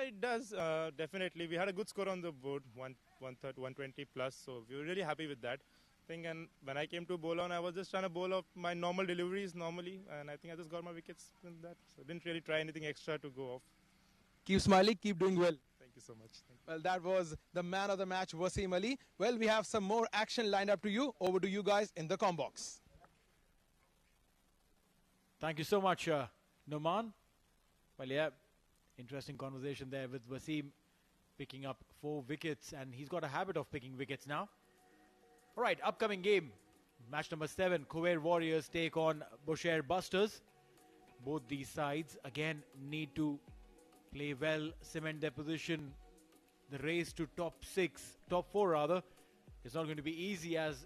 it does. Definitely. We had a good score on the board, 120 plus. So we were really happy with that. And when I came to bowl on, I was just trying to bowl off my normal deliveries normally, and I think I just got my wickets in that. So I didn't really try anything extra to go off. Keep smiling, keep doing well. Thank you so much. Thank you. Well, that was the man of the match, Wasim Ali. Well, we have some more action lined up to you. Over to you guys in the comm box. Thank you so much, Noman. Well, yeah, interesting conversation there with Wasim picking up 4 wickets, and he's got a habit of picking wickets now. All right, upcoming game, match number 7, Khuwair Warriors take on Bousher Busters. Both these sides, again, need to play well, cement their position. The race to top 4 rather, is not going to be easy as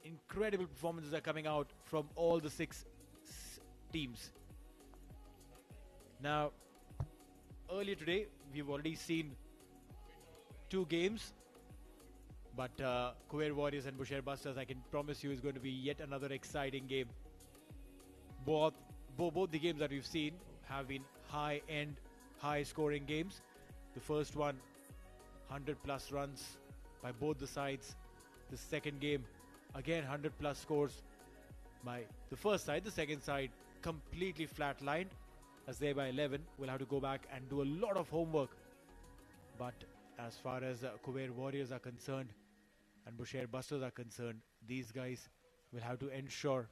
incredible performances are coming out from all the 6 teams. Now, earlier today, we've already seen 2 games. But Khuwair Warriors and Bousher Busters, I can promise you, is going to be yet another exciting game. Both the games that we've seen have been high-end, high-scoring games. The first one, 100-plus runs by both the sides. The second game, again, 100-plus scores by the first side. The second side, completely flat-lined, as they by 11 will have to go back and do a lot of homework. But as far as Khuwair Warriors are concerned and Bousher Busters are concerned, these guys will have to ensure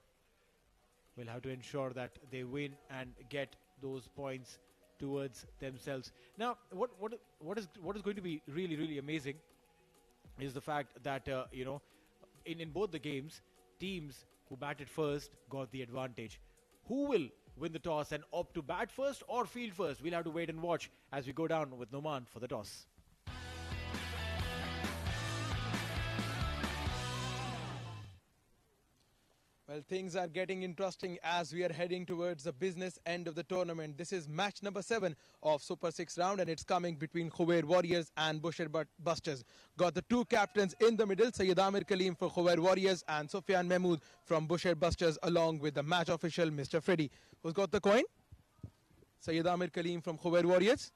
that they win and get those points towards themselves. Now, what is going to be really, really amazing is the fact that in both the games, teams who batted first got the advantage. Who will win the toss and opt to bat first or field first? We'll have to wait and watch as we go down with Noman for the toss. Well, things are getting interesting as we are heading towards the business end of the tournament. This is match number 7 of Super 6 round, and it's coming between Khuwair Warriors and Bousher Busters. Got the 2 captains in the middle, Sayyid Amir Kaleem for Khuwair Warriors and Sufyan Mahmood from Bousher Busters, along with the match official, Mr. Freddy. Who's got the coin? Sayyid Amir Kaleem from Khuwair Warriors.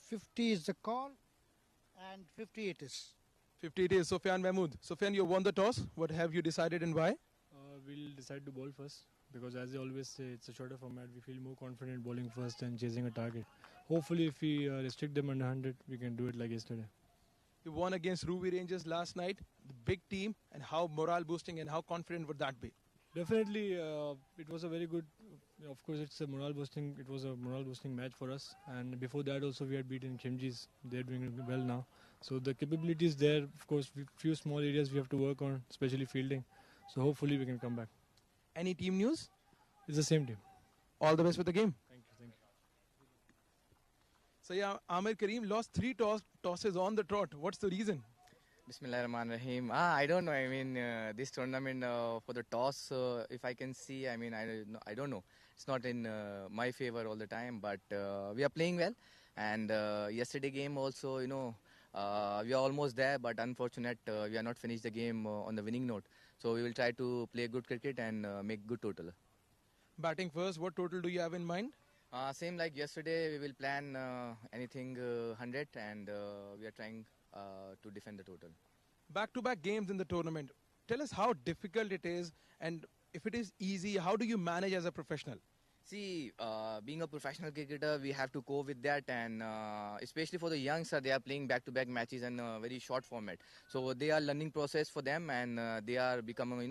50 is the call, and 50 it is. 50 it is. Sufyan Mahmood. Sufyan, you won the toss. What have you decided and why? We'll decide to bowl first because, as they always say, it's a shorter format. We feel more confident bowling first and chasing a target. Hopefully, if we restrict them under 100, we can do it like yesterday. You won against Ruby Rangers last night, the big team, and how morale boosting and how confident would that be? Definitely, it was a very good. Of course, it's a morale boosting. It was a morale boosting match for us. And before that, also we had beaten Khimjis. They're doing well now. So the capability is there. Of course, few small areas we have to work on, especially fielding. So hopefully we can come back. Any team news? It's the same team. All the best for the game. Thank you. So yeah, Amir Kareem lost 3 tosses on the trot. What's the reason? Bismillahirrahmanirrahim. I don't know. I mean, this tournament for the toss, if I can see, I mean, I don't know. It's not in my favor all the time, but we are playing well. And yesterday game also, we are almost there, but unfortunate we are not finished the game on the winning note. So we will try to play good cricket and make good total. Batting first, what total do you have in mind? Same like yesterday, we will plan anything 100 and we are trying to defend the total. Back-to-back games in the tournament. Tell us how difficult it is, and if it is easy, how do you manage as a professional? See, being a professional cricketer, we have to go with that, and especially for the youngsters, they are playing back-to-back matches in a very short format. So they are learning process for them, and they are becoming,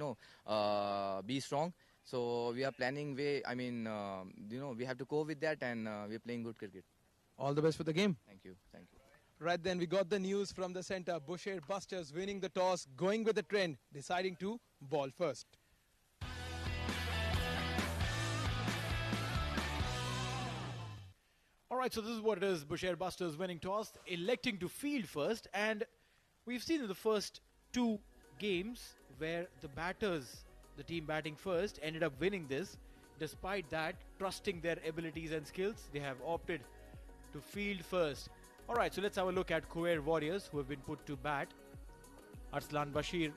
be strong. So we are planning way. I mean, we have to go with that, and we are playing good cricket. All the best for the game. Thank you. Right then, we got the news from the centre. Bousher Busters winning the toss, going with the trend, deciding to ball first. All right, so this is what it is. Bousher Busters winning toss, electing to field first. And we've seen in the first 2 games where the batters, the team batting first, ended up winning this. Despite that, trusting their abilities and skills, they have opted to field first. All right, so let's have a look at Khuwair Warriors, who have been put to bat. Arslan Bashir,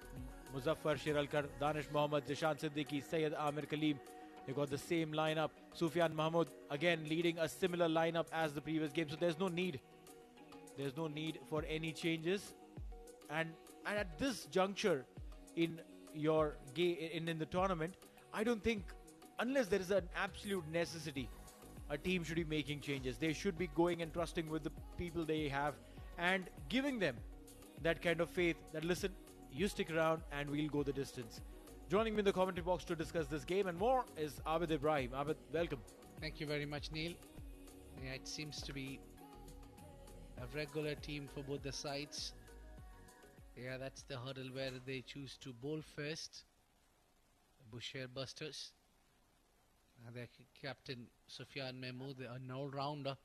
Muzaffar Shiralkar, Danish Mohammad, Zishan Siddiqui, Sayyid Amir Kaleem, They got the same lineup. Sufyan Mahmood again leading a similar lineup as the previous game. So there's no need. There's no need for any changes. And at this juncture in your game in the tournament, I don't think, unless there is an absolute necessity, a team should be making changes. They should be going and trusting with the people they have and giving them that kind of faith that, listen, you stick around and we'll go the distance. Joining me in the commentary box to discuss this game and more is Abid Ibrahim. Abid, welcome. Thank you very much, Neil. Yeah, it seems to be a regular team for both the sides. Yeah, that's the hurdle where they choose to bowl first. Bousher Busters. Their captain Sufyan Mahmood, an all-rounder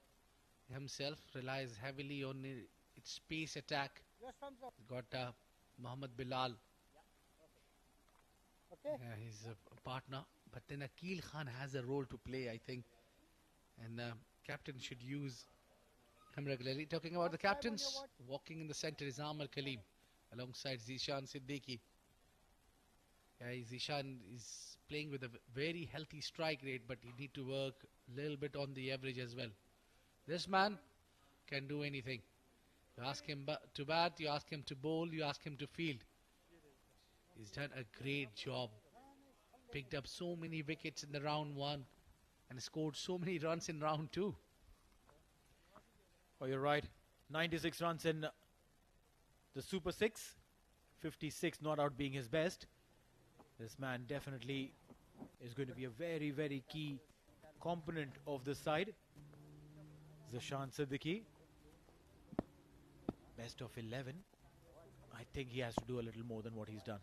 himself, relies heavily on its pace attack. Got Mohammad Bilal. He's a partner. But then Akil Khan has a role to play, I think. And captain should use him regularly. Talking about the captains, walking in the center is Amar Kaleem alongside Zishan Siddiqui. Zishan is playing with a very healthy strike rate, but he need to work a little bit on the average as well. This man can do anything. You ask him to bat, you ask him to bowl, you ask him to field. He's done a great job. Picked up so many wickets in the round 1 and scored so many runs in round 2. Oh, you're right. 96 runs in the Super 6. 56 not out being his best. This man definitely is going to be a very, very key component of this side. Zishan Siddiqui. Best of 11. I think he has to do a little more than what he's done.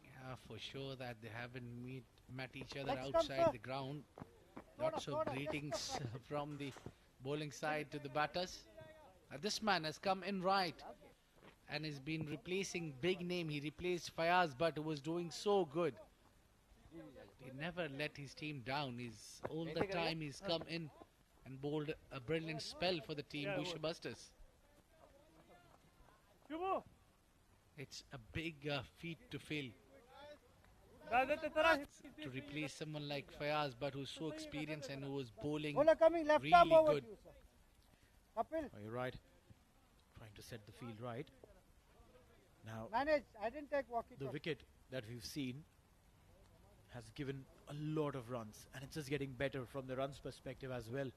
Yeah, for sure that they haven't met each other outside the ground. Lots of greetings from the bowling side to the batters. This man has come in right and has been replacing big name. He replaced Fayaz, but was doing so good. He never let his team down. All the time he's come in and bowled a brilliant spell for the team, Bousher Busters. It's a big feat to fill. To replace someone like Fayaz, but who's so experienced and who was bowling really good. Oh, you're right. Trying to set the field right. Now, the wicket that we've seen has given a lot of runs, and it's just getting better from the runs perspective as well.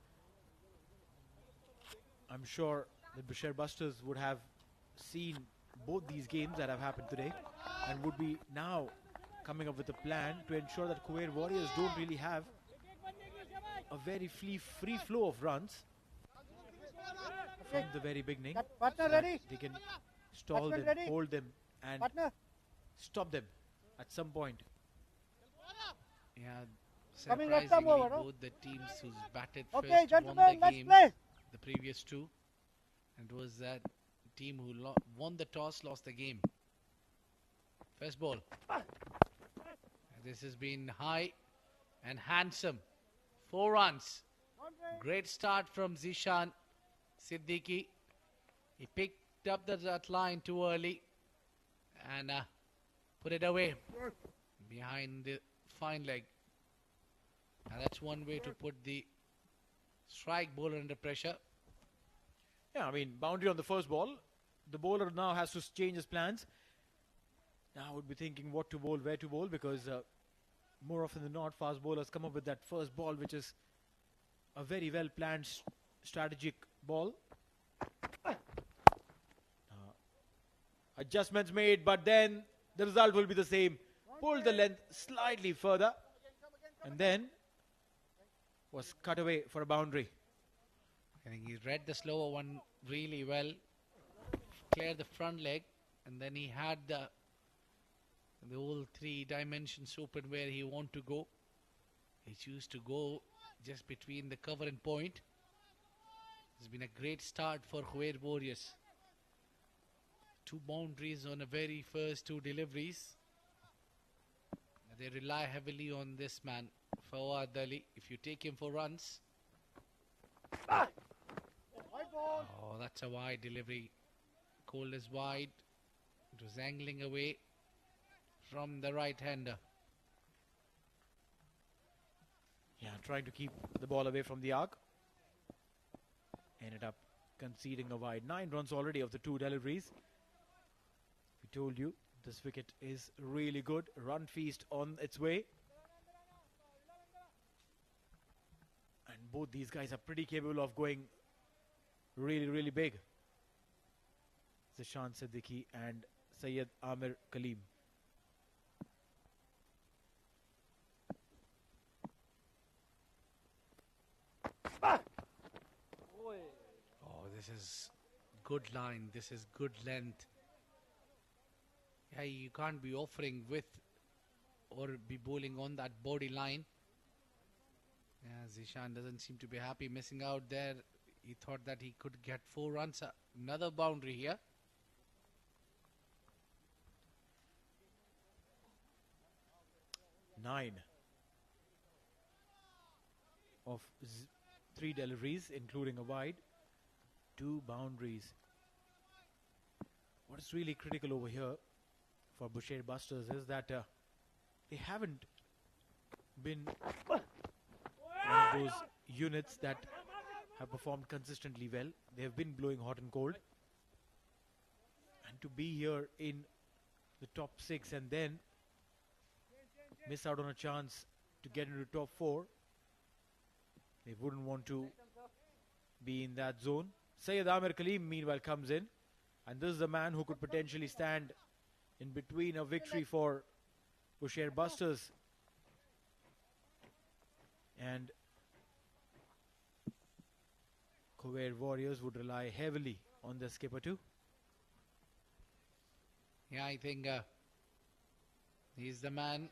I'm sure the Bousher Busters would have seen both these games that have happened today and would be now coming up with a plan to ensure that Khuwair Warriors don't really have a very free flow of runs from the very beginning. So they can stall them, hold them and stop them at some point. Yeah, surprisingly, both the teams who's batted first won the game, the previous two. And it was that team who won the toss, lost the game. First ball. This has been high and handsome. 4 runs. Great start from Zishan Siddiqui. He picked up that line too early and put it away behind the fine leg. And that's one way to put the strike bowler under pressure. Yeah, I mean, boundary on the first ball. The bowler now has to change his plans. Now I would be thinking what to bowl, where to bowl, because more often than not, fast bowlers come up with that first ball, which is a very well planned strategic ball. Adjustments made, but then the result will be the same. Pulled the length slightly further and then was cut away for a boundary. I think he read the slower one really well. Cleared the front leg, and then he had the whole 3 dimensions open where he want to go. He chose to go just between the cover and point. It's been a great start for Khuwair Warriors. 2 boundaries on the very first 2 deliveries. They rely heavily on this man, Fawad Ali. If you take him for runs. Oh, that's a wide delivery. Called as wide. It was angling away from the right-hander. Yeah, trying to keep the ball away from the arc. Ended up conceding a wide. 9 runs already of the 2 deliveries. We told you this wicket is really good. Run feast on its way. And both these guys are pretty capable of going really, really big. Zishan Siddiqui and Syed Amir Kaleem. Oh, this is good line. This is good length. Yeah, you can't be offering with or be bowling on that body line. Yeah, Zishan doesn't seem to be happy missing out there. He thought that he could get 4 runs. Another boundary here. Nine of 3 deliveries, including a wide, 2 boundaries. What is really critical over here for Bousher Busters is that they haven't been one of those units that have performed consistently well. They have been blowing hot and cold. And to be here in the top 6 and then miss out on a chance to get into top 4, they wouldn't want to be in that zone. Syed Amir Kaleem meanwhile comes in, and this is the man who could potentially stand in between a victory for Bousher Busters and Khuwair Warriors would rely heavily on the skipper too. Yeah, I think he's the man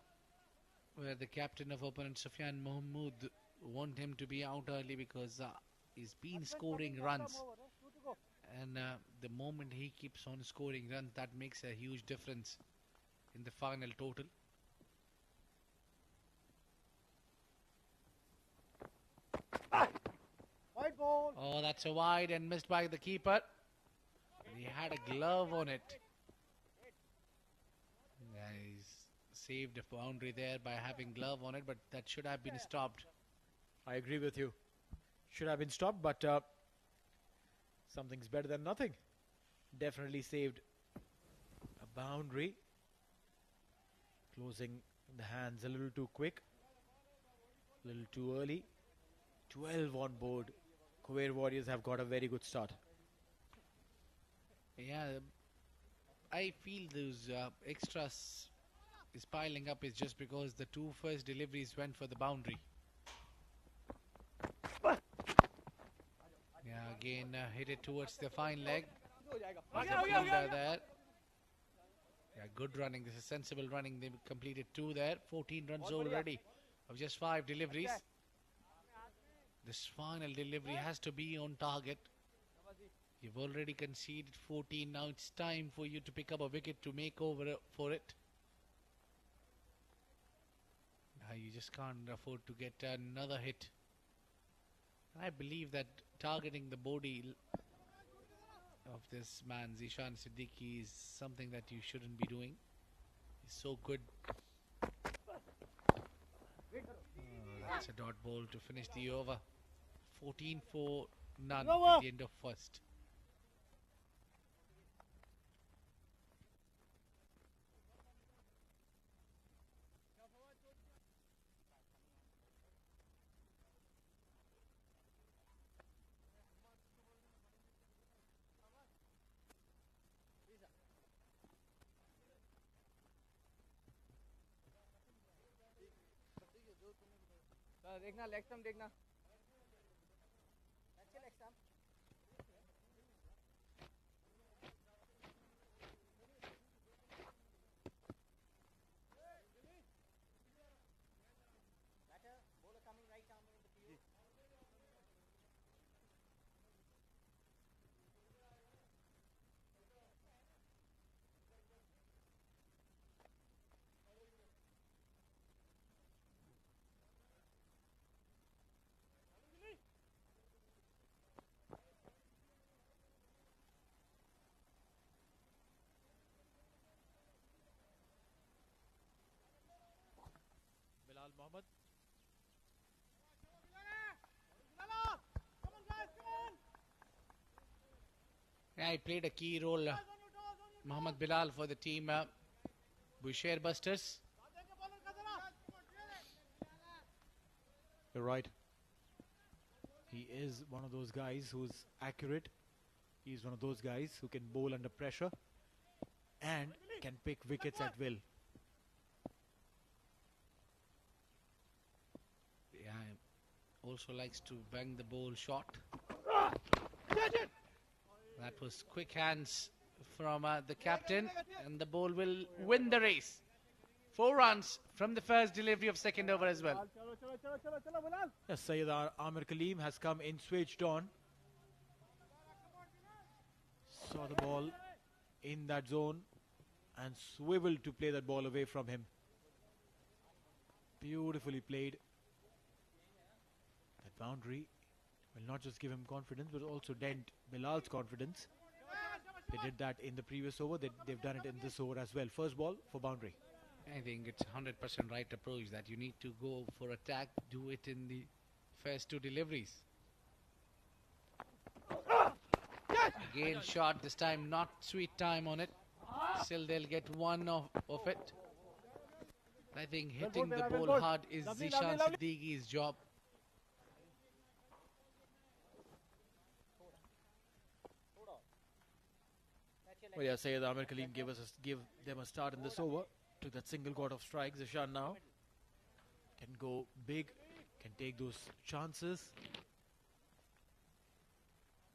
where the captain of opponent Sufyan Mahmood want him to be out early because he's been scoring runs. And the moment he keeps on scoring runs, that makes a huge difference in the final total. Wide ball. Oh, that's a wide and missed by the keeper. He had a glove on it. Yeah, he's saved a boundary there by having glove on it, but that should have been stopped. I agree with you. Should have been stopped, but something's better than nothing. Definitely saved a boundary. Closing the hands a little too quick. A little too early. 12 on board. Khuwair Warriors have got a very good start. Yeah, I feel those extras is piling up is just because the 2 first deliveries went for the boundary. Yeah, again hit it towards the fine leg. There's a fielder there. Yeah, good running. This is sensible running. They completed 2 there. 14 runs already of just 5 deliveries. This final delivery has to be on target. You've already conceded 14. Now it's time for you to pick up a wicket to make over for it. Now you just can't afford to get another hit. I believe that targeting the body of this man, Zishan Siddiqui, is something that you shouldn't be doing. He's so good. That's a dot ball to finish the over. 14 for none at the end of first. देखना leg stump देखना अच्छे leg stump batter bowler coming right arm in the field Mohammed. Yeah, he played a key role, Mohammed Bilal, for the team Bousher Busters. You're right. He is one of those guys who's accurate. He's one of those guys who can bowl under pressure and can pick wickets at will. Yeah, also likes to bang the ball short. That was quick hands from the captain, and the ball will win the race. 4 runs from the first delivery of second over as well. Yes, Syed Amir Kaleem has come in, switched on. Saw the ball in that zone and swiveled to play that ball away from him. Beautifully played. That boundary will not just give him confidence but also dent Bilal's confidence. They did that in the previous over. They've done it in this over as well. First ball for boundary. I think it's 100% right approach that you need to go for attack, do it in the first 2 deliveries. Again shot, this time not sweet time on it. Still they'll get 1 of it. I think hitting the ball hard is Zishan Siddiqui's job. Well, yeah, Syed Amir Kaleem give them a start in this over. Took that single got of strikes. Zishan now can go big, can take those chances.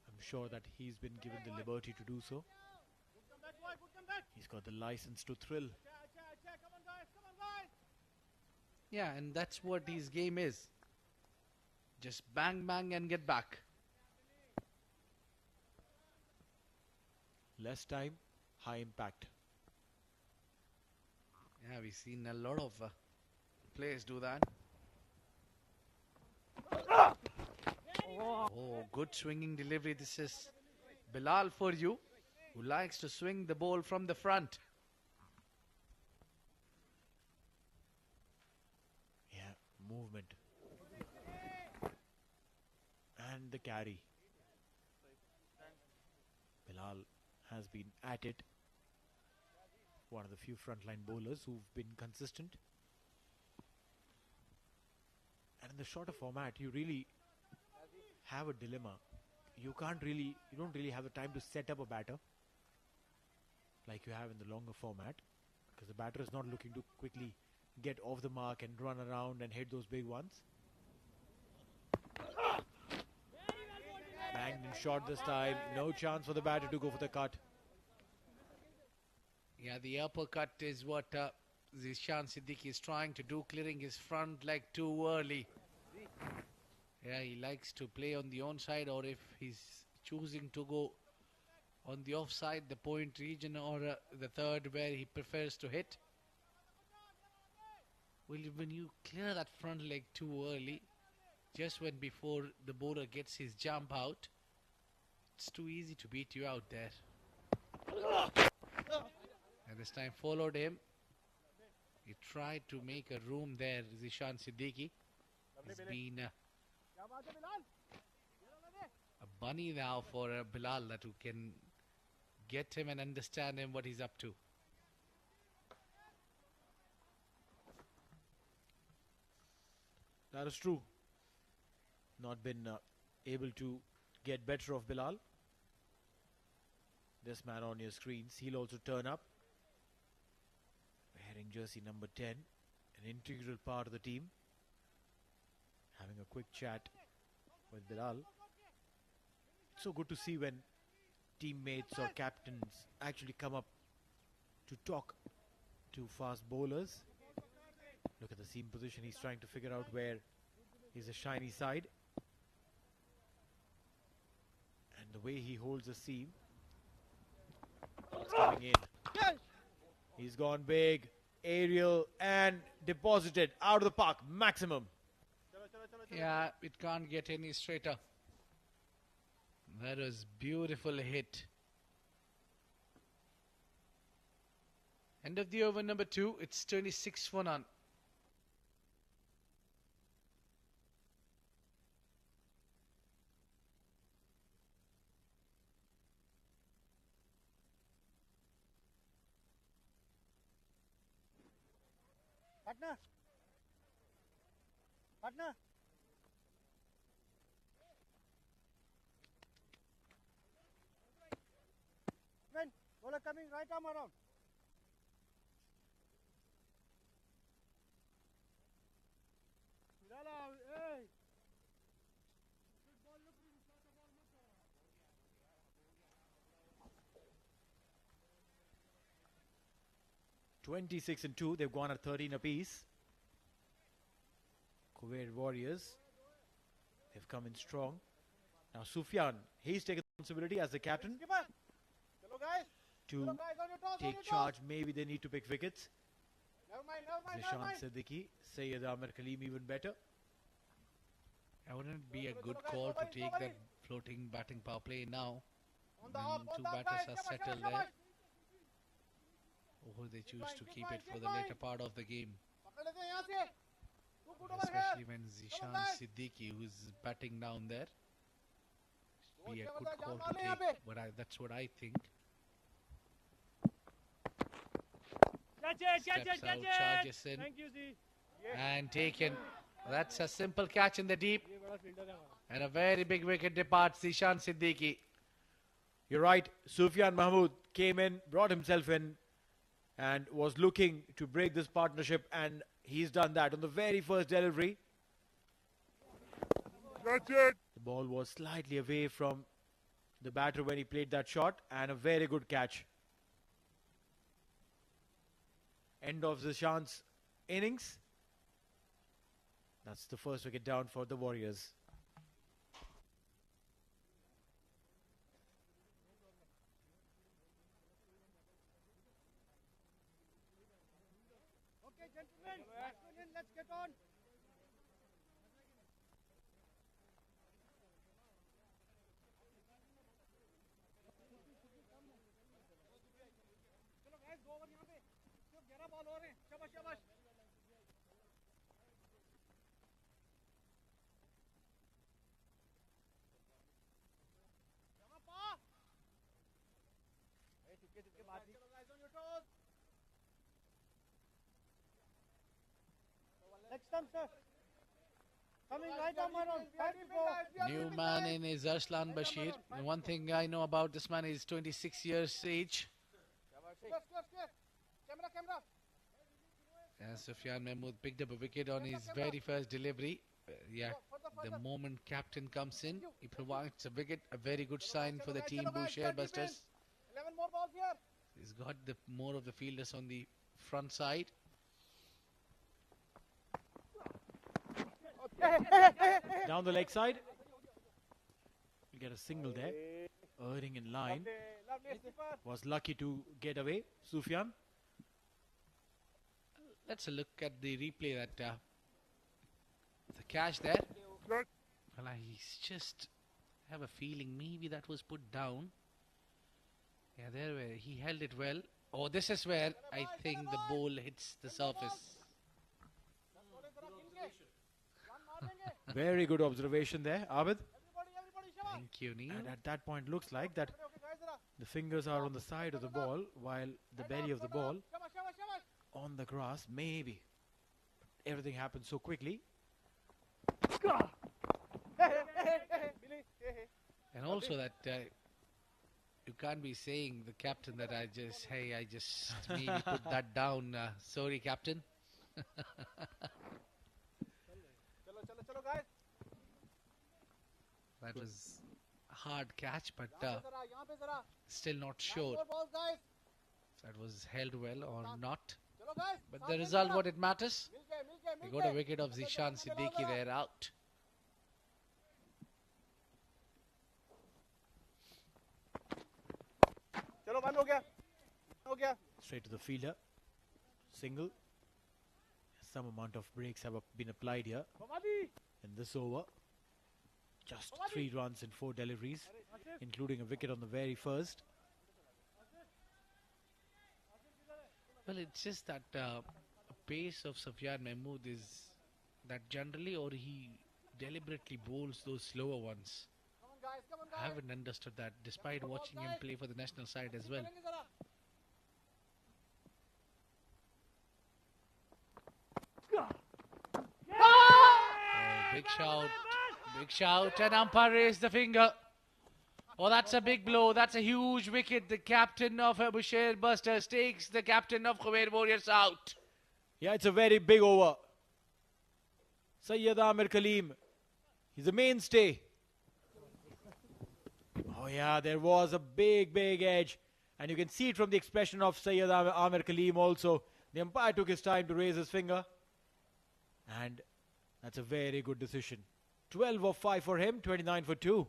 I'm sure that he's been given the liberty to do so. He's got the license to thrill. Yeah, and that's what his game is. Just bang, bang and get back. Less time, high impact. Yeah, we've seen a lot of players do that. Oh, good swinging delivery. This is Bilal for you, who likes to swing the ball from the front. Yeah, movement. And the carry. Bilal has been at it. One of the few frontline bowlers who've been consistent. And in the shorter format, you really have a dilemma. You don't really have the time to set up a batter like you have in the longer format, because the batter is not looking to quickly get off the mark and run around and hit those big ones. Banged in short this time. No chance for the batter to go for the cut. Yeah, the uppercut is what Zishan Siddiqui is trying to do, clearing his front leg too early. Yeah, he likes to play on the onside, or if he's choosing to go on the offside, the point region, or the third where he prefers to hit. Well, when you clear that front leg too early, just when before the bowler gets his jump out, it's too easy to beat you out there. And this time followed him. He tried to make a room there, Zishan Siddiqui. He's been a bunny now for Bilal, that who can get him and understand him what he's up to. That is true. Not been able to get better of Bilal. This man on your screens, he'll also turn up. Wearing jersey number 10, an integral part of the team. Having a quick chat with Bilal. It's so good to see when teammates or captains actually come up to talk to fast bowlers. Look at the seam position. He's trying to figure out where is the shiny side. And the way he holds the seam. It's coming in. He's gone big. Aerial and deposited out of the park. Maximum. Yeah, it can't get any straighter. That was beautiful hit. End of the over number 2. It's 26 for none. Partner. Partner. When bowler coming right arm around. Hey. 26 and 2. They've gone at 13 apiece. Khuwair Warriors, they've come in strong. Now Sufyan, he's taken responsibility as the captain to take charge. Maybe they need to pick wickets. Zishan Siddiqui, Sayyid Amir Kaleem even better. Wouldn't it be a good call to take that floating batting power play now when two batters are settled there? Or they choose to keep it for the later part of the game? Especially when Zishan Siddiqui, who's batting down there, be a good call to take. But that's what I think. Steps out, charges in, and taken. That's a simple catch in the deep, and a very big wicket departs Zishan Siddiqui. You're right. Sufyan Mahmood came in, brought himself in, and was looking to break this partnership, and he's done that on the very first delivery. That's it. The ball was slightly away from the batter when he played that shot, and a very good catch. End of Zishan's innings. That's the first wicket down for the Warriors. Okay, gentlemen, let's get on. Next time, sir. Coming right on, around. New man in is Arslan Bashir. And one thing I know about this man is 26 years age. And Sufyan Mahmood picked up a wicket on his very first delivery. Yeah, the moment captain comes in, he provides a wicket, a very good sign for the team Bousher Busters. 11 more balls here. He's got more of the fielders on the front side. Down the leg side. We get a single there. Erring in line. Was lucky to get away. Sufyan. Let's look at the replay that the catch there. Well, I just have a feeling maybe that was put down. Yeah, there where he held it well. Oh, this is where I think the ball hits the surface. Very good observation there, Abid. Thank you, Neil. And at that point, looks like that the fingers are on the side of the ball, while the belly of the ball on the grass. Maybe everything happened so quickly. And also that you can't be saying the captain that I just maybe put that down. Sorry, captain. That was a hard catch, but still not sure if that was held well or not. But the result, what it matters, we got a wicket of Zishan Siddiqui there out. Straight to the fielder. Single. Some amount of breaks have been applied here in this over. Just 3 runs in 4 deliveries, including a wicket on the very first. Well, it's just that pace of Sufyan Mahmood is that generally, or he deliberately bowls those slower ones. I haven't understood that, despite watching him play for the national side as well. Big shout. Big shout. And umpire raised the finger. Oh, that's a big blow. That's a huge wicket. The captain of Bousher Busters takes the captain of Khuwair Warriors out. Yeah, it's a very big over. Sayyid Amir Kaleem, he's a mainstay. Oh yeah, there was a big edge. And you can see it from the expression of Sayyid Amir Kaleem also. The umpire took his time to raise his finger. And that's a very good decision. 12 of 5 for him, 29 for 2.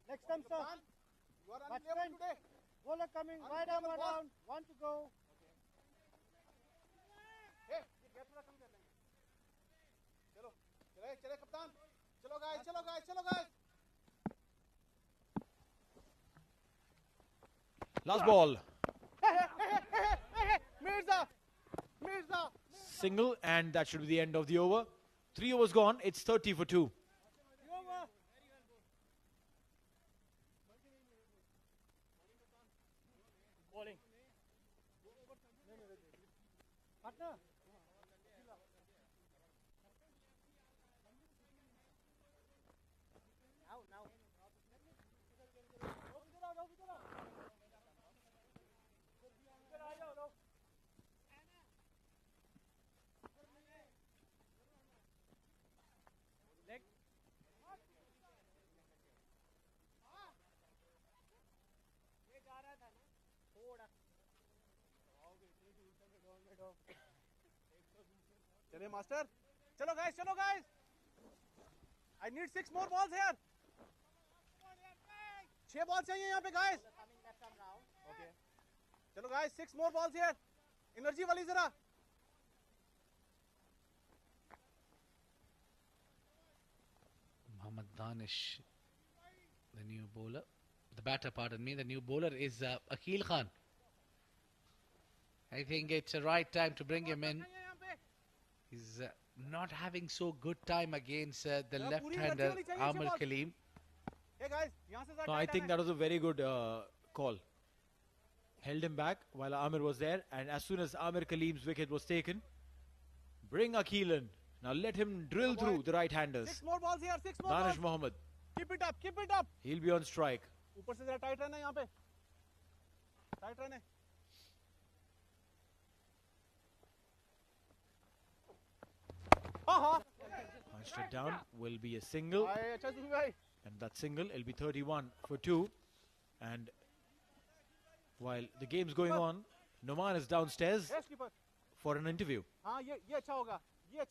Next time, sir. You are unlevel today. Bowler coming. Right arm down. One to go. Hey, get थोड़ा कम कर लेंगे. चलो, चले कप्तान. चलो guys. Last ball. Hey, Mirza. Single, and that should be the end of the over. 3 overs gone, it's 30 for 2. Bowling. Partner. Now. चले master. चलो guys. I need 6 more balls here. 6 balls चाहिए यहाँ पे guys. Okay. चलो guys, 6 more balls here. Energy वाली जरा. Mohammad Danish, the new bowler. The batter, pardon me. The new bowler is Akil Khan. I think it's the right time to bring him in. He's not having so good time against the left-hander Amir Kaleem. Hey guys, No, I think that was a very good call. Held him back while Amir was there, and as soon as Amir Kaleem's wicket was taken, bring Akil in. Now let him drill through the right-handers. 6 more balls here, 6 more Danish balls. Mohammed. Keep it up. He'll be on strike. ऊपर से जरा tight रहना यहाँ पे. Tight रहने. Punched it down will be a single. अच्छा सुन भाई. And that single will be 31 for 2. And while the game's going on, Noman is downstairs Yes, keeper. for an interview. हाँ ये अच्छा होगा. The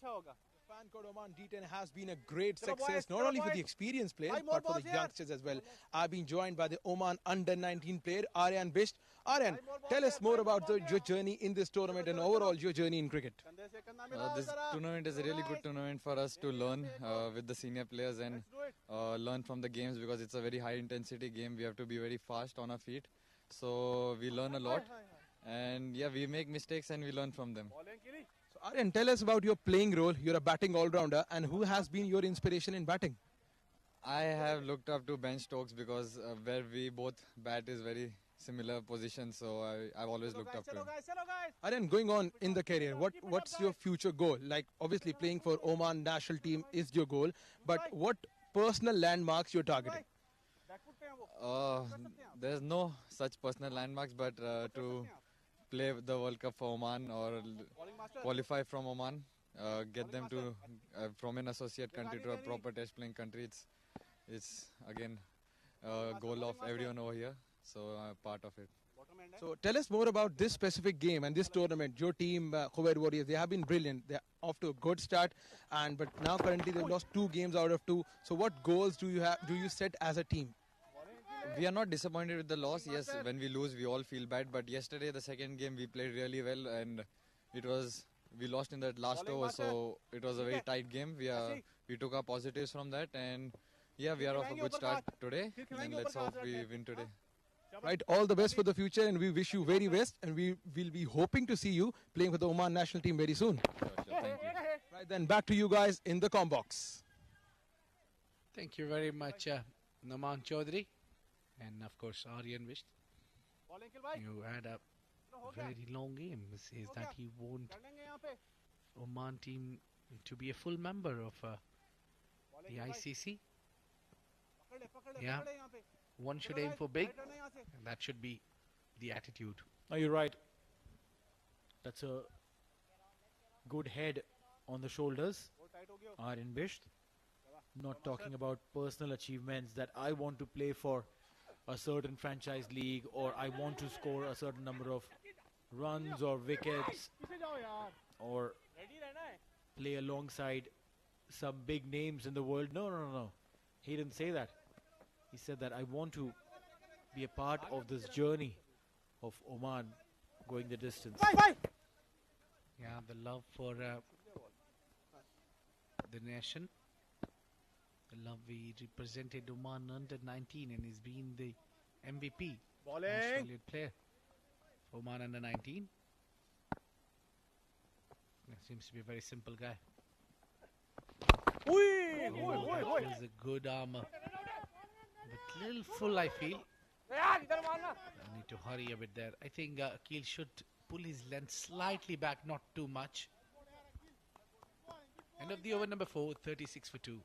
fan code Oman D10 has been a great Chalo success, boys, not chalo only for boys. the experienced players, 5 more but for the balls here. youngsters as well. I've been joined by the Oman Under-19 player, Aryan Bisht. Aryan, 5 more balls tell us here, more 5 more about balls your here. journey in this tournament and overall your journey in cricket. कंधे से कंधा मिलाओ This जरा. tournament is a really good tournament for us to learn with the senior players and Let's do it. learn from the games because it's a very high intensity game. We have to be very fast on our feet. So we learn a lot. And yeah, we make mistakes and we learn from them. Bowling के लिए. So Aryan, tell us about your playing role. You're a batting all-rounder, and who has been your inspiration in batting? I have looked up to Ben Stokes because where we both bat is very similar position. So I've always looked up to him. चलो guys. Aryan, going on in the career, what's your future goal? Like, obviously playing for Oman national team is your goal, but what personal landmarks you're targeting? Backfoot पे हैं वो. There's no such personal landmarks, but to play the World Cup for Oman or Bowling master. qualify from Oman, get them to from an associate country to a proper test playing country. It's again a goal of everyone over here, so I'm part of it. Bottom end है. So tell us more about this specific game and this tournament. Your team, Khuwair Warriors, they have been brilliant. They're off to a good start, but now currently they've lost 2 games out of 2. So what goals do you set as a team? We are not disappointed with the loss. Yes, when we lose, we all feel bad. But yesterday, the second game, we played really well, and it was we lost in that last over, so it was a very tight game. We took our positives from that, and yeah, we are off a good start today. And let's hope we win today. Right, all the best for the future, and we wish you very best, and we will be hoping to see you playing for the Oman national team very soon. Sure, thank you. Right, then back to you guys in the com box. Thank you very much, Naman Chaudhary, and of course Aryan Visht. You had a very long game. Says that he won't Oman team to be a full member of the ICC. Yeah, one should aim for big, and that should be the attitude. Are you right? That's a good head on the shoulders. Aryan Visht. Not talking about personal achievements that I want to play for a certain franchise league, or I want to score a certain number of runs or wickets, or play alongside some big names in the world. No. He didn't say that. He said that I want to be a part of this journey of Oman going the distance. Yeah, the love for the nation. The love he represented Oman under 19 and he's been the MVP. Australian player for Oman under 19. He seems to be a very simple guy. That was a good armor. But little full, I feel. I need to hurry a bit there. I think Akil should pull his length slightly back, not too much. End of the over number 4, 36 for 2.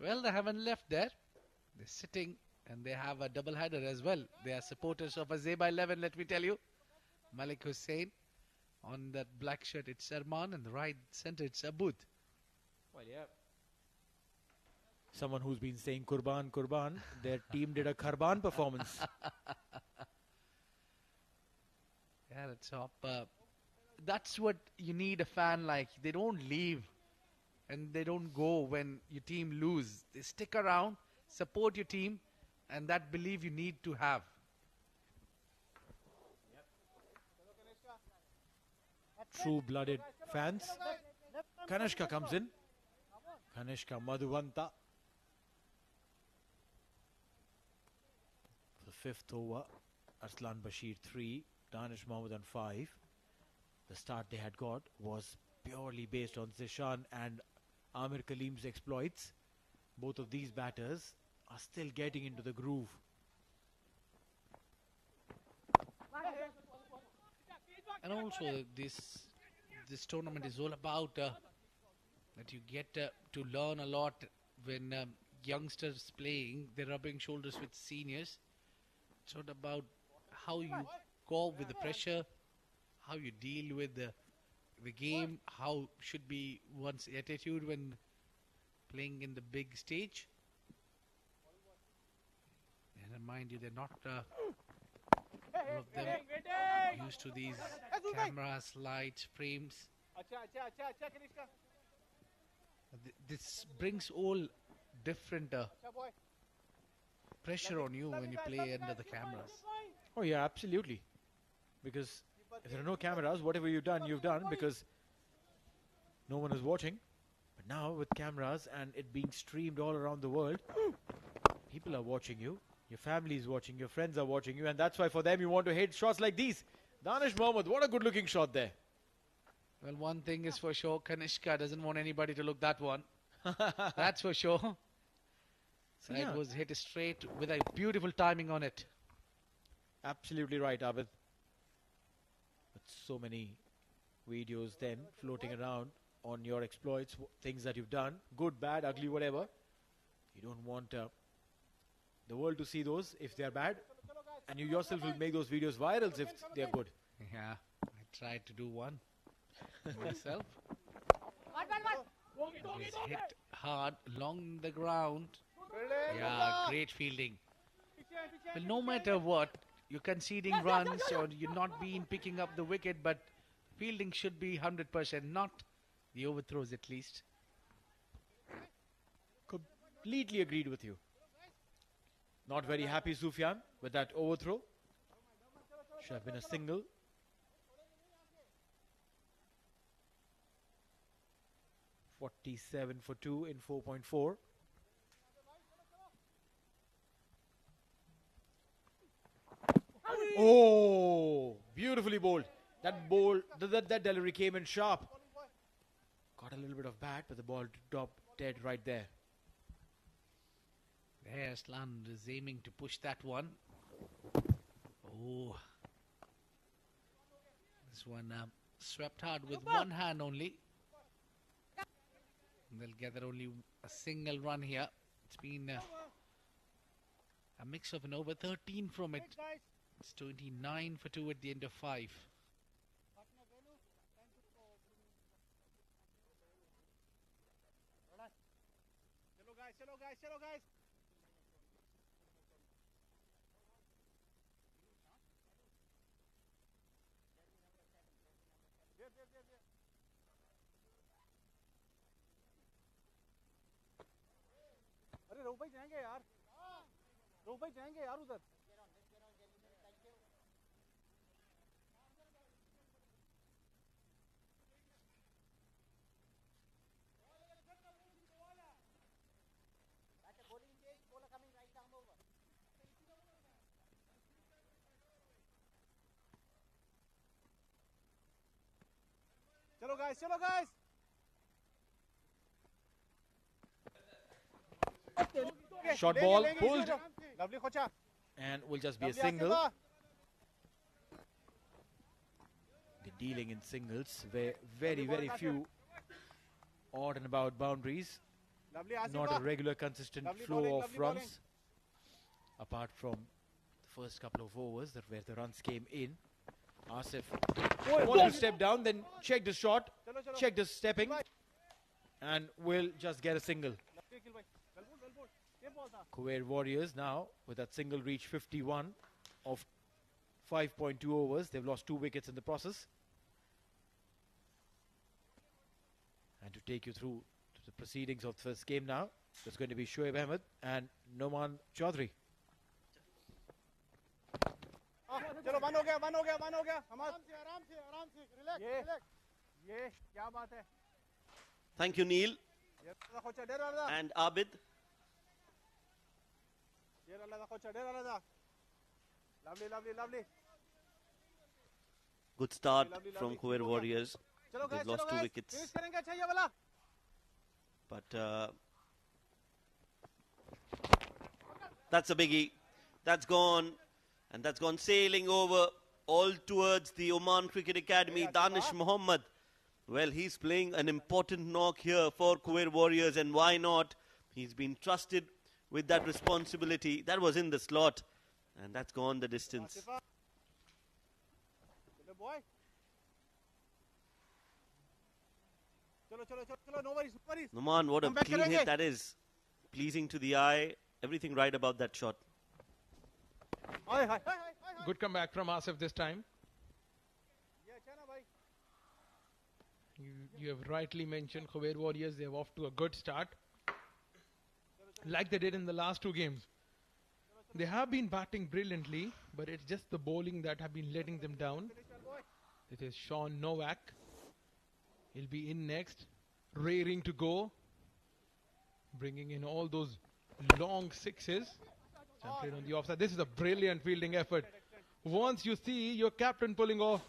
Well, they haven't left there. They're sitting and they have a double header as well. They are supporters of Azeba 11, let me tell you. Malik Hussain. On that black shirt, it's Arman, and the right center, it's Abud. Well, yeah. Someone who's been saying Kurban, Kurban, their team did a Karban performance. Yeah, that's up. That's what you need a fan like. They don't leave and they don't go when your team lose. They stick around, support your team, and that belief you need to have. True-blooded fans. Kanishka comes in. Kanishka Madhuvanta. The fifth over. Arslan Bashir 3. Danish Mohammedan 5. The start they had got was purely based on Zishan and Amir Kalim's exploits. Both of these batters are still getting into the groove. And also this tournament is all about that you get to learn a lot when youngsters playing. They're rubbing shoulders with seniors. It's not about how you go with the pressure, how you deal with the game, how should be one's attitude when playing in the big stage. And mind you, they're not all of them used to these cameras, lights, frames. This brings all different pressure on you when you play under the cameras. Oh yeah, absolutely. Because if there are no cameras, whatever you've done because no one is watching. But now with cameras and it being streamed all around the world, people are watching you. Your family is watching, your friends are watching you, and that's why for them you want to hit shots like these. Danish Mohammed, what a good looking shot there. Well, one thing is for sure, Kanishka doesn't want anybody to look that one. That's for sure. So yeah. It was hit straight with a beautiful timing on it. Absolutely right, Abid. But so many videos then floating around on your exploits, things that you've done, good, bad, ugly, whatever. You don't want the world to see those if they're bad, and you yourself will make those videos viral if they're good. Yeah, I tried to do one myself. It was hit hard along the ground. Yeah, great fielding. Well, no matter what, you're conceding runs or you're not been picking up the wicket, but fielding should be 100%, not The overthrows at least. Completely agreed with you. Not very happy, Sufyan, with that overthrow. Should have been a single. .47 for 2 in 4.4. Oh, beautifully bowled. That delivery came in sharp. Got a little bit of bat, but the ball dropped dead right there. There, Aslan is aiming to push that one. Oh. This one swept hard with one hand only. And they'll gather only a single run here. It's been a mix of an over 13 from it. It's 29 for 2 at the end of 5. Chalo guys. अरे रोह भाई जाएंगे यार उधर चलो guys. Short ball pulled. Lovely Khocha. And will just be a single. The dealing in singles, where very few odd and about boundaries. Not a regular consistent flow of runs. Apart from the first couple of overs where the runs came in. Asif wanted to step down, then checked the shot, checked the stepping, and will just get a single. Khuwair Warriors now with that single reach 51 of 5.2 overs. They've lost 2 wickets in the process. And to take you through to the proceedings of the first game now, there's going to be Shoaib Ahmed and Noman Chaudhary. चलो one हो गया आराम से relax ये क्या बात है Thank you, Neil and Abid. Lovely. Good start from Khuwair Warriors. They've lost 2 wickets. But that's a biggie. That's gone. And that's gone sailing over all towards the Oman Cricket Academy. Danish Mohammed. Well, he's playing an important knock here for Khuwair Warriors. And why not? He's been trusted with that responsibility. That was in the slot. And that's gone the distance. Noman, what a clean hit that is. Pleasing to the eye. Everything right about that shot. Good comeback from Asif this time. You have rightly mentioned Khuwair Warriors. They're off to a good start. Like they did in the last 2 games. They have been batting brilliantly, but it's just the bowling that have been letting them down. It is Sean Novak. He'll be in next. Raring to go. Bringing in all those long sixes. And played on the offside. This is a brilliant fielding effort. Once you see your captain pulling off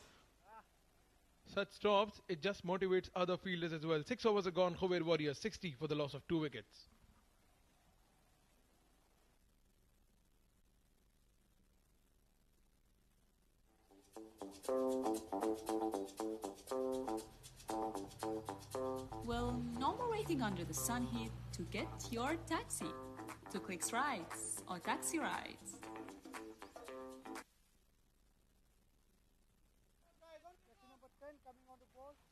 such stops, it just motivates other fielders as well. 6 overs are gone. Khuwair Warriors 60 for the loss of 2 wickets. Well, no more waiting under the sun here to get your taxi to Clicks Rides or Taxi Rides.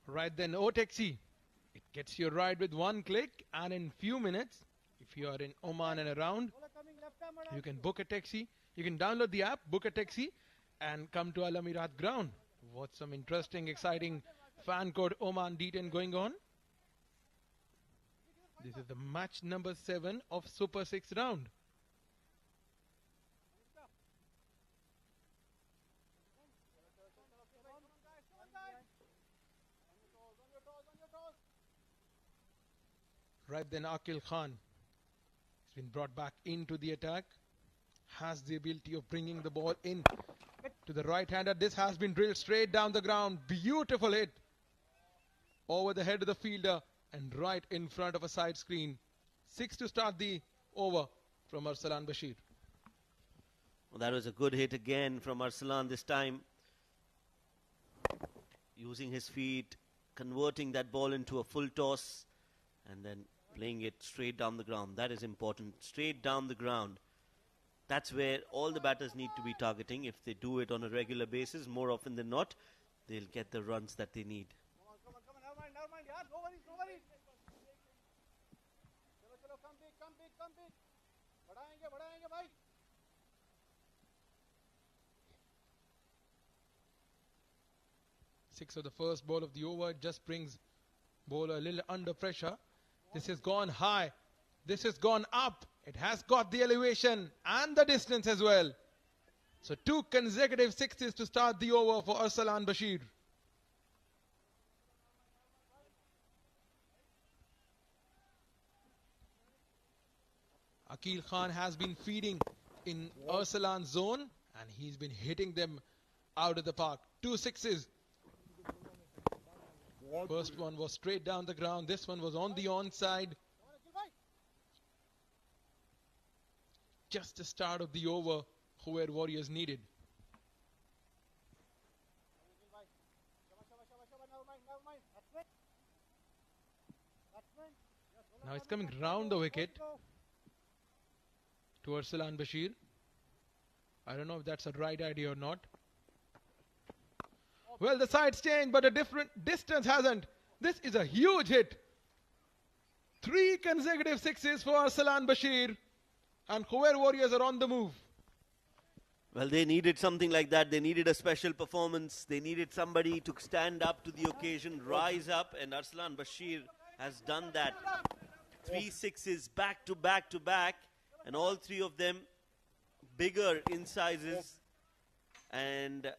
Right then, O-Taxi. It gets your ride with 1 click, and in few minutes, if you are in Oman and around, you can book a taxi. You can download the app, book a taxi, and come to Al Amirat ground. What's some interesting, exciting fan code Oman D10 going on? This is the match number 7 of Super 6 round. Right then, Akil Khan has been brought back into the attack. Has the ability of bringing the ball in to the right-hander. This has been drilled straight down the ground. Beautiful hit over the head of the fielder and right in front of a side screen. 6 to start the over from Arsalan Bashir. Well, that was a good hit again from Arsalan this time. Using his feet, converting that ball into a full toss and then playing it straight down the ground. That is important. Straight down the ground. That's where all the batters need to be targeting. If they do it on a regular basis, more often than not, they'll get the runs that they need. Come on, never mind, yeah, no worries, no worries. Chalo, come big. Badayenge, bhai. Six of the first ball of the over just brings bowler a little under pressure. This has gone high. This has gone up. It has got the elevation and the distance as well. So 2 consecutive sixes to start the over for Arsalan Bashir. Akil Khan has been feeding in Arsalan's zone and he's been hitting them out of the park. 2 sixes. First one was straight down the ground. This one was on the onside. Just the start of the over, Khuwair Warriors needed. Now it's coming round the wicket to Arsalan Bashir. I don't know if that's a right idea or not. Well, the side's changed, but a different distance hasn't. This is a huge hit. 3 consecutive sixes for Arsalan Bashir. And Khuwair Warriors are on the move. Well, they needed something like that. They needed a special performance. They needed somebody to stand up to the occasion, rise up, and Arsalan Bashir has done that. 3 sixes back to back to back, and all 3 of them bigger in sizes. And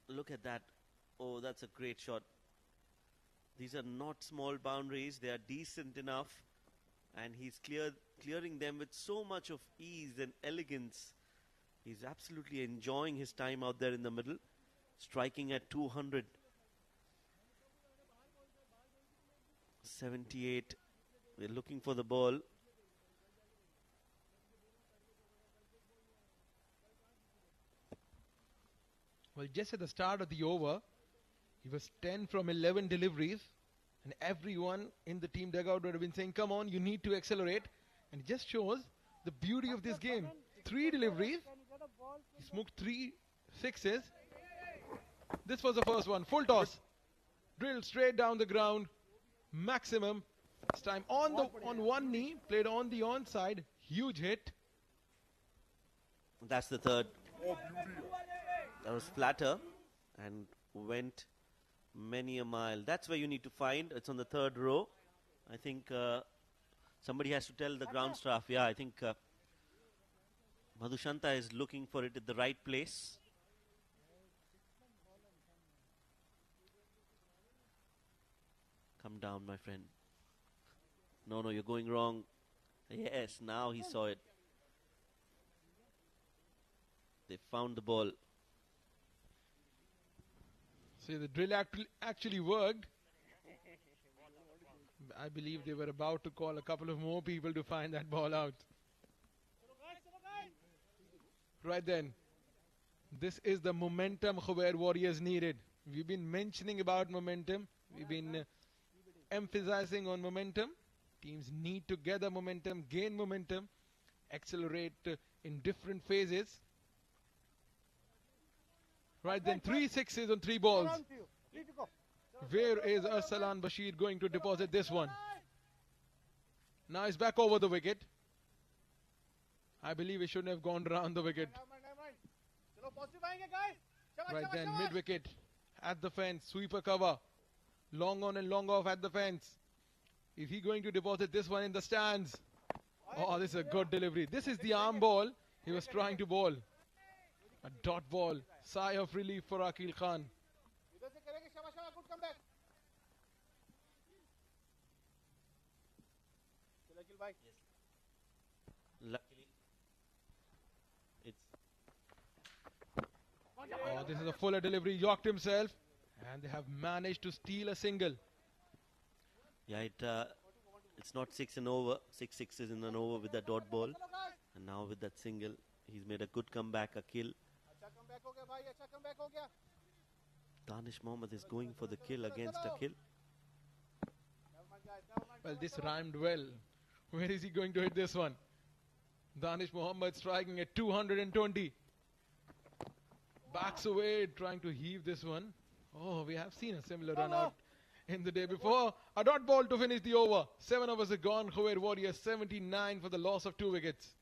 look at that. Oh, that's a great shot. These are not small boundaries. They are decent enough. And he's clearing them with so much of ease and elegance. He's absolutely enjoying his time out there in the middle, striking at 278. We're looking for the ball. Well, just at the start of the over, he was 10 from 11 deliveries. And everyone in the team dugout would have been saying, come on, you need to accelerate. And it just shows the beauty of this game. 3 deliveries. He smoked 3 sixes. This was the first one. Full toss. Drilled straight down the ground. Maximum. This time on one knee. Played on the onside. Huge hit. That's the third. That was flatter and went many a mile. That's where you need to find. It's on the 3rd row. I think somebody has to tell the ground staff. Yeah, I think Madhushanta is looking for it at the right place. Come down, my friend. No, you're going wrong. Yes, now he saw it. They found the ball. See, the drill actually worked. I believe they were about to call a couple of more people to find that ball out. Right then, this is the momentum Khuwair Warriors needed. We've been mentioning about momentum. We've been emphasizing on momentum. Teams need to gather momentum, gain momentum, accelerate in different phases. Right then, 3 sixes on 3 balls. Where is Arsalan Bashir going to deposit this one? Now he's back over the wicket. I believe he shouldn't have gone around the wicket. Right then, mid-wicket, at the fence, sweeper cover. Long on and long off at the fence. Is he going to deposit this one in the stands? Oh, this is a good delivery. This is the arm ball he was trying to bowl. A dot ball. Sigh of relief for Akil Khan. Luckily, it's Oh, this is a fuller delivery. Yorked himself. And they have managed to steal a single. yeah. It's not 6 and over. 6 sixes in an over with that dot ball, and now with that single, he's made a good comeback. A kill. Danish Mohammed is going for the kill against a kill. Well, this rhymed well. Where is he going to hit this one? Danish Mohammed striking at 220. Backs away, trying to heave this one. Oh, we have seen a similar run out in the day before. A dot ball to finish the over. 7 overs are gone. Khuwair Warriors 79 for the loss of 2 wickets.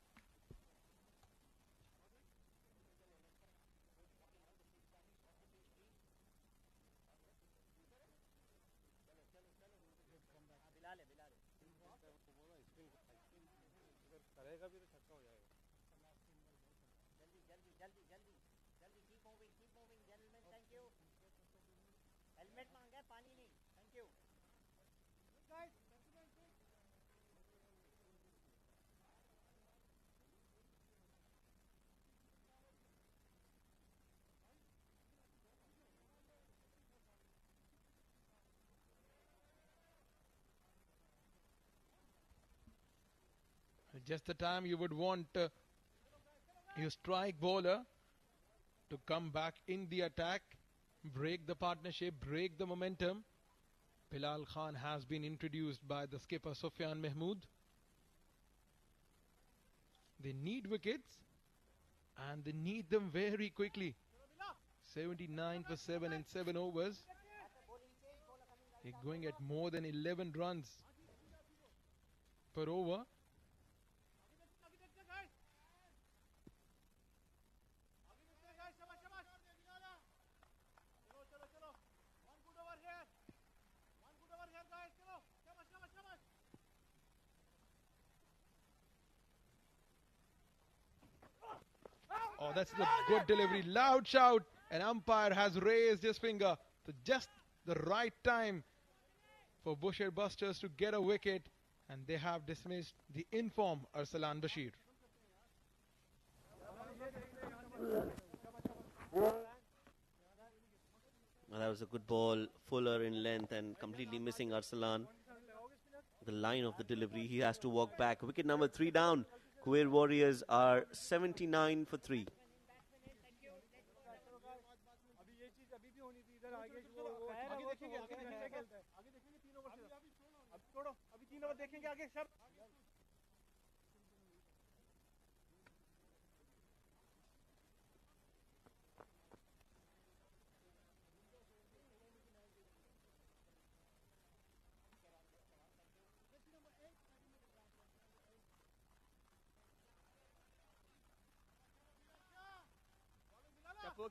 Just the time you would want your strike bowler to come back in the attack, break the partnership, break the momentum. Bilal Khan has been introduced by the skipper Sufyan Mahmood. They need wickets and they need them very quickly. 79 for 7 in 7 overs. They're going at more than 11 runs per over. Oh, that's the good delivery. Loud shout. An umpire has raised his finger. So just the right time for Bousher Busters to get a wicket. And they have dismissed the inform Arsalan Bashir. Well, that was a good ball. Fuller in length and completely missing Arsalan. The line of the delivery. He has to walk back. Wicket number 3 down. Khuwair Warriors are 79 for 3.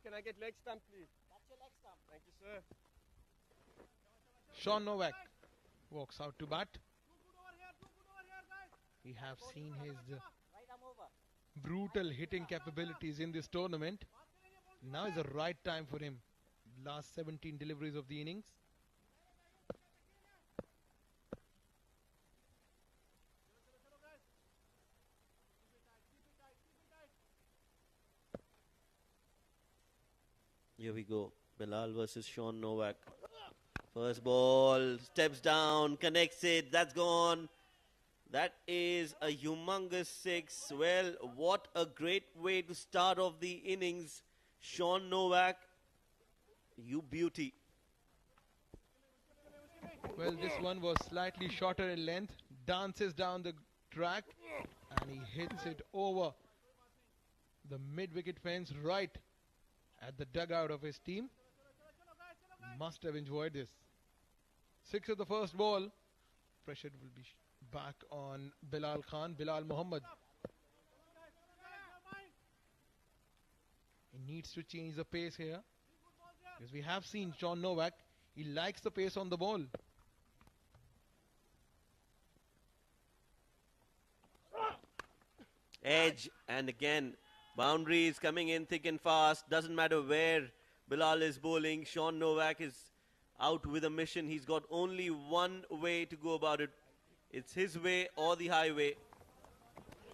Can I get leg stump, please? That's your leg stump. Thank you, sir. Sean Novak walks out to bat. We have seen his brutal hitting capabilities in this tournament. Now is the right time for him. Last 17 deliveries of the innings. Here we go. Bilal versus Sean Novak. First ball, steps down, connects it, that's gone. That is a humongous 6. Well, what a great way to start off the innings. Sean Novak, you beauty. Well, this one was slightly shorter in length. Dances down the track and he hits it over the mid-wicket fence right at the dugout of his team. Must have enjoyed this. 6 of the first ball. Pressure will be back on Bilal Khan, Bilal Mohammed. He needs to change the pace here. Because we have seen Sean Novak. He likes the pace on the ball. edge. And again, boundaries coming in thick and fast. Doesn't matter where Bilal is bowling. Sean Novak is out with a mission. He's got only one way to go about it. It's his way or the highway.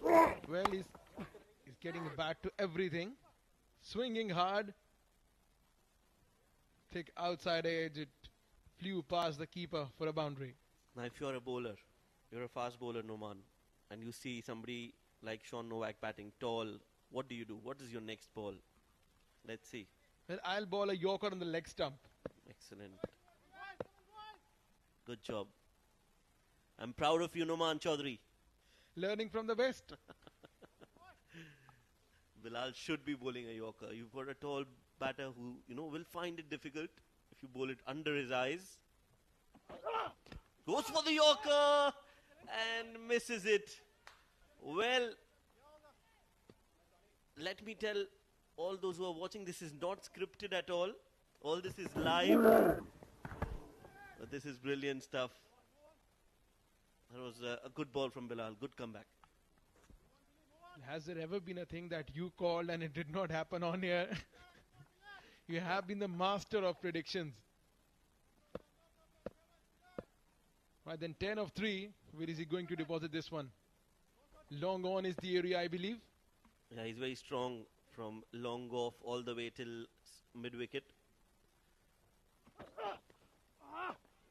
Well, he's getting back to everything. Swinging hard. Thick outside edge. It flew past the keeper for a boundary. Now, if you're a bowler, you're a fast bowler, Noman, and you see somebody like Sean Novak batting tall, what do you do? What is your next ball? Let's see. Well, I'll bowl a Yorker on the leg stump. Excellent. Good job. I'm proud of you, Noman Chaudhary. Learning from the best. Bilal should be bowling a Yorker. You've got a tall batter who, will find it difficult if you bowl it under his eyes. Goes for the Yorker and misses it. Well, let me tell all those who are watching, this is not scripted at all. All this is live. But this is brilliant stuff. That was a good ball from Bilal. Good comeback. Has there ever been a thing that you called and it did not happen on here? You have been the master of predictions. Right, then 10 of 3. Where is he going to deposit this one? Long on is the area, I believe. Yeah, he's very strong from long off all the way till mid-wicket.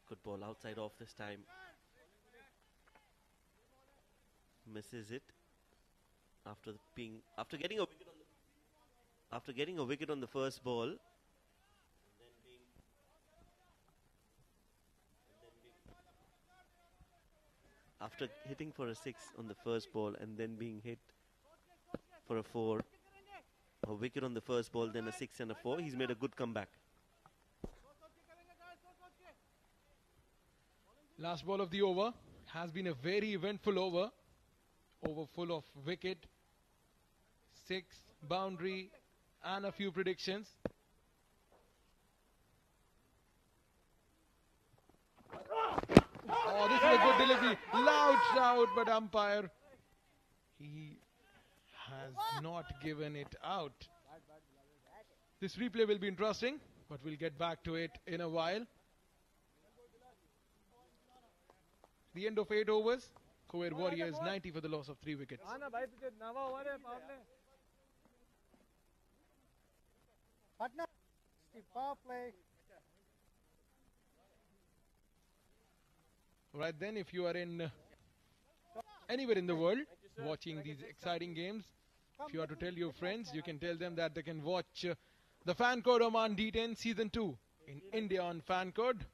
Good ball outside off this time. Misses it after getting a wicket on the first ball. After hitting for a 6 on the first ball and then being hit for a 4, a wicket on the first ball, then a 6 and a 4, he's made a good comeback. Last ball of the over has been a very eventful over. Over full of wicket, 6, boundary, and a few predictions. Oh, this is a good delivery. Loud shout, but umpire, he has not given it out. This replay will be interesting, but we'll get back to it in a while. The end of 8 overs. Khuwair Warriors 90 for the loss of 3 wickets. Partner, power play. Right then, if you are in anywhere in the world watching these exciting games, if you are to tell your friends, you can tell them that they can watch the Fan Code Oman D10 Season 2 in India on Fan Code,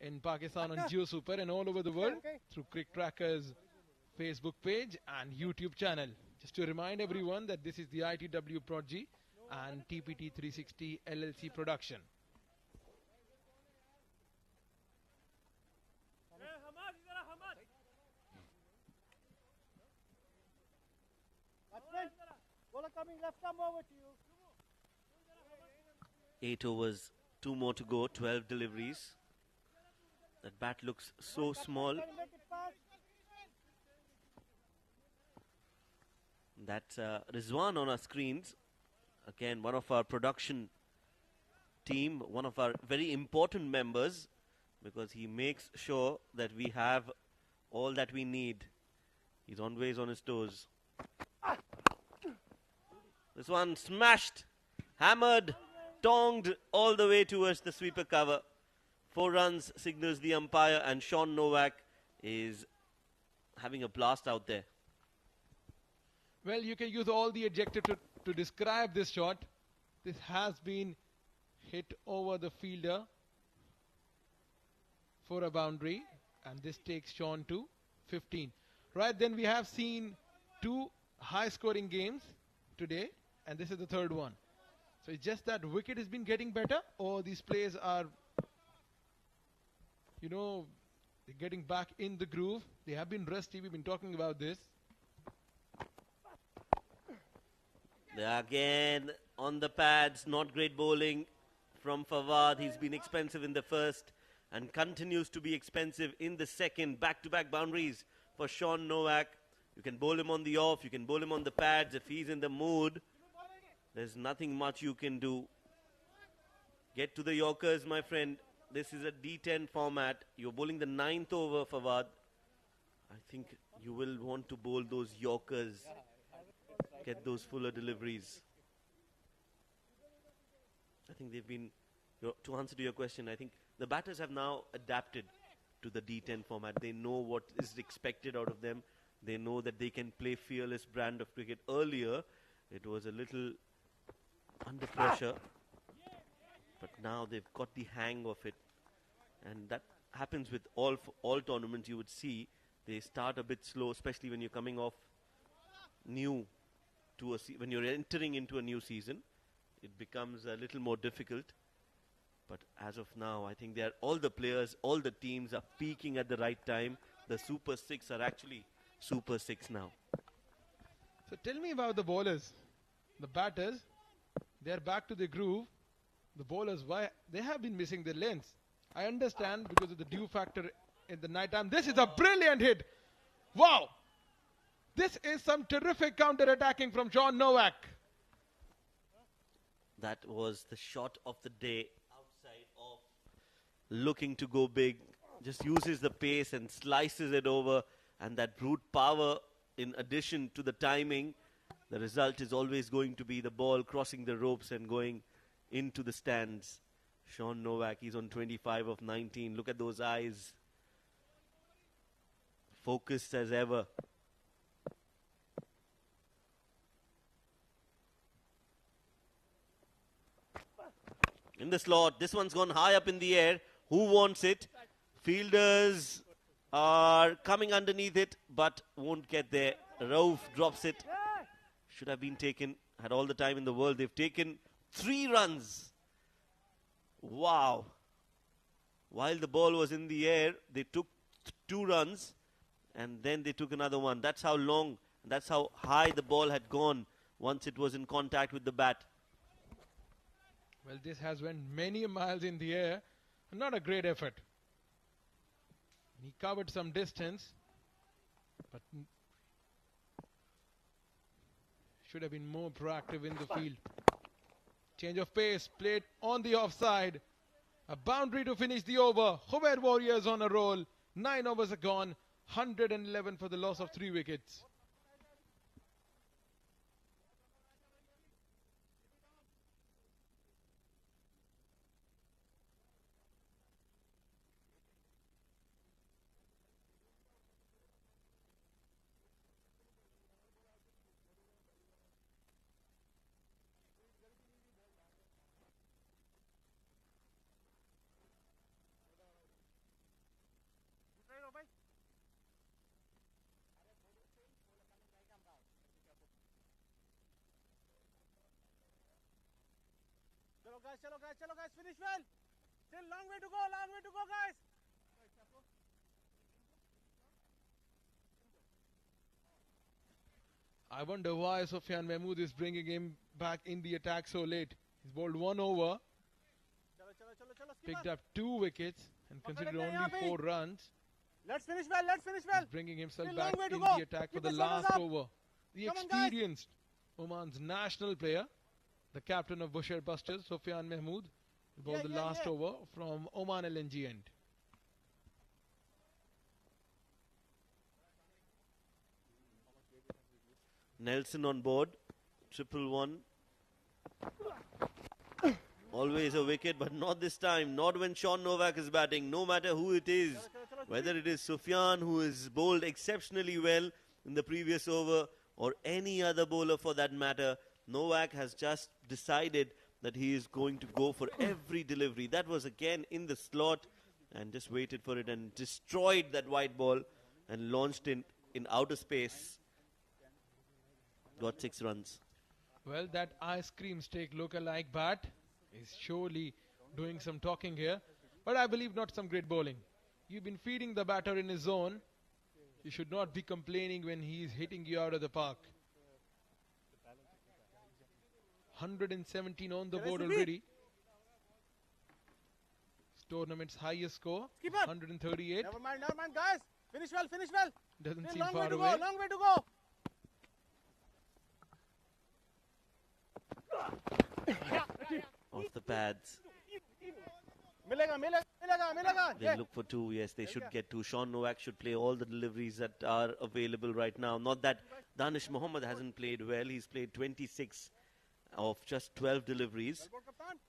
in Pakistan on Jio Super, and all over the world through CricTracker's Facebook page and YouTube channel. Just to remind everyone that this is the ITW Prodigy and TPT 360 LLC production. Coming left arm over to you. 8 overs, 2 more to go, 12 deliveries. That bat looks so small. That's Rizwan on our screens. Again, one of our production team, one of our very important members, because he makes sure that we have all that we need. He's always on his toes. This one smashed, hammered, tonged all the way towards the sweeper cover. 4 runs signals the umpire, and Sean Novak is having a blast out there. Well, you can use all the adjectives to describe this shot. This has been hit over the fielder for a boundary, and this takes Sean to 15. Right, then we have seen 2 high-scoring games today, and this is the 3rd one. So it's just that wicket has been getting better, or these players are, they're getting back in the groove. They have been rusty. We've been talking about this. They're again on the pads. Not great bowling from Fawad. He's been expensive in the first and continues to be expensive in the second. Back-to-back boundaries for Sean Novak. You can bowl him on the off, you can bowl him on the pads. If he's in the mood, there's nothing much you can do. Get to the Yorkers, my friend. This is a D10 format. You're bowling the 9th over, Fawad. I think you will want to bowl those Yorkers. Get those fuller deliveries. I think they've been, to answer to your question, I think the batters have now adapted to the D10 format. They know what is expected out of them. They know that they can play fearless brand of cricket. Earlier, it was a little under pressure. But now they've got the hang of it. And that happens with all tournaments. You would see they start a bit slow, especially when you're coming off new to when you're entering into a new season. It becomes a little more difficult. But as of now, I think all the players, all the teams are peaking at the right time. The Super 6 are actually Super 6 now. So tell me about the bowlers. The batters, they're back to the groove. The bowlers, why they have been missing their lengths. I understand because of the dew factor in the night time. This is a brilliant hit. Wow. This is some terrific counter-attacking from Sean Novak. That was the shot of the day outside off. Looking to go big. Just uses the pace and slices it over. And that brute power in addition to the timing. The result is always going to be the ball crossing the ropes and going into the stands. Sean Novak, he's on 25 of 19. Look at those eyes. Focused as ever. In the slot. This one's gone high up in the air. Who wants it? Fielders are coming underneath it, but won't get there. Rauf drops it. Should have been taken. Had all the time in the world. They've taken 3 runs. Wow. While the ball was in the air, they took 2 runs and then they took another one. That's how long, that's how high the ball had gone once it was in contact with the bat. Well, this has went many miles in the air. Not a great effort. He covered some distance, but should have been more proactive in the field. Change of pace, played on the offside. A boundary to finish the over. Khuwair Warriors on a roll. 9 overs are gone. 111 for the loss of 3 wickets. Chalo guys, finish well. Still long way to go, guys. I wonder why Sufyan Mahmood is bringing him back in the attack so late. He's bowled 1 over, picked up 2 wickets and considered only 4 runs. Let's finish well. He's bringing himself back in the attack for the last over. The experienced Oman's national player, the captain of Bousher Busters, Sufyan Mahmood, bowled the last over from Oman LNG end. Nelson on board. 111. Always a wicket, but not this time. Not when Sean Novak is batting. No matter who it is. Whether it is Sufyan, who is bowled exceptionally well in the previous over, or any other bowler for that matter, Novak has just decided that he is going to go for every delivery. That was again in the slot and just waited for it and destroyed that white ball and launched in outer space. Got 6 runs. Well, that ice cream steak look-alike bat is surely doing some talking here. But I believe not some great bowling. You've been feeding the batter in his zone. You should not be complaining when he is hitting you out of the park. 117 on the board already. This tournament's highest score, 138. Never mind, guys. Finish well. Doesn't seem long way far to away. go, long way to go. Off the pads. Milega, milega, milega, milega. They look for two. Yes, they should get two. Sean Novak should play all the deliveries that are available right now. Not that Danish Mohammed hasn't played well. He's played 26 of just 12 deliveries.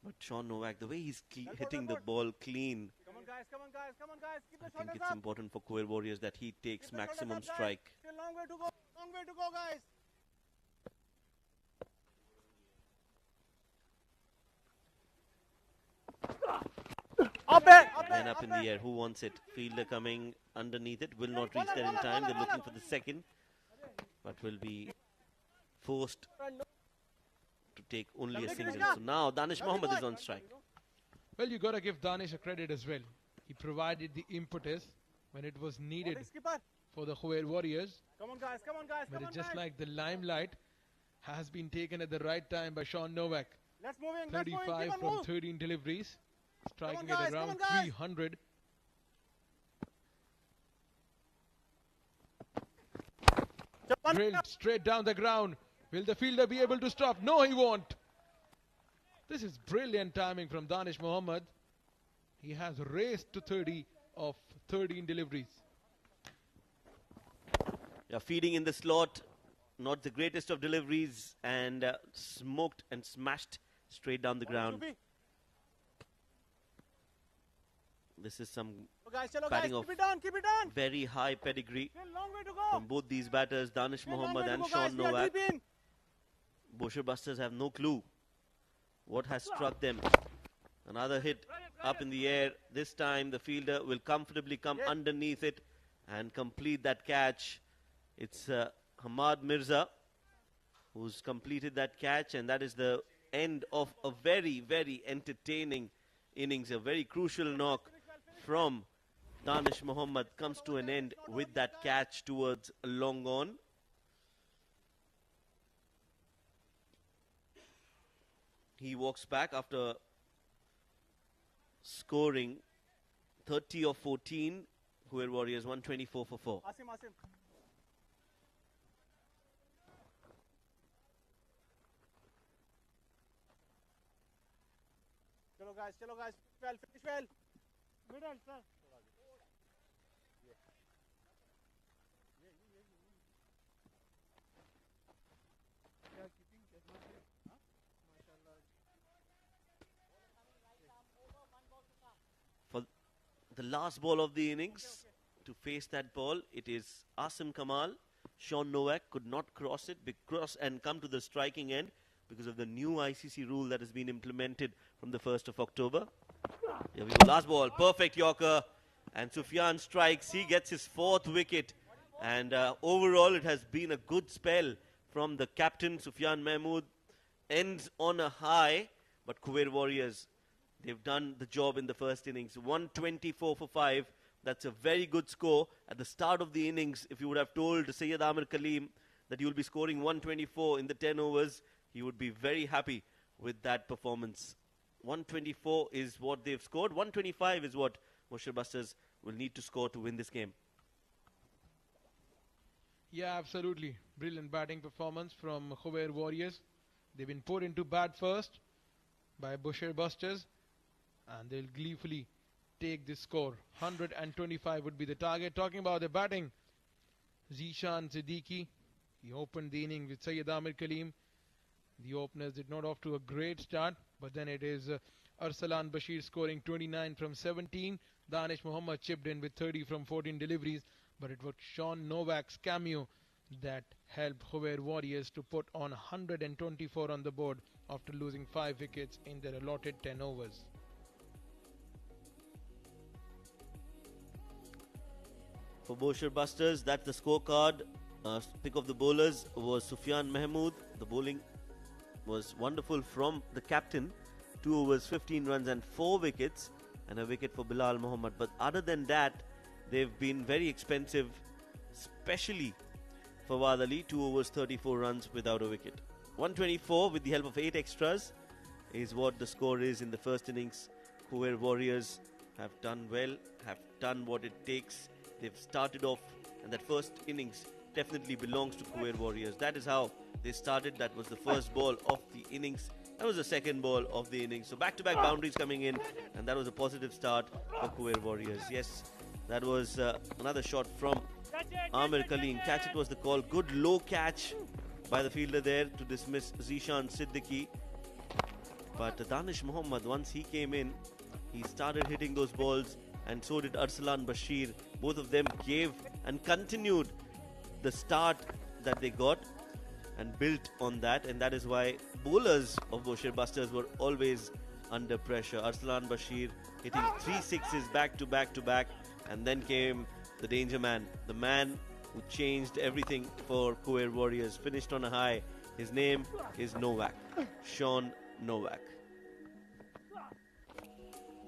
But Sean Novak, the way he's hitting the ball clean, Come on, guys, come on, guys, come on, guys. Keep the I think shoulders it's up. important for Khuwair Warriors that he takes Keep the shoulders maximum up, guys. strike. Still long way to go, long way to go, guys. Up it, up it, And up in the air. Who wants it? Fielder coming underneath it. Will not reach there in time. They're looking for the second. But will be forced to take only a single. So now Danish Mohammed is on strike. Well, you got to give Danish a credit as well. He provided the impetus when it was needed for the Khuwair Warriors. Come on, guys, come on, guys, But come on, it's just guys. like the limelight has been taken at the right time by Sean Novak. Let's move in, let's move in, 35 keep on from move. 13 deliveries, striking guys, at come around on, guys. 300. Drilled straight down the ground. Will the fielder be able to stop? No, he won't. This is brilliant timing from Danish Mohammed. He has raced to 30 of 13 deliveries. Yeah, feeding in the slot, not the greatest of deliveries, and smoked and smashed straight down the ground. This is some batting of keep it on, keep it on. very high pedigree Still long way to go. from both these batters, Danish Still long Mohammed way to and go, guys. Sean We are Novak. deep in. Bousher Busters have no clue what has struck them. Another hit up in the air. This time the fielder will comfortably come underneath it and complete that catch. It's Hamad Mirza who's completed that catch, and that is the end of a very, very entertaining innings. A very crucial knock from Danish Mohammed comes to an end with that catch towards a long on. He walks back after scoring 30 of 14. Khuwair Warriors 124 for 4. Asim, Asim. Chalo guys, well, finish well. Middle, sir. For the last ball of the innings, to face that ball, it is Asim Kamal. Sean Novak could not cross it and come to the striking end because of the new ICC rule that has been implemented from the 1st of October. Here we go, last ball, perfect Yorker, and Sufyan strikes. He gets his 4th wicket, and overall it has been a good spell from the captain, Sufyan Mahmood. Ends on a high, but Khuwair Warriors, they've done the job in the first innings. 124 for 5. That's a very good score. At the start of the innings, if you would have told Syed Amir Kaleem that you will be scoring 124 in the 10 overs, he would be very happy with that performance. 124 is what they've scored. 125 is what Bousher Busters will need to score to win this game. Yeah, absolutely. Brilliant batting performance from Khuwair Warriors. They've been put into bat first by Bousher Busters, and they'll gleefully take this score. 125 would be the target. Talking about the batting, Zishan Siddiqui, he opened the inning with Syed Amir Kaleem. The openers did not off to a great start, but then it is Arsalan Bashir scoring 29 from 17. Danish Mohammed chipped in with 30 from 14 deliveries, but it was Sean Novak's cameo that helped Khuwair Warriors to put on 124 on the board after losing 5 wickets in their allotted 10 overs. For Bousher Busters, that's the scorecard. Pick of the bowlers was Sufyan Mahmood. The bowling was wonderful from the captain. 2 overs, 15 runs and 4 wickets, and a wicket for Bilal Mohammed. But other than that, they've been very expensive, especially for Fawad Ali. 2 overs, 34 runs without a wicket. 124 with the help of 8 extras is what the score is in the first innings. Khuwair Warriors have done well, have done what it takes. They've started off and that first innings definitely belongs to Khuwair Warriors. That is how they started. That was the first ball of the innings. That was the second ball of the innings. So back-to-back boundaries coming in, and that was a positive start for Khuwair Warriors. Yes, that was another shot from Amir Kaleem. Catch it was the call. Good low catch by the fielder there to dismiss Zishan Siddiqui. But Danish Mohammad, once he came in, he started hitting those balls, and so did Arsalan Bashir. Both of them gave and continued the start that they got and built on that, and that is why bowlers of Bousher Busters were always under pressure. Arsalan Bashir hitting 3 sixes back to back to back, and then came the danger man, the man who changed everything for Khuwair Warriors, finished on a high. His name is Novak, Sean Novak.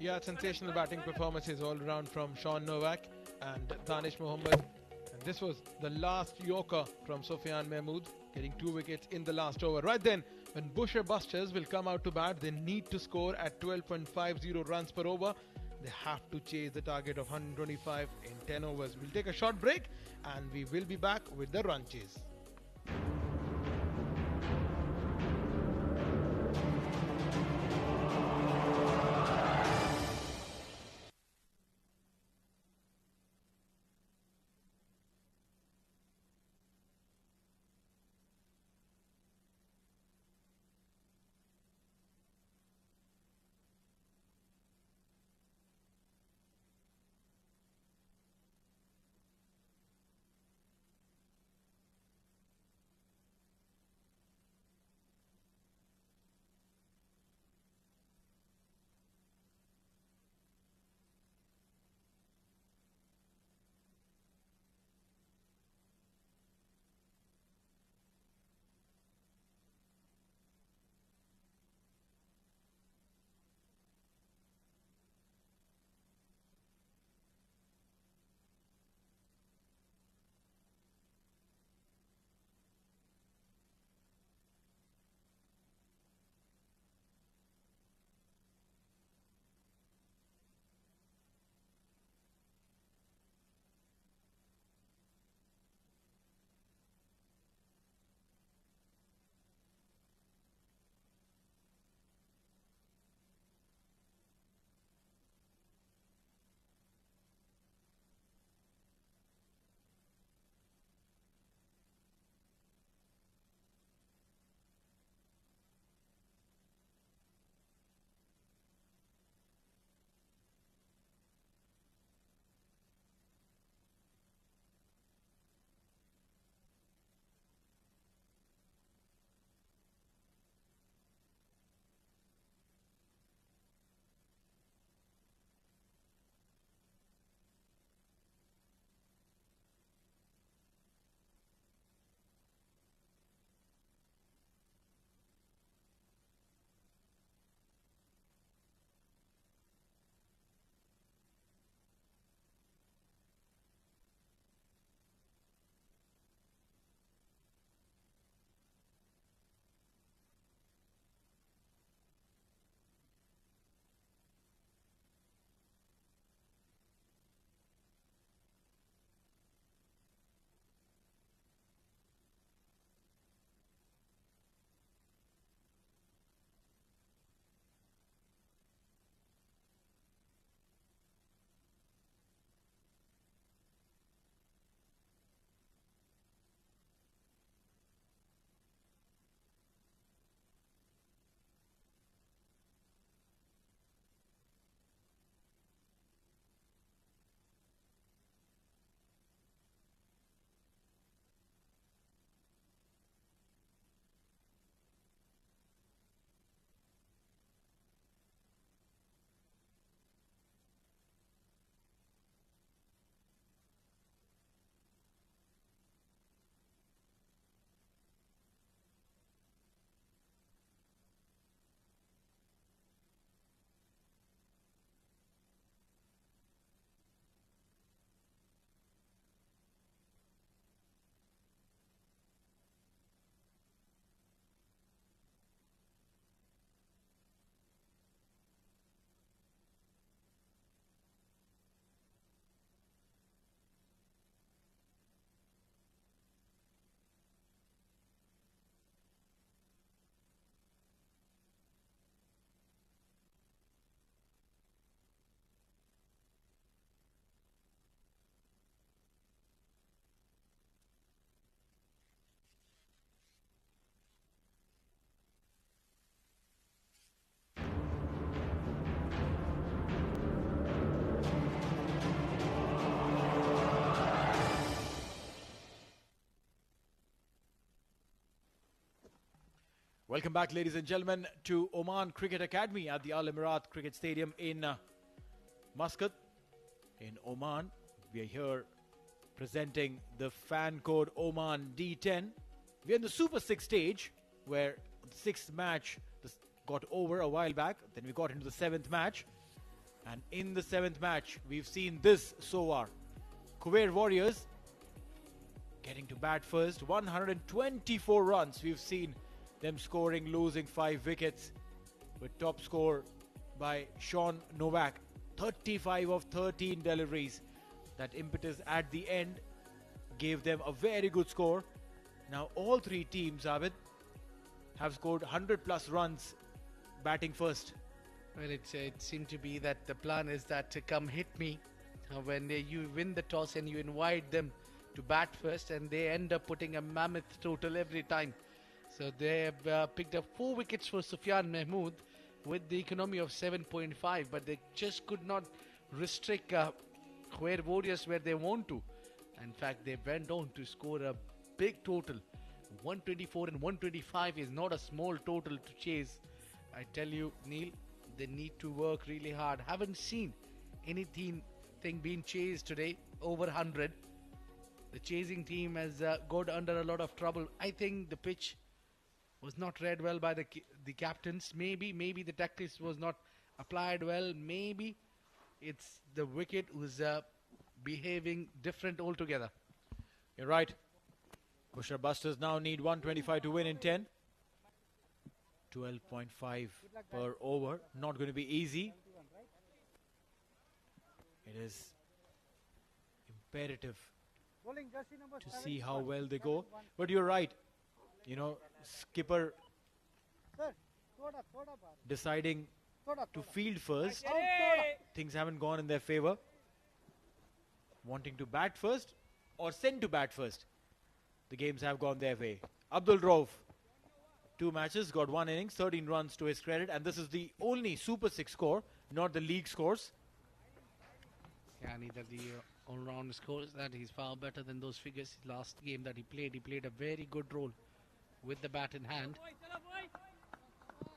Yeah, sensational batting performances all around from Sean Novak and Danish Mohammad. And this was the last yorker from Sufyan Mahmood, getting 2 wickets in the last over. Right then, when Bousher Busters will come out to bat, they need to score at 12.50 runs per over. They have to chase the target of 125 in 10 overs. We'll take a short break and we will be back with the run chase. Welcome back, ladies and gentlemen, to Oman Cricket Academy at the Al Emirat Cricket Stadium in Muscat, in Oman. We are here presenting the fan code Oman D10. We are in the Super 6 stage, where the 6th match got over a while back. Then we got into the 7th match. And in the 7th match, we've seen this so far. Khuwair Warriors getting to bat first. 124 runs. We've seen them scoring, losing 5 wickets, with top score by Sean Novak. 35 of 13 deliveries. That impetus at the end gave them a very good score. Now all 3 teams, Abid, have scored 100 plus runs batting first. Well, it seemed to be that the plan is that to come hit me when you win the toss and you invite them to bat first, and they end up putting a mammoth total every time. So they have picked up 4 wickets for Sufyan Mahmood with the economy of 7.5, but they just could not restrict Khuwair Warriors where they want to. In fact, they went on to score a big total. 124 and 125 is not a small total to chase. I tell you, Neil, they need to work really hard. Haven't seen anything being chased today over 100. The chasing team has got under a lot of trouble. I think the pitch was not read well by the captains. Maybe the tactics was not applied well. Maybe it's the wicket who's behaving different altogether. You're right. Bousher Busters now need 125 to win in 10. 12.5 per over. Not going to be easy. It is imperative to see how well they go. But you're right. You know, skipper deciding to field first. Things haven't gone in their favor. Wanting to bat first or send to bat first. The games have gone their way. Abdul Rauf, 2 matches, got 1 innings, 13 runs to his credit, and this is the only Super 6 score, not the league scores. Yeah, neither the all-round scores. That he's far better than those figures. Last game that he played a very good role with the bat in hand.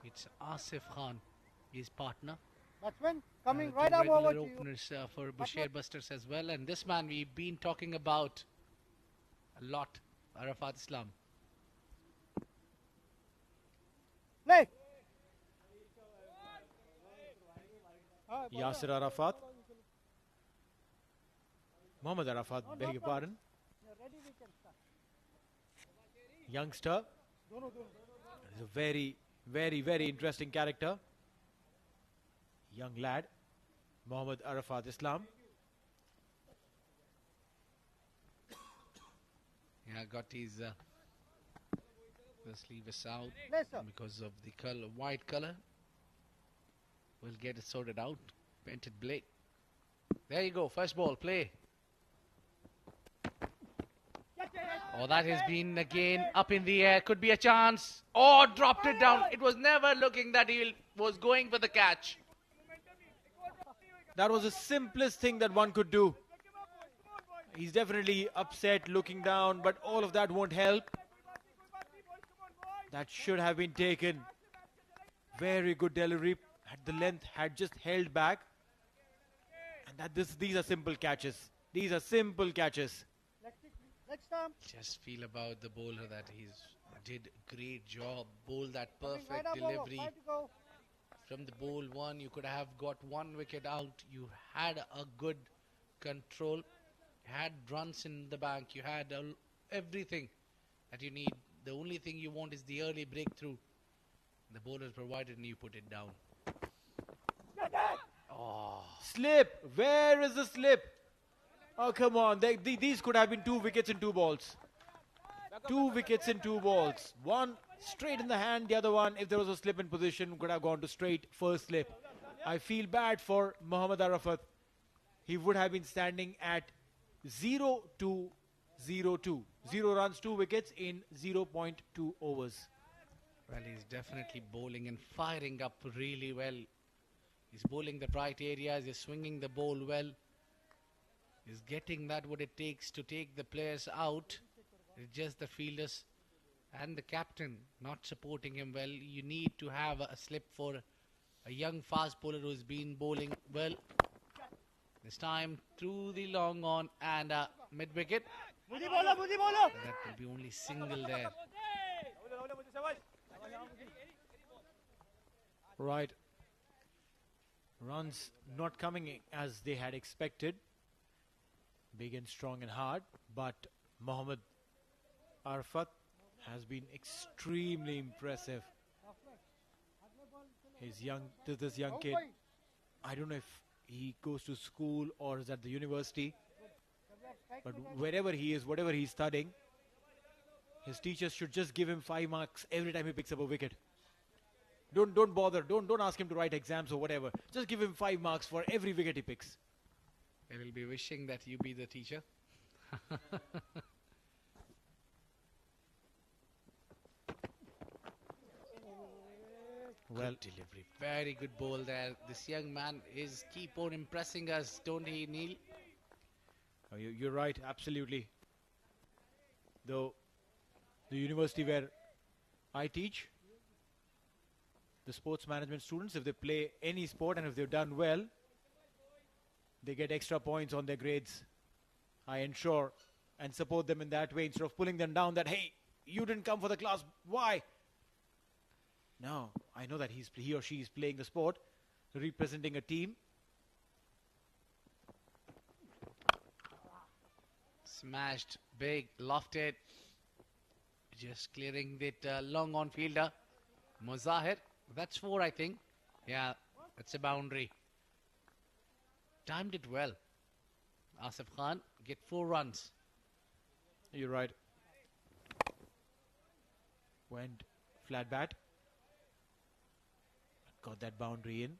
It's Asif Khan, his partner. Batsman coming right up over to you. Openers for Bousher Busters as well, and this man we've been talking about a lot, Arafat Islam. Play. Yasir Arafat. Mohammad Arafat, beg your pardon. Youngster. He's a very, very, very interesting character. Young lad. Mohammad Arafat Islam. Yeah, got his the sleeve is out because of the color, white color. We'll get it sorted out. Painted Blake. There you go. First ball, play. Oh, that has been again up in the air. Could be a chance. Oh, dropped it down. It was never looking that he was going for the catch. That was the simplest thing that one could do. He's definitely upset looking down, but all of that won't help. That should have been taken. Very good delivery. At the length, had just held back. And these are simple catches. These are simple catches. Just feel about the bowler that he's did great job. Bowled that perfect delivery. From the bowl 1, you could have got 1 wicket out. You had a good control. Had runs in the bank. You had everything that you need. The only thing you want is the early breakthrough. The bowler provided and you put it down. Oh. Slip. Where is the slip? Oh, come on. These could have been 2 wickets in 2 balls. 2 wickets in 2 balls. One straight in the hand. The other one, if there was a slip in position, could have gone to straight first slip. I feel bad for Mohammad Arafat. He would have been standing at 0-2-0-2. 0 runs, 2 wickets in 0.2 overs. Well, he's definitely bowling and firing up really well. He's bowling the right areas. He's swinging the ball well. He's getting that what it takes to take the players out. It's just the fielders and the captain not supporting him well. You need to have a slip for a young fast bowler who's been bowling well. This time through the long on and mid wicket. That will be only single there. Right. Runs not coming as they had expected. Big and strong and hard, but Mohammad Arfat has been extremely impressive. This young kid, I don't know if he goes to school or is at the university, but wherever he is, whatever he's studying, his teachers should just give him 5 marks every time he picks up a wicket. Don't bother. Don't ask him to write exams or whatever. Just give him 5 marks for every wicket he picks. I will be wishing that you be the teacher. Well, good delivery. Very good ball there. This young man is keep on impressing us, don't he, Neil? Oh, you're right, absolutely. Though the university where I teach, the sports management students, if they play any sport and if they've done well, they get extra points on their grades. I ensure and support them in that way instead of pulling them down that, hey, you didn't come for the class, why? No, I know that he or she is playing the sport, representing a team. Smashed, big, lofted. Just clearing that long on fielder. Muzahir, that's 4, I think. Yeah, that's a boundary. Timed it well. Asif Khan get 4 runs. You're right. Went flat bat. Got that boundary in.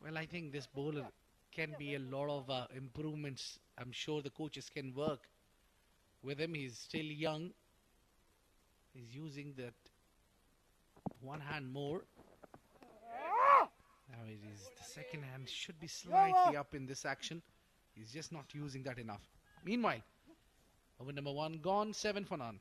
Well, I think this bowler can be a lot of improvements. I'm sure the coaches can work with him. He's still young. He's using that one hand more. Now it is the second hand should be slightly up in this action. He's just not using that enough. Meanwhile, over number 1 gone, 7 for none.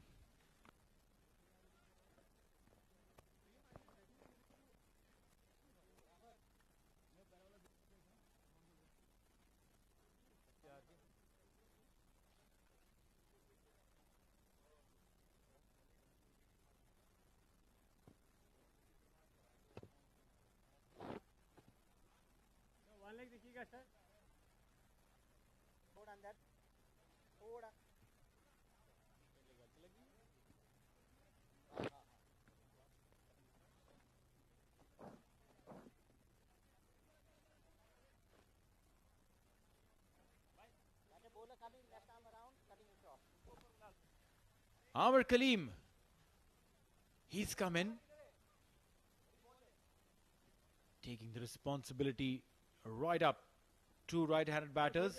Amar Kaleem, he's come in, taking the responsibility right up. 2 right-handed batters.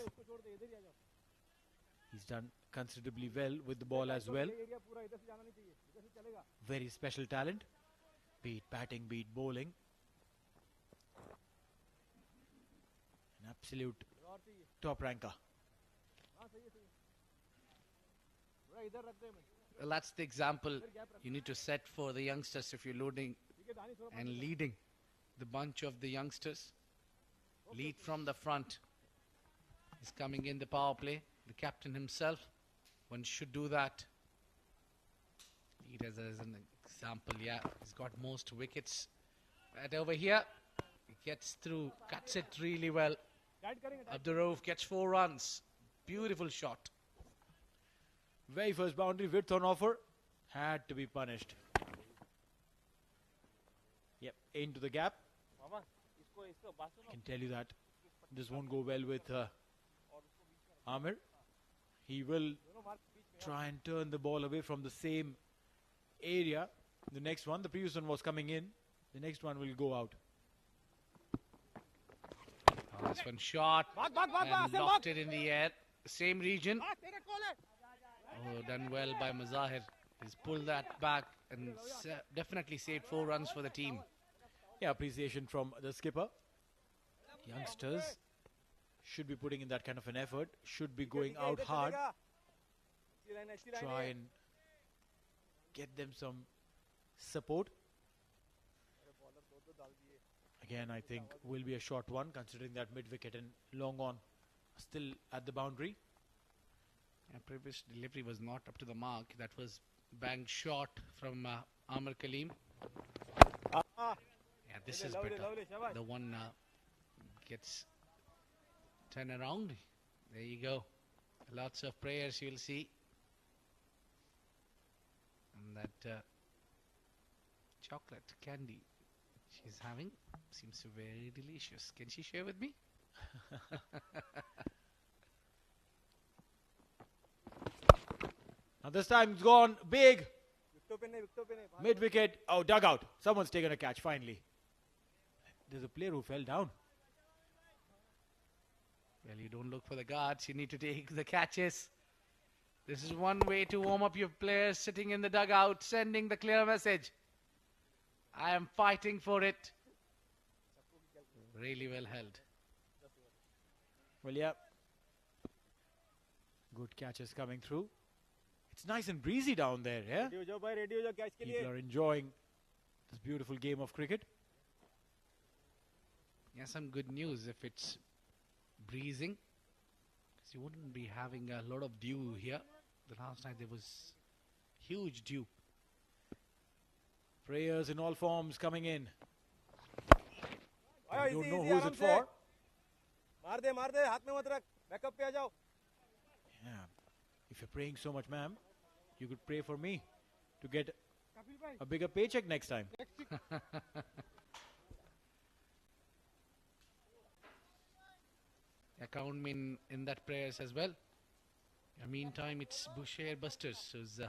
He's done considerably well with the ball as well. Very special talent. Be it batting, be it bowling. An absolute top ranker. Well, that's the example you need to set for the youngsters if you're loading and leading the bunch of the youngsters. Lead from the front. He's coming in the power play. The captain himself, one should do that. Lead as an example, yeah. He's got most wickets. Right over here, he gets through, cuts it really well. Abdurrauf gets 4 runs. Beautiful shot. Very first boundary, width on offer. Had to be punished. Yep, into the gap. I can tell you that this won't go well with Amir. He will try and turn the ball away from the same area. The next one, the previous one was coming in. The next one will go out. Oh, this one shot and locked it in the air. Same region. Oh, done well by Muzahir. He's pulled that back and definitely saved 4 runs for the team. Yeah, appreciation from the skipper. Youngsters should be putting in that kind of an effort, should be going out hard, try and get them some support. Again, I think will be a short one, considering that mid-wicket and long on still at the boundary. Previous delivery was not up to the mark. That was bang shot from Amar Kaleem. Yeah, this is better. The one gets turned around. There you go. Lots of prayers you'll see. And that chocolate candy she's having seems very delicious. Can she share with me? Now this time it's gone big. Mid-wicket. Oh, dugout. Someone's taken a catch finally. There's a player who fell down. Well, you don't look for the guards. You need to take the catches. This is one way to warm up your players sitting in the dugout, sending the clear message. I am fighting for it. Really well held. Well, yeah. Good catches coming through. It's nice and breezy down there, yeah? People are enjoying this beautiful game of cricket. Yeah, some good news if it's breezing. Because you wouldn't be having a lot of dew here. The last night there was huge dew. Prayers in all forms coming in. I don't know who's it for. मार दे हाथ में मत रख backup पे आ जाओ. Yeah. If you're praying so much, ma'am, you could pray for me to get a bigger paycheck next time. Count me in that prayers as well. In the meantime, it's Bousher Busters. Who's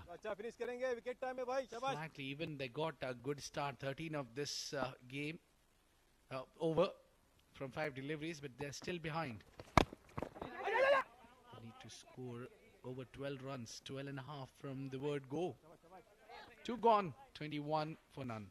slightly even. They got a good start. 13 of this game over from 5 deliveries, but they're still behind. They need to score over 12 runs, 12 and a half from the word go. 2 gone, 21 for none.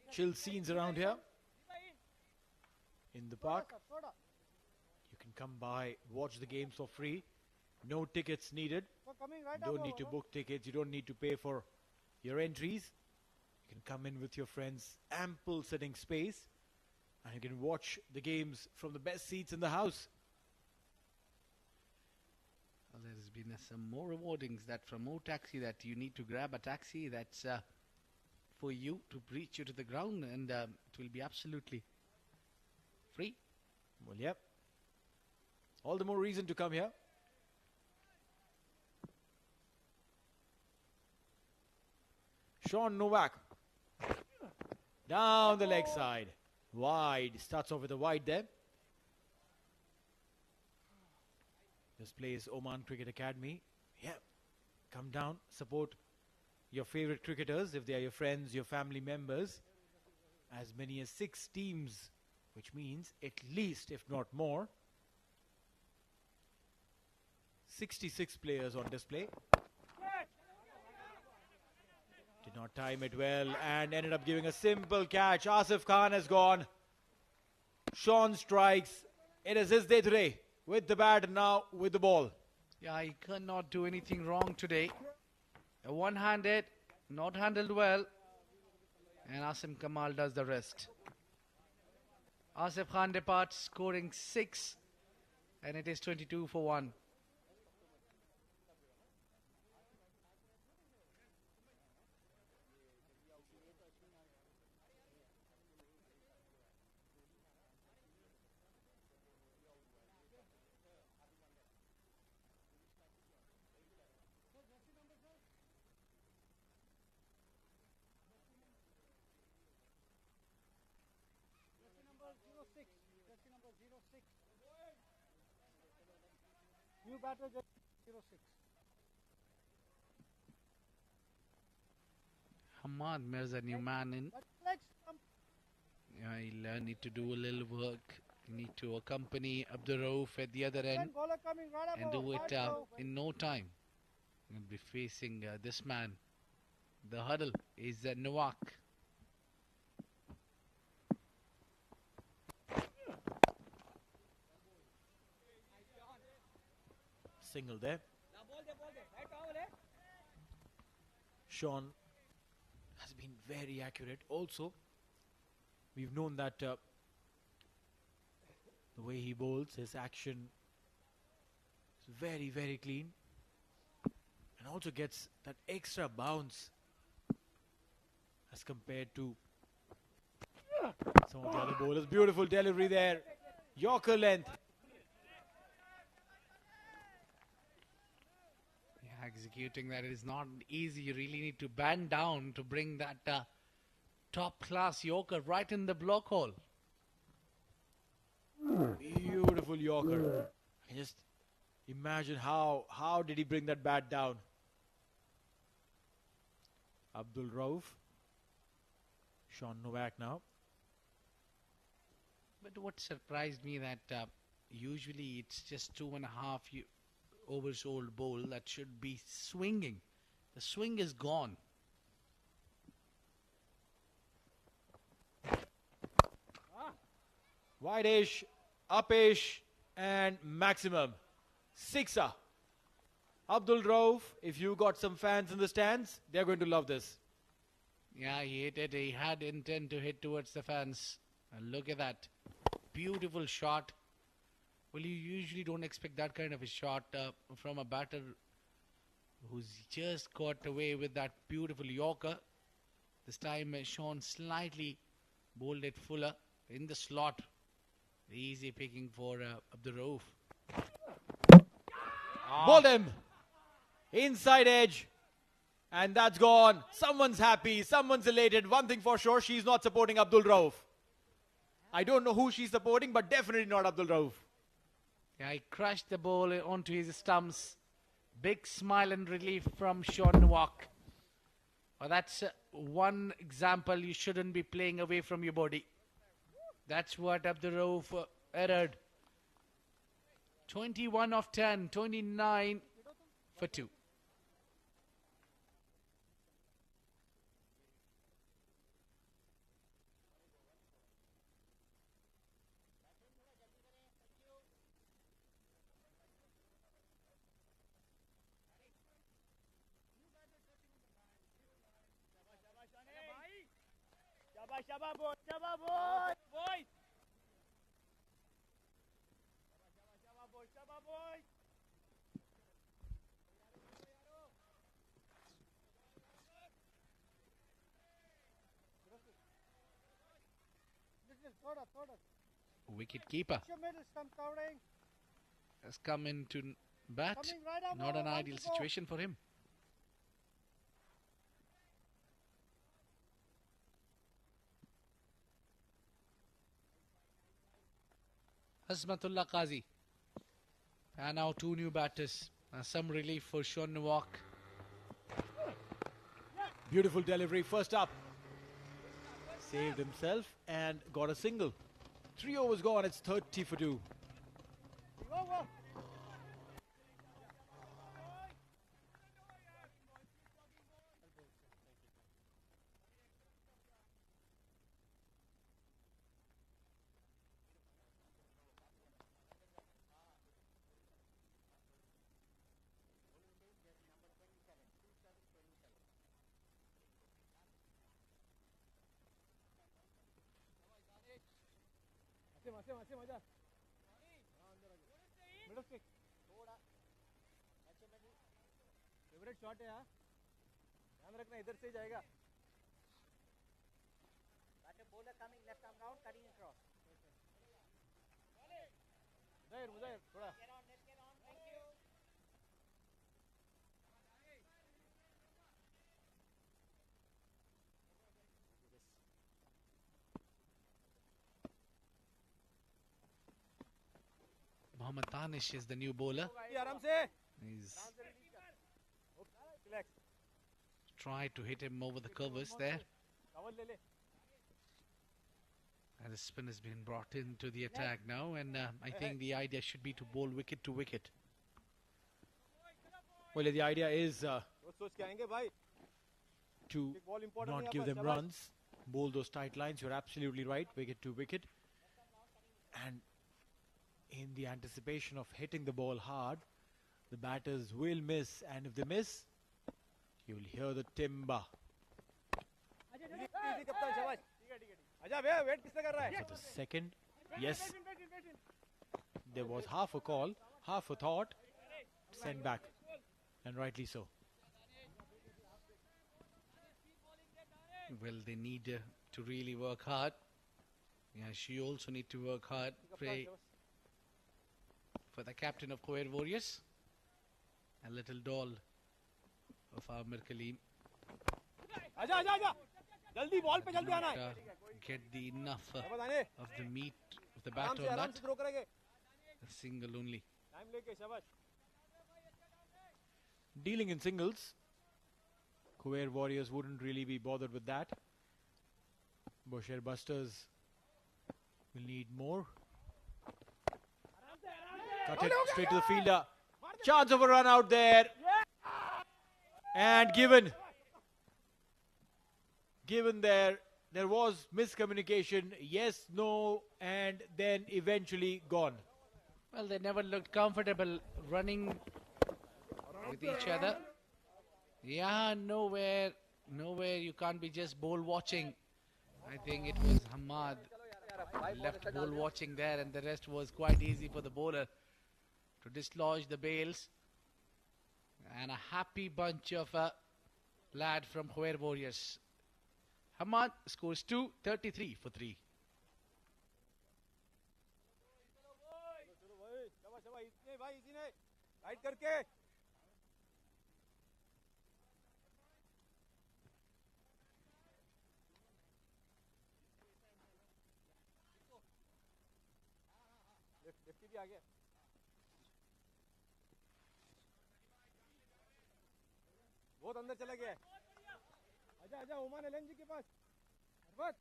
Chill scenes around here in the park. You can come by, watch the games for free. No tickets needed. You don't need to book tickets. You don't need to pay for your entries. You can come in with your friends. Ample sitting space. And you can watch the games from the best seats in the house. Well, there's been some more rewardings that from more taxi that you need to grab a taxi that's for you to reach you to the ground, and it will be absolutely free. Well, yep. All the more reason to come here. Sean Novak. Down the leg side. Wide. Starts off with a wide there. This plays Oman Cricket Academy. Yeah. Come down. Support your favorite cricketers if they are your friends, your family members. As many as 6 teams, which means at least, if not more, 66 players on display. Did not time it well and ended up giving a simple catch. Asif Khan has gone. Sean strikes. It is his day today with the bat and now with the ball. Yeah, he cannot do anything wrong today. A one-handed, not handled well. And Asim Kamal does the rest. Asif Khan departs scoring 6. And it is 22 for 1. New batter just 06. Hamad Mirza, new man in. He'll need to do a little work. He need to accompany Abdur Rauf at the other end and do it in no time. He'll be facing this man. The huddle is Nowak. Single there. Sean has been very accurate. Also, we've known that the way he bowls, his action is very, very clean. And also gets that extra bounce as compared to some of the other bowlers. Beautiful delivery there. Yorker length. Yeah, executing that is not easy. You really need to band down to bring that top class Yorker right in the block hole. Beautiful Yorker. I just imagine how did he bring that bat down. Abdul Rauf. Sean Nowak now. But what surprised me that usually it's just 2.5 overs old bowl that should be swinging. The swing is gone. Wide-ish, up-ish, and maximum. Sixer. Abdul Rauf, if you got some fans in the stands, they're going to love this. Yeah, he hit it. He had intent to hit towards the fans. And look at that. Beautiful shot. Well, you usually don't expect that kind of a shot from a batter who's just got away with that beautiful Yorker. This time Sean slightly bowled it fuller in the slot. Easy picking for Abdur Rauf. Bowled him. Inside edge. And that's gone. Someone's happy. Someone's elated. One thing for sure, she's not supporting Abdul Rauf. I don't know who she's supporting, but definitely not Abdul Rauf. Yeah, he crushed the ball onto his stumps. Big smile and relief from Sean Nowak. Well, that's one example you shouldn't be playing away from your body. That's what Abdul Rauf erred. 21 of 10, 29 for 2. Shabba boy, Shabba boy, boy. Shabba boy, Shabba boy. Wicket keeper has come into bat. Not an ideal situation for him. Hasmatullah Qazi. And now 2 new batters. Some relief for Sean Nowak. Beautiful delivery. First up. Saved himself and got a single. 3 overs gone. It's 30 for 2. Middle stick favourite shot है। ध्यान रखना इधर से जाएगा। bowler coming left arm round cutting across मुजाहिर थोड़ा get on thank you Mohammad Danish is the new bowler. He's tried to hit him over the covers there. And the spin has been brought into the attack now, and I think the idea should be to bowl wicket to wicket. Well, the idea is to not give them runs, bowl those tight lines. You're absolutely right, wicket to wicket. And in the anticipation of hitting the ball hard, the batters will miss, and if they miss, you'll hear the timber. For the second, yes, there was half a call, half a thought, sent back, and rightly so. Well, they need to really work hard. Yeah, she also need to work hard. Pray for the captain of Khuwair Warriors, a little doll of our Mirkalim. Get the enough of the meat of the bat on that. A single only. Dealing in singles, Khuwair Warriors wouldn't really be bothered with that. Bousher Busters will need more. Cut it straight to the fielder. Chance of a run out there. And given there was miscommunication, yes, no, and then eventually gone. Well, they never looked comfortable running with each other. Yeah, nowhere you can't be just bowl watching. I think it was Hamad left bowl watching there, and the rest was quite easy for the bowler to dislodge the bails. And a happy bunch of lad from Khuwair Warriors. Hamad scores 2, 33 for 3. बहुत अंदर चला गया है आजा आजा Oman Elon जी के पास Arfat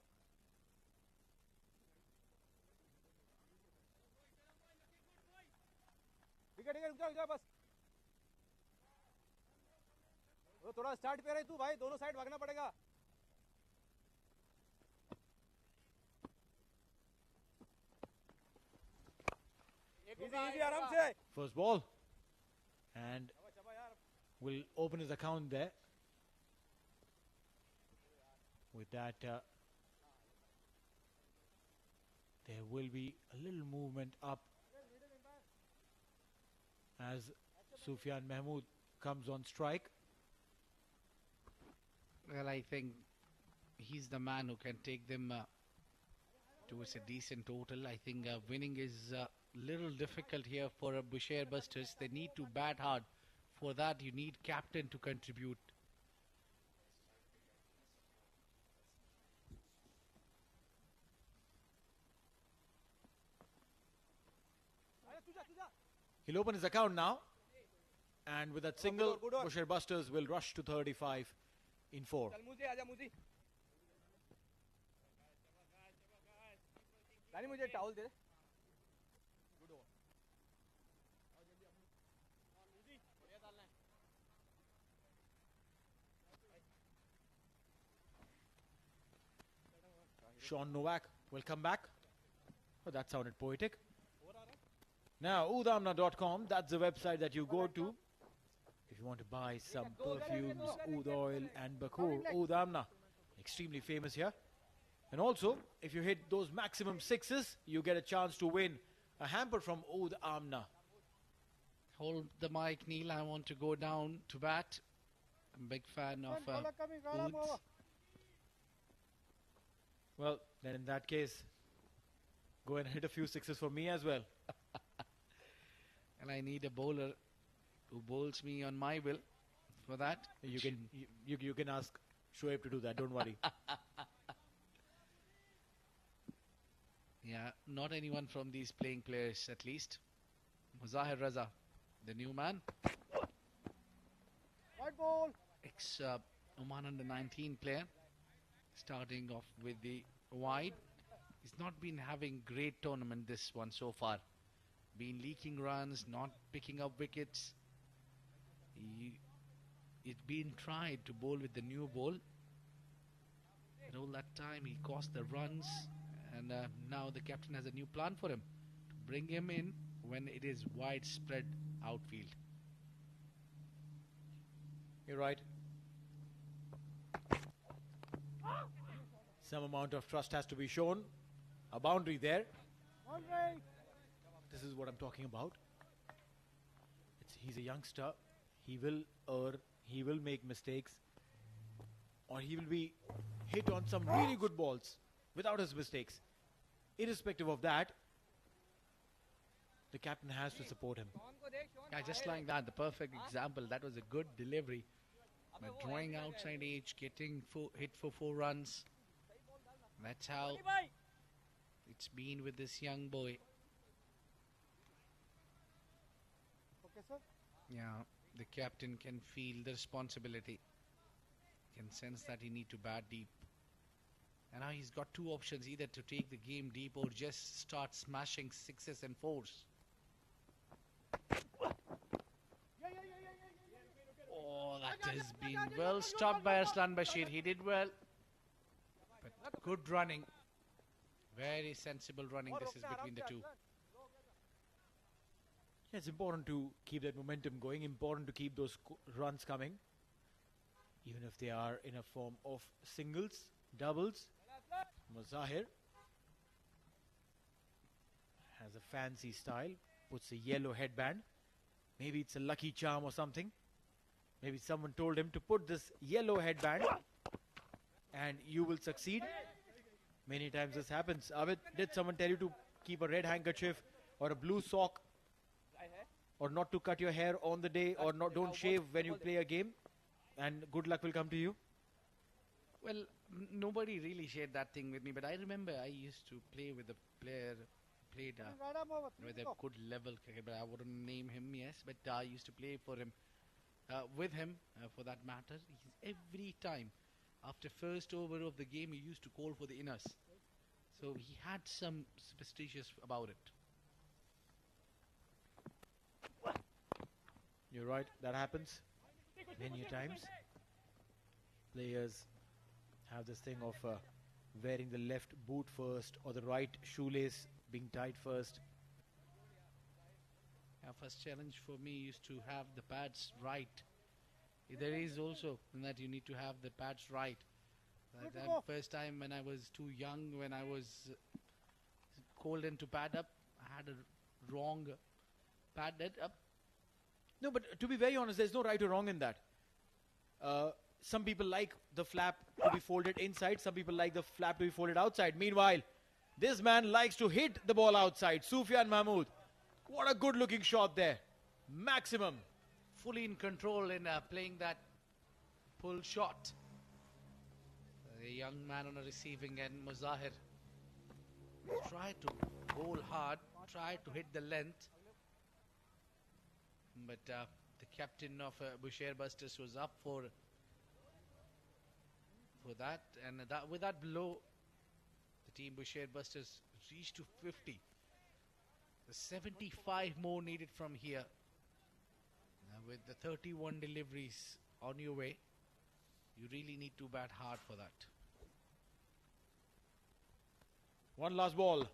wicket wicket रुक जा बस वो थोड़ा स्टार्ट पे रहे तू भाई दोनों साइड भागना पड़ेगा इजी आराम से First ball, and will open his account there. With that, there will be a little movement up as Sufyan Mahmood comes on strike. Well, I think he's the man who can take them towards a decent total. I think winning is a little difficult here for Bousher Busters. They need to bat hard. For that, you need captain to contribute. He'll open his account now. And with that single, Bousher Busters will rush to 35 in 4. Sean Novak will come back. Oh, that sounded poetic. Now, oudamna.com, that's the website that you go to if you want to buy some perfumes, oud oil and bakur. Oudamna, extremely famous here. And also, if you hit those maximum sixes, you get a chance to win a hamper from Oud Amna. Hold the mic, Neil. I want to go down to bat. I'm a big fan of Ouds. Well, then in that case, go and hit a few sixes for me as well. And I need a bowler who bowls me on my will for that. You can ask Shoaib to do that, don't worry. Yeah, not anyone from these playing players at least. Muzahir Raza, the new man. White ball. Ex Oman under 19 player. Starting off with the wide. He's not been having great tournament this one so far. Been leaking runs, not picking up wickets. It's been tried to bowl with the new ball. And all that time he cost the runs. And now the captain has a new plan for him. To bring him in when it is widespread outfield. You're right. Some amount of trust has to be shown. A boundary there. Boundary. This is what I'm talking about. He's a youngster. He will err. He will make mistakes. Or he will be hit on some really good balls without his mistakes. Irrespective of that, the captain has to support him. Yeah, just like that, the perfect example. That was a good delivery. But drawing outside edge, getting hit for 4 runs. That's how it's been with this young boy. Okay, sir. Yeah, the captain can feel the responsibility. Can sense that he need to bat deep. And now he's got 2 options, either to take the game deep or just start smashing 6s and 4s. Oh, that has been well stopped by Arslan Bashir. He did well. But good running. Very sensible running. This is between the 2. Yeah, it's important to keep that momentum going. Important to keep those runs coming. Even if they are in a form of singles, doubles. Muzahir has a fancy style. Puts a yellow headband. Maybe it's a lucky charm or something. Maybe someone told him to put this yellow headband and you will succeed. Many times this happens. Abid, did someone tell you to keep a red handkerchief or a blue sock? Or not to cut your hair on the day, or don't shave when you play a game? And good luck will come to you? Well, nobody really shared that thing with me, but I remember I used to play with a player who played with a good level cricket, but I wouldn't name him, yes, but I used to play for him, with him, for that matter. Every time, after first over of the game, he used to call for the inners. So he had some superstitious about it. You're right, that happens many times. Players have this thing of wearing the left boot first or the right shoelace being tied first. First challenge for me used to have the pads right. There is also that you need to have the pads right. That first time when I was too young, when I was called in to pad up, I had a wrong padded up. No, but to be very honest, there's no right or wrong in that. Some people like the flap to be folded inside. Some people like the flap to be folded outside. Meanwhile, this man likes to hit the ball outside. Sufyan Mahmood. What a good-looking shot there. Maximum. Fully in control in playing that pull shot. The young man on a receiving end, Muzahir, tried to bowl hard, tried to hit the length. But the captain of Bousher Busters was up for that, and with that blow, the team Bousher Busters reached to 50. The 75 more needed from here. Now with the 31 deliveries on your way, you really need to bat hard for that. One last ball.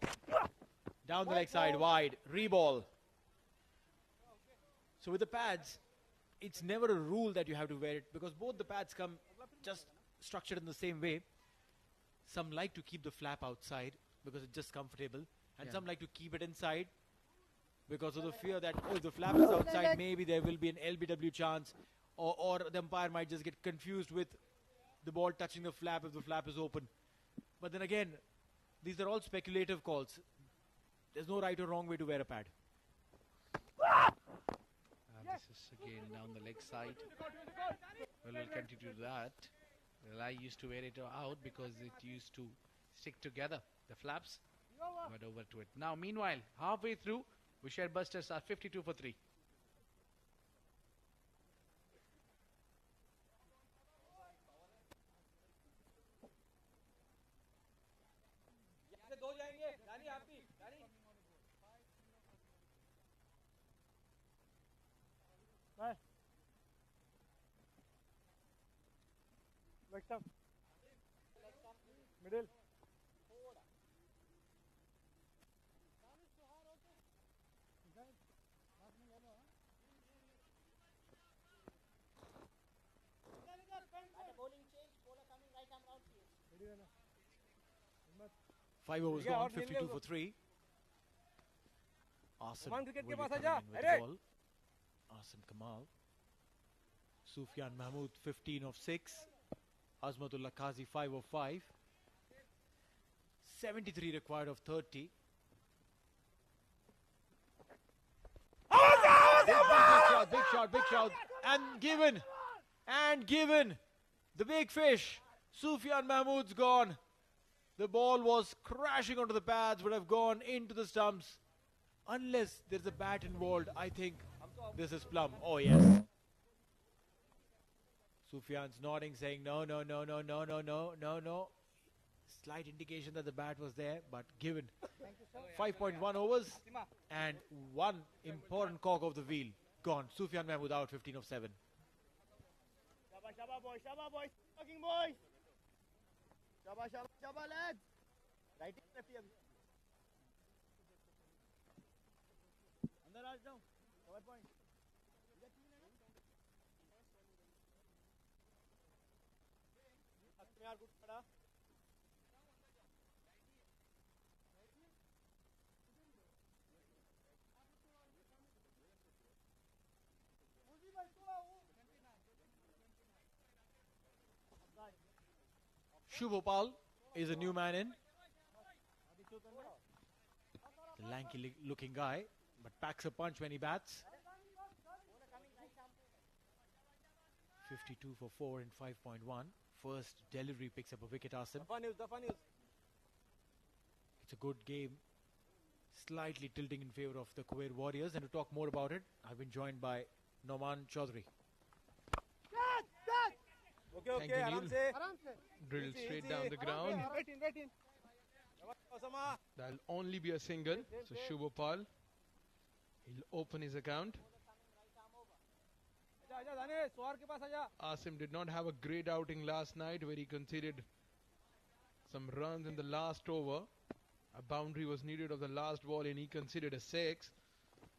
Down the leg side, wide. Reball. So with the pads, it's never a rule that you have to wear it because both the pads come just structured in the same way. Some like to keep the flap outside because it's just comfortable, and some like to keep it inside because of the fear that, oh, if the flap is outside, maybe there will be an LBW chance, or the umpire might just get confused with the ball touching the flap if the flap is open. But then again, these are all speculative calls. There's no right or wrong way to wear a pad. This is again down the leg side. Well, we'll continue to that. Well, I used to wear it out because it used to stick together, the flaps. But over to it. Now, meanwhile, halfway through, Bousher Busters are 52 for 3. Leg stump. Middle. Five overs gone, 52 for 3. Asim Oman cricket will के be pass coming आजा, in with अरे! the ball. Asim Kamal. Sufyan Mahmood 15 of 6. Azmatullah Qazi 5 of 5. 73 required of 30. Big shot. And given. The big fish. Sufyan Mahmood's gone. The ball was crashing onto the pads, would have gone into the stumps. Unless there's a bat involved, I think this is plum. Oh, yes. Sufyan's nodding, saying no. Slight indication that the bat was there, but given. 5.1 overs and one important cog of the wheel gone. Sufyan Mahmood out, 15 of 7. Shabba boys, fucking boys. Shabba lads. Right lefty abhi. अंदर आ जाओ. Cover point. यार good खड़ा. Shubhopal is a new man in. The lanky looking guy, but packs a punch when he bats. 52 for 4 in 5.1. First delivery picks up a wicket, Asim. The fun is. It's a good game. Slightly tilting in favor of the Khuwair Warriors. And to talk more about it, I've been joined by Noman Chaudhary. Thank you, Neil. Drilled straight down the ground. Wait in. That'll only be a single. So Shubhopal, he'll open his account. Asim did not have a great outing last night where he conceded some runs in the last over. A boundary was needed of the last ball and he conceded a 6.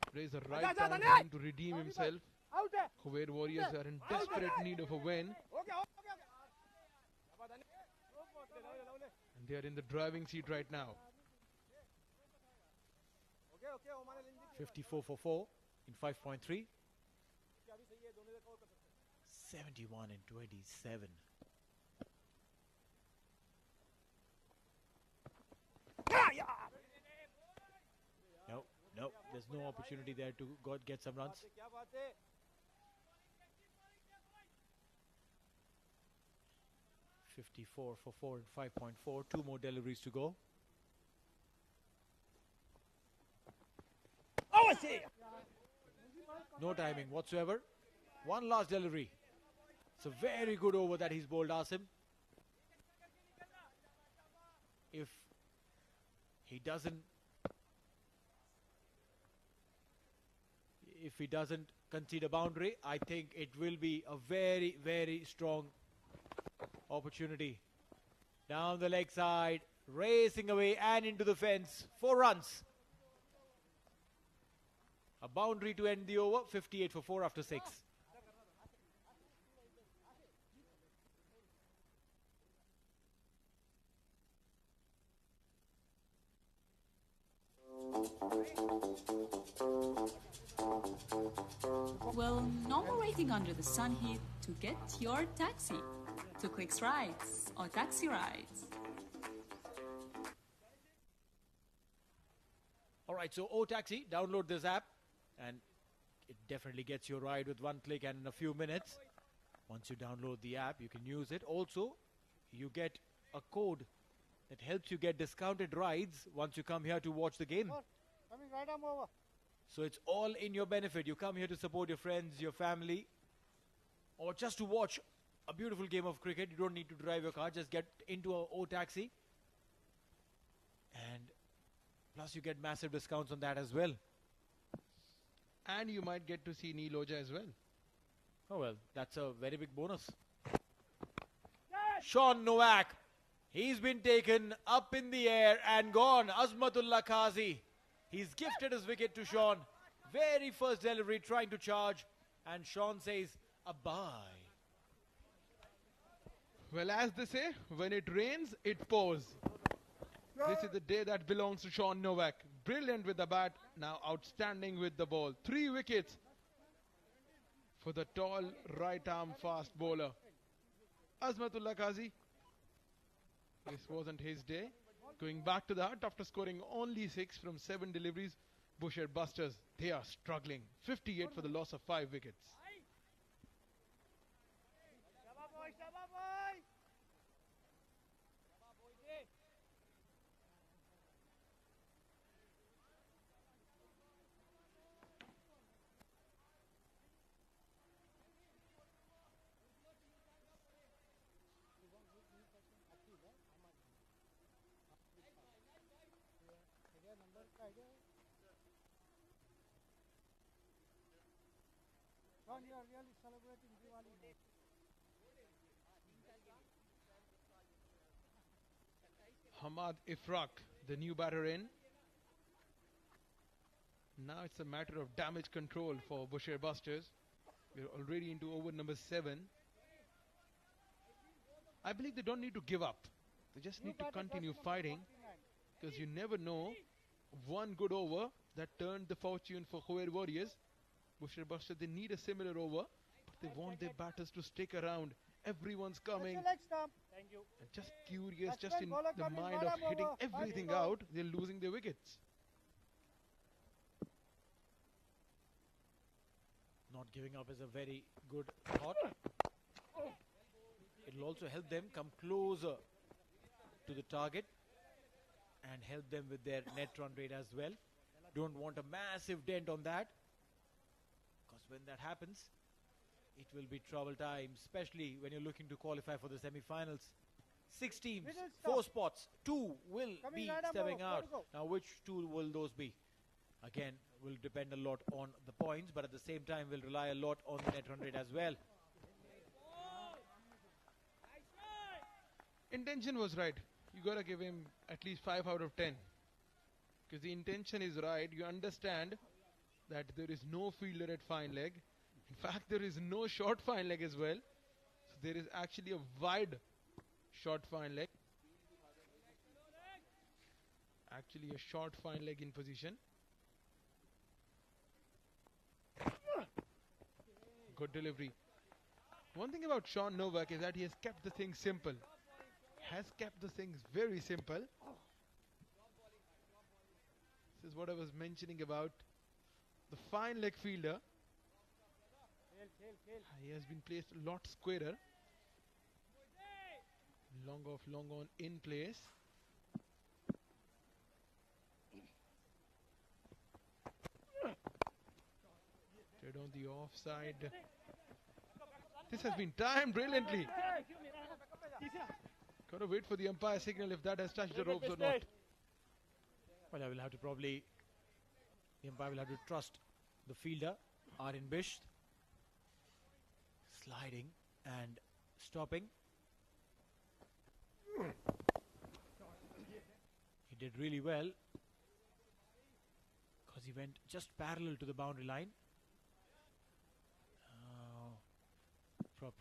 Today is the right time for him to redeem himself. Khuwair Warriors are in desperate need of a win. And they are in the driving seat right now. 54 for 4 in 5.3. 71 in 27. No, there's no opportunity there to get some runs. 54 for 4 in 5.4. 2 more deliveries to go. No timing whatsoever. One last delivery. It's a very good over that he's bowled, Asim. If he doesn't concede a boundary, I think it will be a very, very strong opportunity. Down the leg side, racing away and into the fence. 4 runs. A boundary to end the over. 58 for 4 after 6. Well, no more waiting under the sun here to get your taxi to Clicks Rides or Taxi Rides. Alright, so O Taxi, download this app and it definitely gets your ride with one click and in a few minutes. Once you download the app, you can use it. Also, you get a code that helps you get discounted rides once you come here to watch the game. Coming right arm over. So it's all in your benefit. You come here to support your friends, your family, or just to watch a beautiful game of cricket. You don't need to drive your car. Just get into a O taxi. And plus you get massive discounts on that as well. And you might get to see Neil Ojha as well. Oh well, that's a very big bonus. Sean Novak. He's been taken up in the air and gone. Azmatullah Qazi. He's gifted his wicket to Sean. Very first delivery, trying to charge. And Sean says, a bye. Well, as they say, when it rains, it pours. This is the day that belongs to Sean Novak. Brilliant with the bat, now outstanding with the ball. 3 wickets for the tall right-arm fast bowler. Azmatullah Qazi. This wasn't his day. Going back to the hut after scoring only 6 from 7 deliveries. Bousher Busters, they are struggling. 58 for the loss of 5 wickets. John, you are really celebrating Diwali. Hamad Ifraq, the new batter in. Now it's a matter of damage control for Bousher Busters. We're already into over number 7. I believe they don't need to give up. They just need to continue fighting, because you never know. One good over that turned the fortune for Khuwair Warriors. Bousher Busters, they need a similar over, but they want their batters to stick around. Everyone's coming. Thank you. And just curious, just in the mind of hitting everything out, they're losing their wickets. Not giving up is a very good thought. It will also help them come closer to the target and help them with their net run rate as well. Don't want a massive dent on that, because when that happens, it will be trouble time, especially when you're looking to qualify for the semi-finals. 6 teams, 4 spots, 2 will be stepping out. Now, which 2 will those be? Again, will depend a lot on the points, but at the same time will rely a lot on the net run rate as well. Intention was right. You gotta give him at least 5 out of 10. Because the intention is right. You understand that there is no fielder at fine leg. In fact, there is no short fine leg as well. So there is actually a wide short fine leg. Actually a short fine leg in position. Good delivery. One thing about Sean Novak is that he has kept the things simple. Has kept the things very simple. This is what I was mentioning about the fine leg fielder. He has been placed a lot squarer. Long off, long on, in place. Straight on the offside. This has been timed brilliantly. Gotta wait for the umpire signal if that has touched the ropes or not. Well, I will have to the umpire will have to trust the fielder, Aryan Bisht. Sliding and stopping. He did really well, because he went just parallel to the boundary line.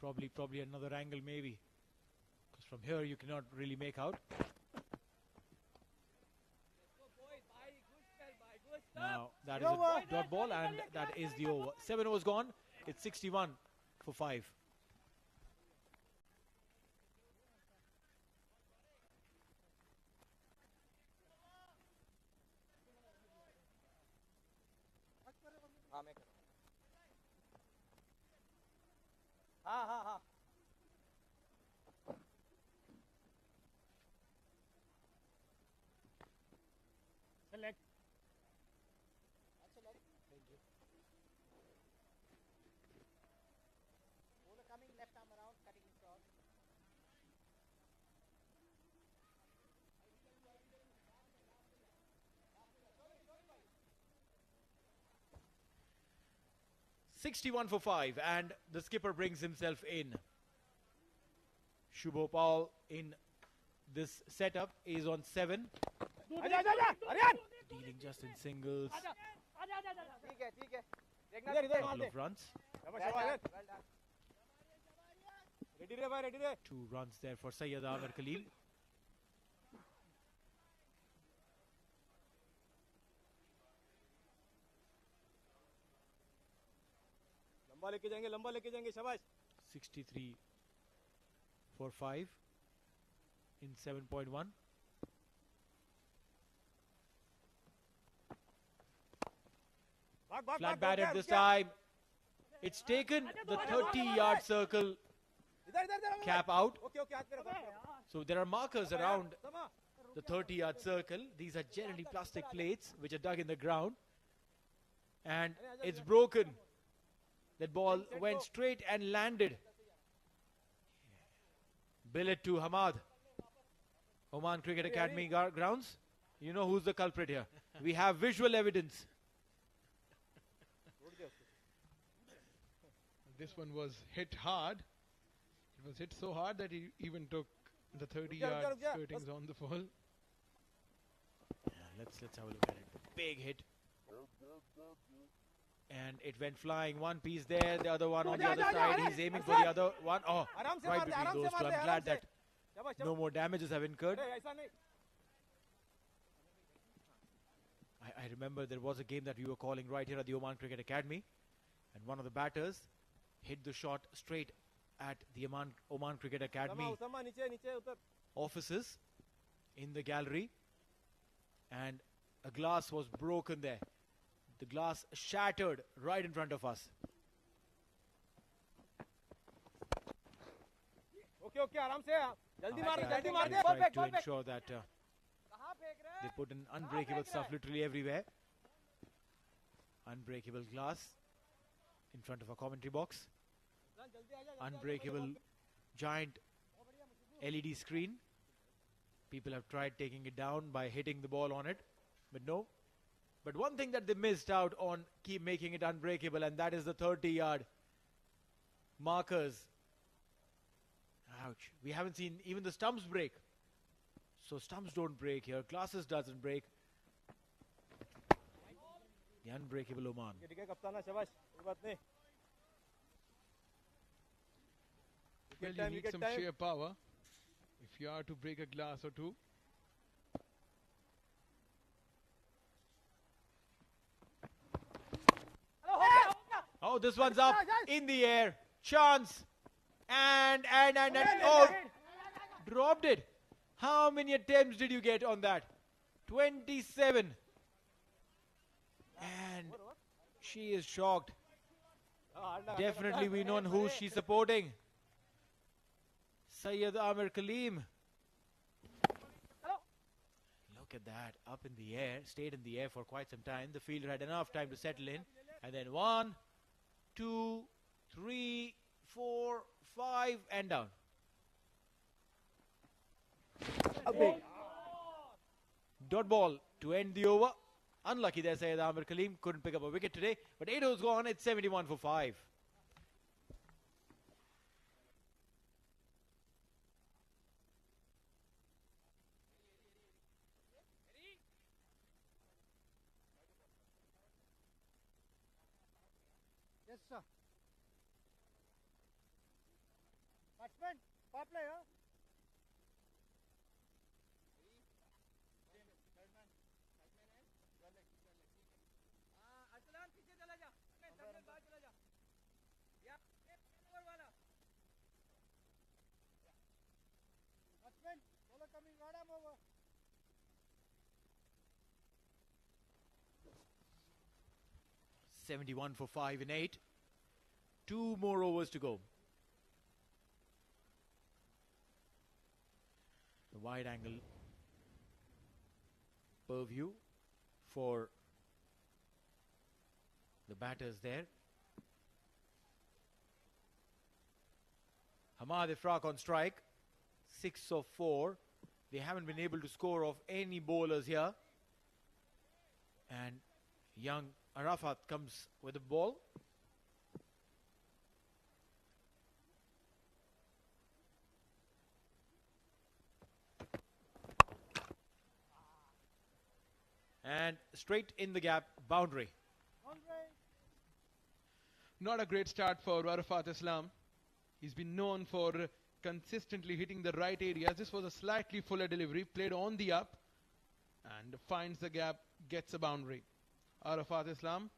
Probably another angle maybe, because from here you cannot really make out. Now that is a dot ball, and that is the over. 7 overs gone. It's 61 for 5. हाँ select 61 for 5, and the skipper brings himself in. Shubho Paul in this setup is on 7. Dealing just in singles. Couple of runs. 2 runs there for Sayyid Amir Khalil. लंबा लेके जाएंगे शाबाश 63 for 5 in 7.1. Flat batted this time. It's taken the 30-yard circle cap out. So there are markers around the 30-yard circle. These are generally plastic plates which are dug in the ground. And it's broken. That ball went straight and landed. Billet to Hamad. Oman Cricket Academy grounds. You know who's the culprit here. We have visual evidence. This one was hit hard. It was hit so hard that he even took the 30-yard skirtings on the ball. Yeah, let's have a look at it. Big hit. And it went flying. One piece there, the other one on the other side. He's aiming for the other one. Oh, right between those two. I'm glad that no more damages have incurred. I remember there was a game that we were calling right here at the Oman Cricket Academy. And one of the batters hit the shot straight at the Oman Cricket Academy offices in the gallery. And a glass was broken there. The glass shattered right in front of us. Okay, आराम से जल्दी मार दे perfect to ensure that they put in unbreakable stuff literally everywhere. Unbreakable glass in front of a commentary box. Unbreakable giant LED screen. People have tried taking it down by hitting the ball on it, but no. But one thing that they missed out on, keep making it unbreakable, and that is the 30-yard markers. Ouch. We haven't seen even the stumps break. So stumps don't break here. Glasses doesn't break. The unbreakable Oman. Well, you need some sheer power if you are to break a glass or two. Oh, this one's up in the air. Chance. And oh, dropped it. How many attempts did you get on that? 27. And she is shocked. Definitely we know who she's supporting. Sayyid Amir Kaleem. Look at that. Up in the air. Stayed in the air for quite some time. The fielder had enough time to settle in. And then 1, 2, 3, 4, 5 and down. Dot ball to end the over. Unlucky there, Sayyid Amir Kaleem couldn't pick up a wicket today. But 8 overs gone. It's 71 for 5. Yes, sir. Batsman, power play, huh? Batsman, bowler coming right arm over. 71 for 5 in 8. 2 more overs to go. The wide angle purview for the batters there. Hamad Ifraq on strike. 6 of 4. They haven't been able to score off any bowlers here. And young Arafat comes with the ball. And straight in the gap, boundary. Not a great start for Arafat Islam. He's been known for consistently hitting the right areas. This was a slightly fuller delivery, played on the up, and finds the gap, gets a boundary. Arafat Islam,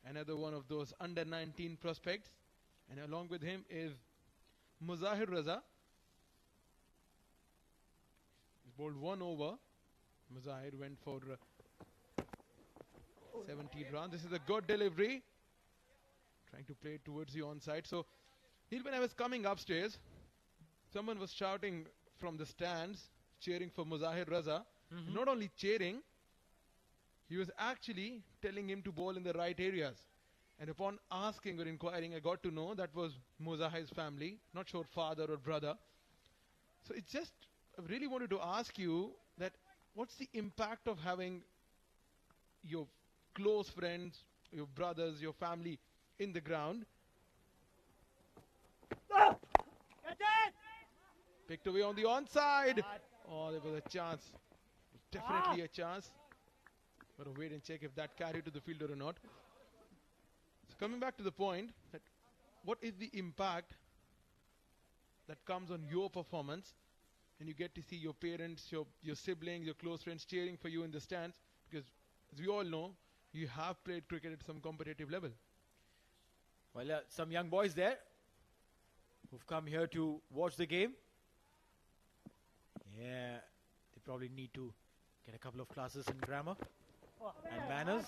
another one of those under 19 prospects, and along with him is Muzahir Raza. He's bowled 1 over. Muzahir went for 17 runs. This is a good delivery. Trying to play it towards the onside. So, when I was coming upstairs, someone was shouting from the stands, cheering for Muzahir Raza. Not only cheering, he was actually telling him to bowl in the right areas. And upon asking or inquiring, I got to know that was Muzahir's family, not sure father or brother. So it's just, I really wanted to ask you that what's the impact of having your close friends, your brothers, your family in the ground? Picked away on the onside. Oh, there was a chance. Definitely a chance. But wait and check if that carried to the fielder or not. So coming back to the point, that what is the impact that comes on your performance and you get to see your parents, your siblings, your close friends cheering for you in the stands? Because as we all know, you have played cricket at some competitive level. Well, some young boys there who've come here to watch the game. Yeah, they probably need to get a couple of classes in grammar and manners.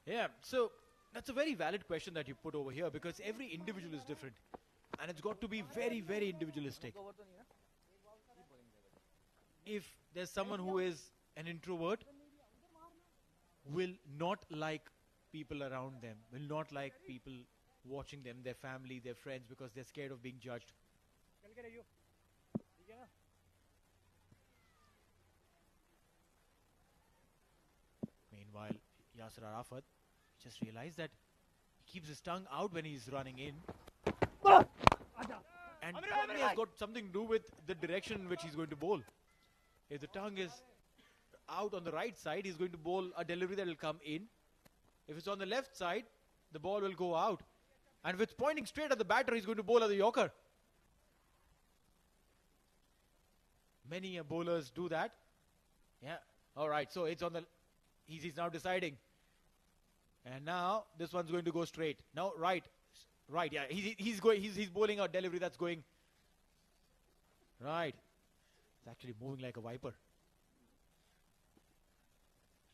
Yeah, so that's a very valid question that you put over here, because every individual is different and it's got to be very, very individualistic. If there's someone who is an introvert, will not like people around them, will not like people watching them, their family, their friends, because they're scared of being judged. Meanwhile, Yasir Arafat just realized that he keeps his tongue out when he's running in. And probably has got something to do with the direction in which he's going to bowl. If the tongue is out on the right side, he's going to bowl a delivery that will come in. If it's on the left side, the ball will go out. And if it's pointing straight at the batter, he's going to bowl at the Yorker. Many bowlers do that. Yeah. All right. So it's on the... He's now deciding. And now this one's going to go straight. Now, right. Right. Yeah. He's bowling a delivery that's going... Right. It's actually moving like a viper.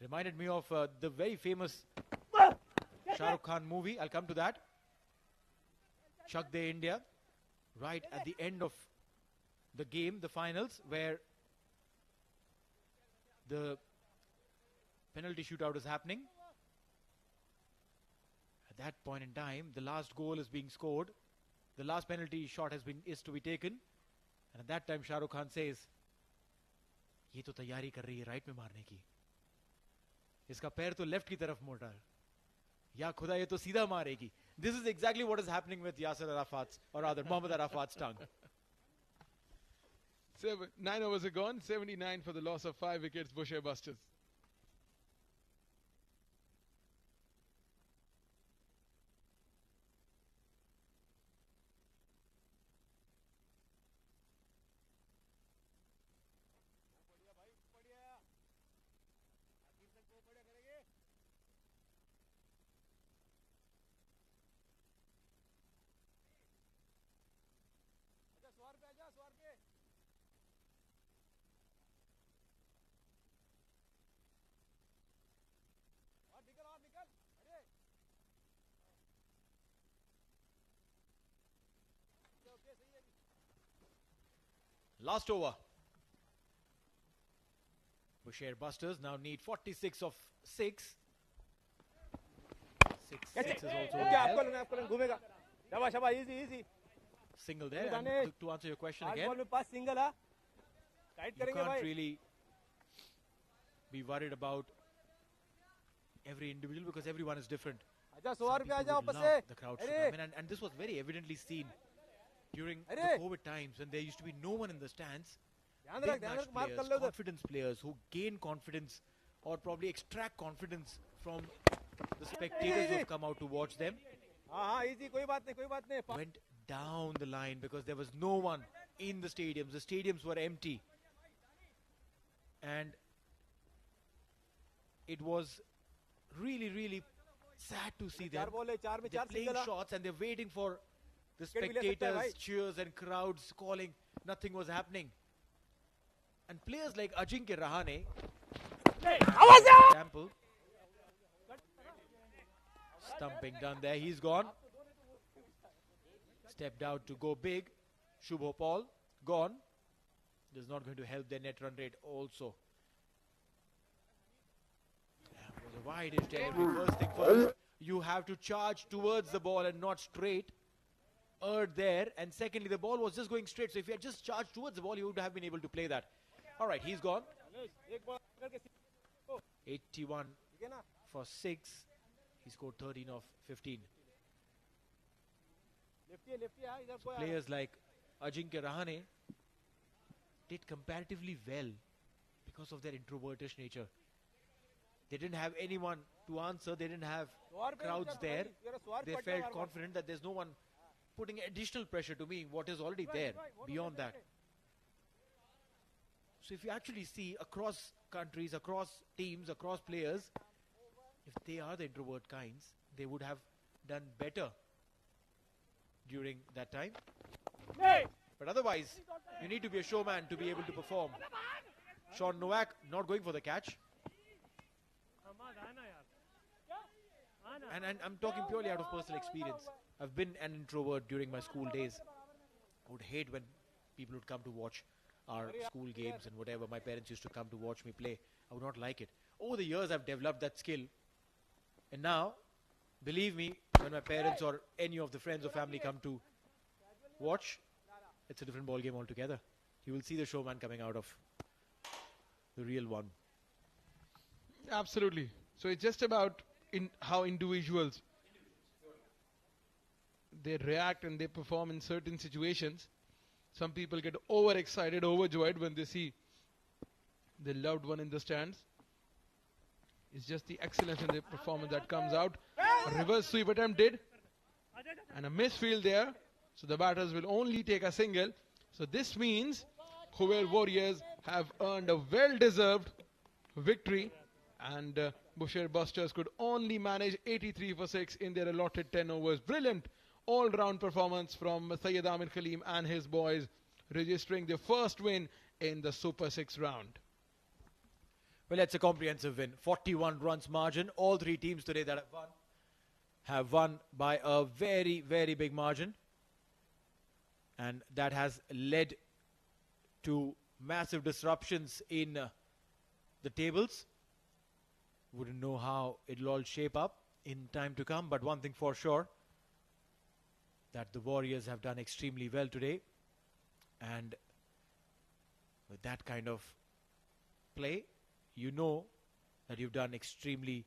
Reminded me of the very famous Shah Rukh Khan movie. I'll come to that. Chak De India. Right at the end of the game, the finals, where the penalty shootout is happening. At that point in time, the last goal is being scored. The last penalty shot is to be taken. And at that time, Shah Rukh Khan says, "Ye to tayari kar rahi hai right mein marne ki. Iska pair to left ki taraf mor dal. Ya khuda ye to seedha maregi." This is exactly what is happening with Yasir Arafat's, or rather Mohammad Arafat's tongue. 9 overs are gone, 79 for the loss of 5 wickets, Bousher Busters. Last over. Bousher Busters now need 46 of 6. 6 is also single there. And to answer your question again, you can't really be worried about every individual because everyone is different. Some people would love the crowd to come in, and this was very evidently seen during the COVID times when there used to be no one in the stands, big match players, confidence players who gain confidence or probably extract confidence from the spectators who have come out to watch them, went down the line because there was no one in the stadiums. The stadiums were empty. And it was really, really sad to see them. They're playing shots and they're waiting for the spectators, cheers and crowds calling. Nothing was happening. And players like Ajinkya Rahane, example, stumping done there. He's gone. Stepped out to go big. Shubho Paul, gone. This is not going to help their net run rate also. It was a wide-ish delivery. First thing first, you have to charge towards the ball and not straight. There. And secondly, the ball was just going straight. So if you had just charged towards the ball, you would have been able to play that. All right, he's gone. 81 for 6. He scored 13 of 15. So players like Ajinkya Rahane did comparatively well because of their introvertish nature. They didn't have anyone to answer. They didn't have crowds there. They felt confident that there's no one putting additional pressure to me, what is already there beyond that. So if you actually see across countries, across teams, across players, if they are the introvert kinds, they would have done better during that time. But otherwise, you need to be a showman to be able to perform. Sean Nowak not going for the catch. And I'm talking purely out of personal experience. I've been an introvert during my school days. I would hate when people would come to watch our school games and whatever. My parents used to come to watch me play. I would not like it. Over the years, I've developed that skill. And now, believe me, when my parents or any of the friends or family come to watch, it's a different ball game altogether. You will see the showman coming out of the real one. Absolutely. So it's just about how individuals they react and they perform in certain situations. Some people get overexcited, overjoyed when they see their loved one in the stands. It's just the excellence in the performance that comes out. A reverse sweep attempt did. And a misfield there. So the batters will only take a single. So this means Khuwair Warriors have earned a well-deserved victory. And Bousher Busters could only manage 83 for 6 in their allotted 10 overs. Brilliant all-round performance from Syed Amir Khalim and his boys, registering their first win in the Super 6 round. Well, it's a comprehensive win. 41 runs margin. All three teams today that have won by a very, very big margin. And that has led to massive disruptions in the tables. Wouldn't know how it'll all shape up in time to come. But one thing for sure, that the Warriors have done extremely well today. And with that kind of play, you know that you've done extremely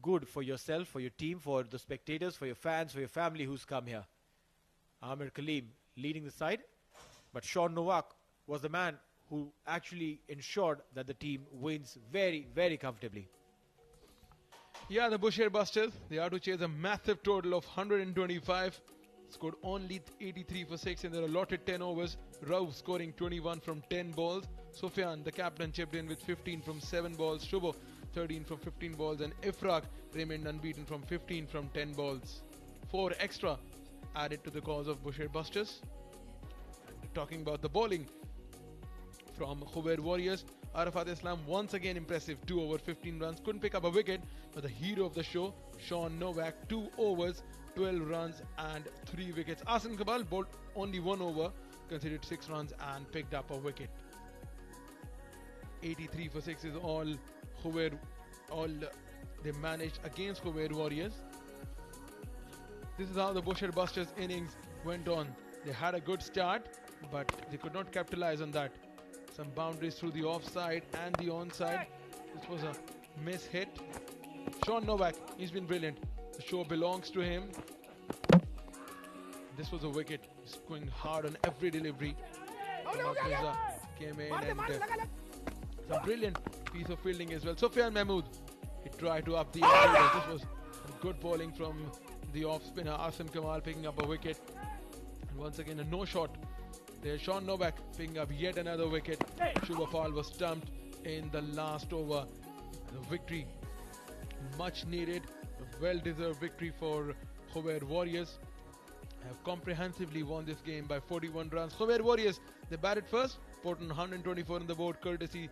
good for yourself, for your team, for the spectators, for your fans, for your family who's come here. Amir Khalim leading the side, but Sean Nowak was the man who actually ensured that the team wins very, very comfortably. Yeah, the Bousher Busters, they are to chase a massive total of 125. Scored only 83 for 6 in their allotted 10 overs. Rauf scoring 21 from 10 balls. Sufyan, the captain, chipped in with 15 from 7 balls. Shubho, 13 from 15 balls. And Ifraq remained unbeaten from 15 from 10 balls. 4 extra added to the cause of Bousher Busters. And talking about the bowling from Khuwair Warriors, Arafat Islam once again impressive. 2 over 15 runs. Couldn't pick up a wicket, but the hero of the show, Sean Nowak, 2 overs, 12 runs and 3 wickets. Asim Kabal bowled only 1 over, conceded 6 runs and picked up a wicket. 83 for 6 is all they managed against Khuwair Warriors. This is how the Bousher Busters innings went on. They had a good start, but they could not capitalize on that. Some boundaries through the offside and the onside. This was a miss hit. Sean Nowak, he's been brilliant. The show belongs to him. This was a wicket. He's going hard on every delivery. Mirza came in and some brilliant piece of fielding as well. Sufyan Mahmood, he tried to up the ante. This was good bowling from the off spinner Asim Kamal picking up a wicket. And once again a no shot. There's Sean Novak picking up yet another wicket. Shubha was stumped in the last over. The victory much needed, a well-deserved victory for Khuwair Warriors. Have comprehensively won this game by 41 runs. Khuwair Warriors, they batted first, put on 124 on the board, courtesy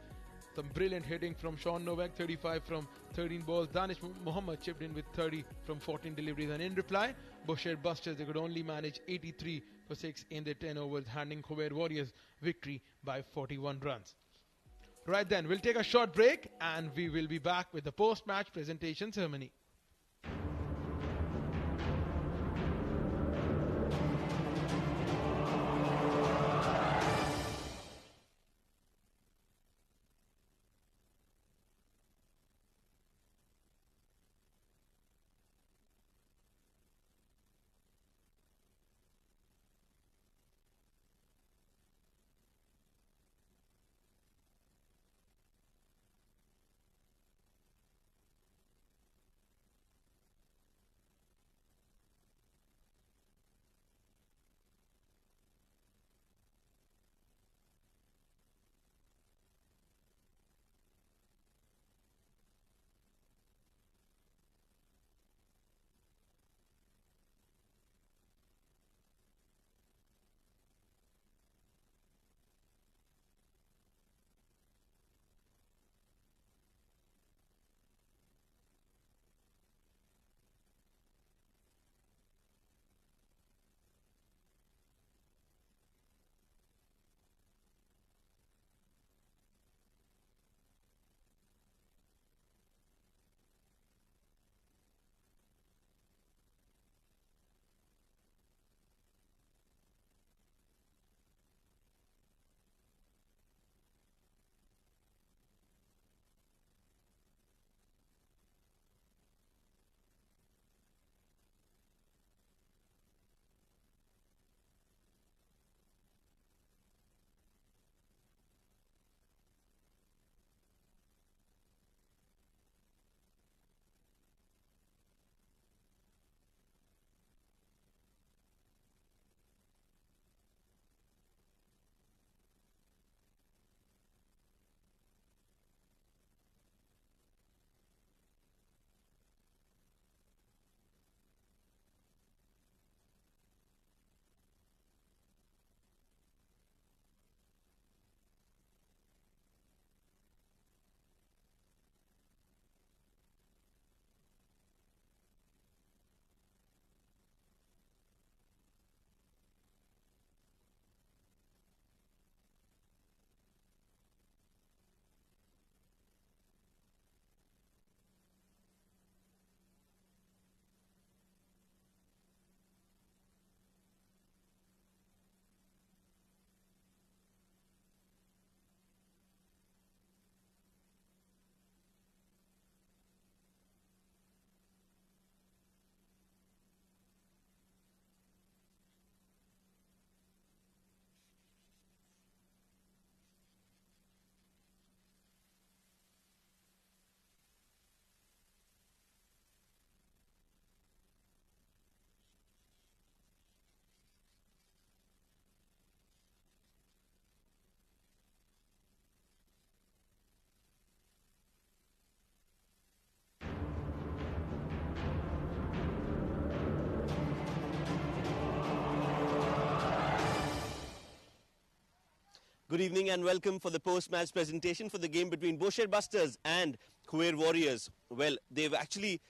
some brilliant hitting from Sean Novak, 35 from 13 balls. Danish Muhammad chipped in with 30 from 14 deliveries, and in reply, Bousher Busters, they could only manage 83 for 6 in their 10 overs, handing Khuwair Warriors victory by 41 runs. Right then, we'll take a short break and we will be back with the post-match presentation ceremony. Good evening and welcome for the post-match presentation for the game between Bousher Busters and Khuwair Warriors. Well, they've actually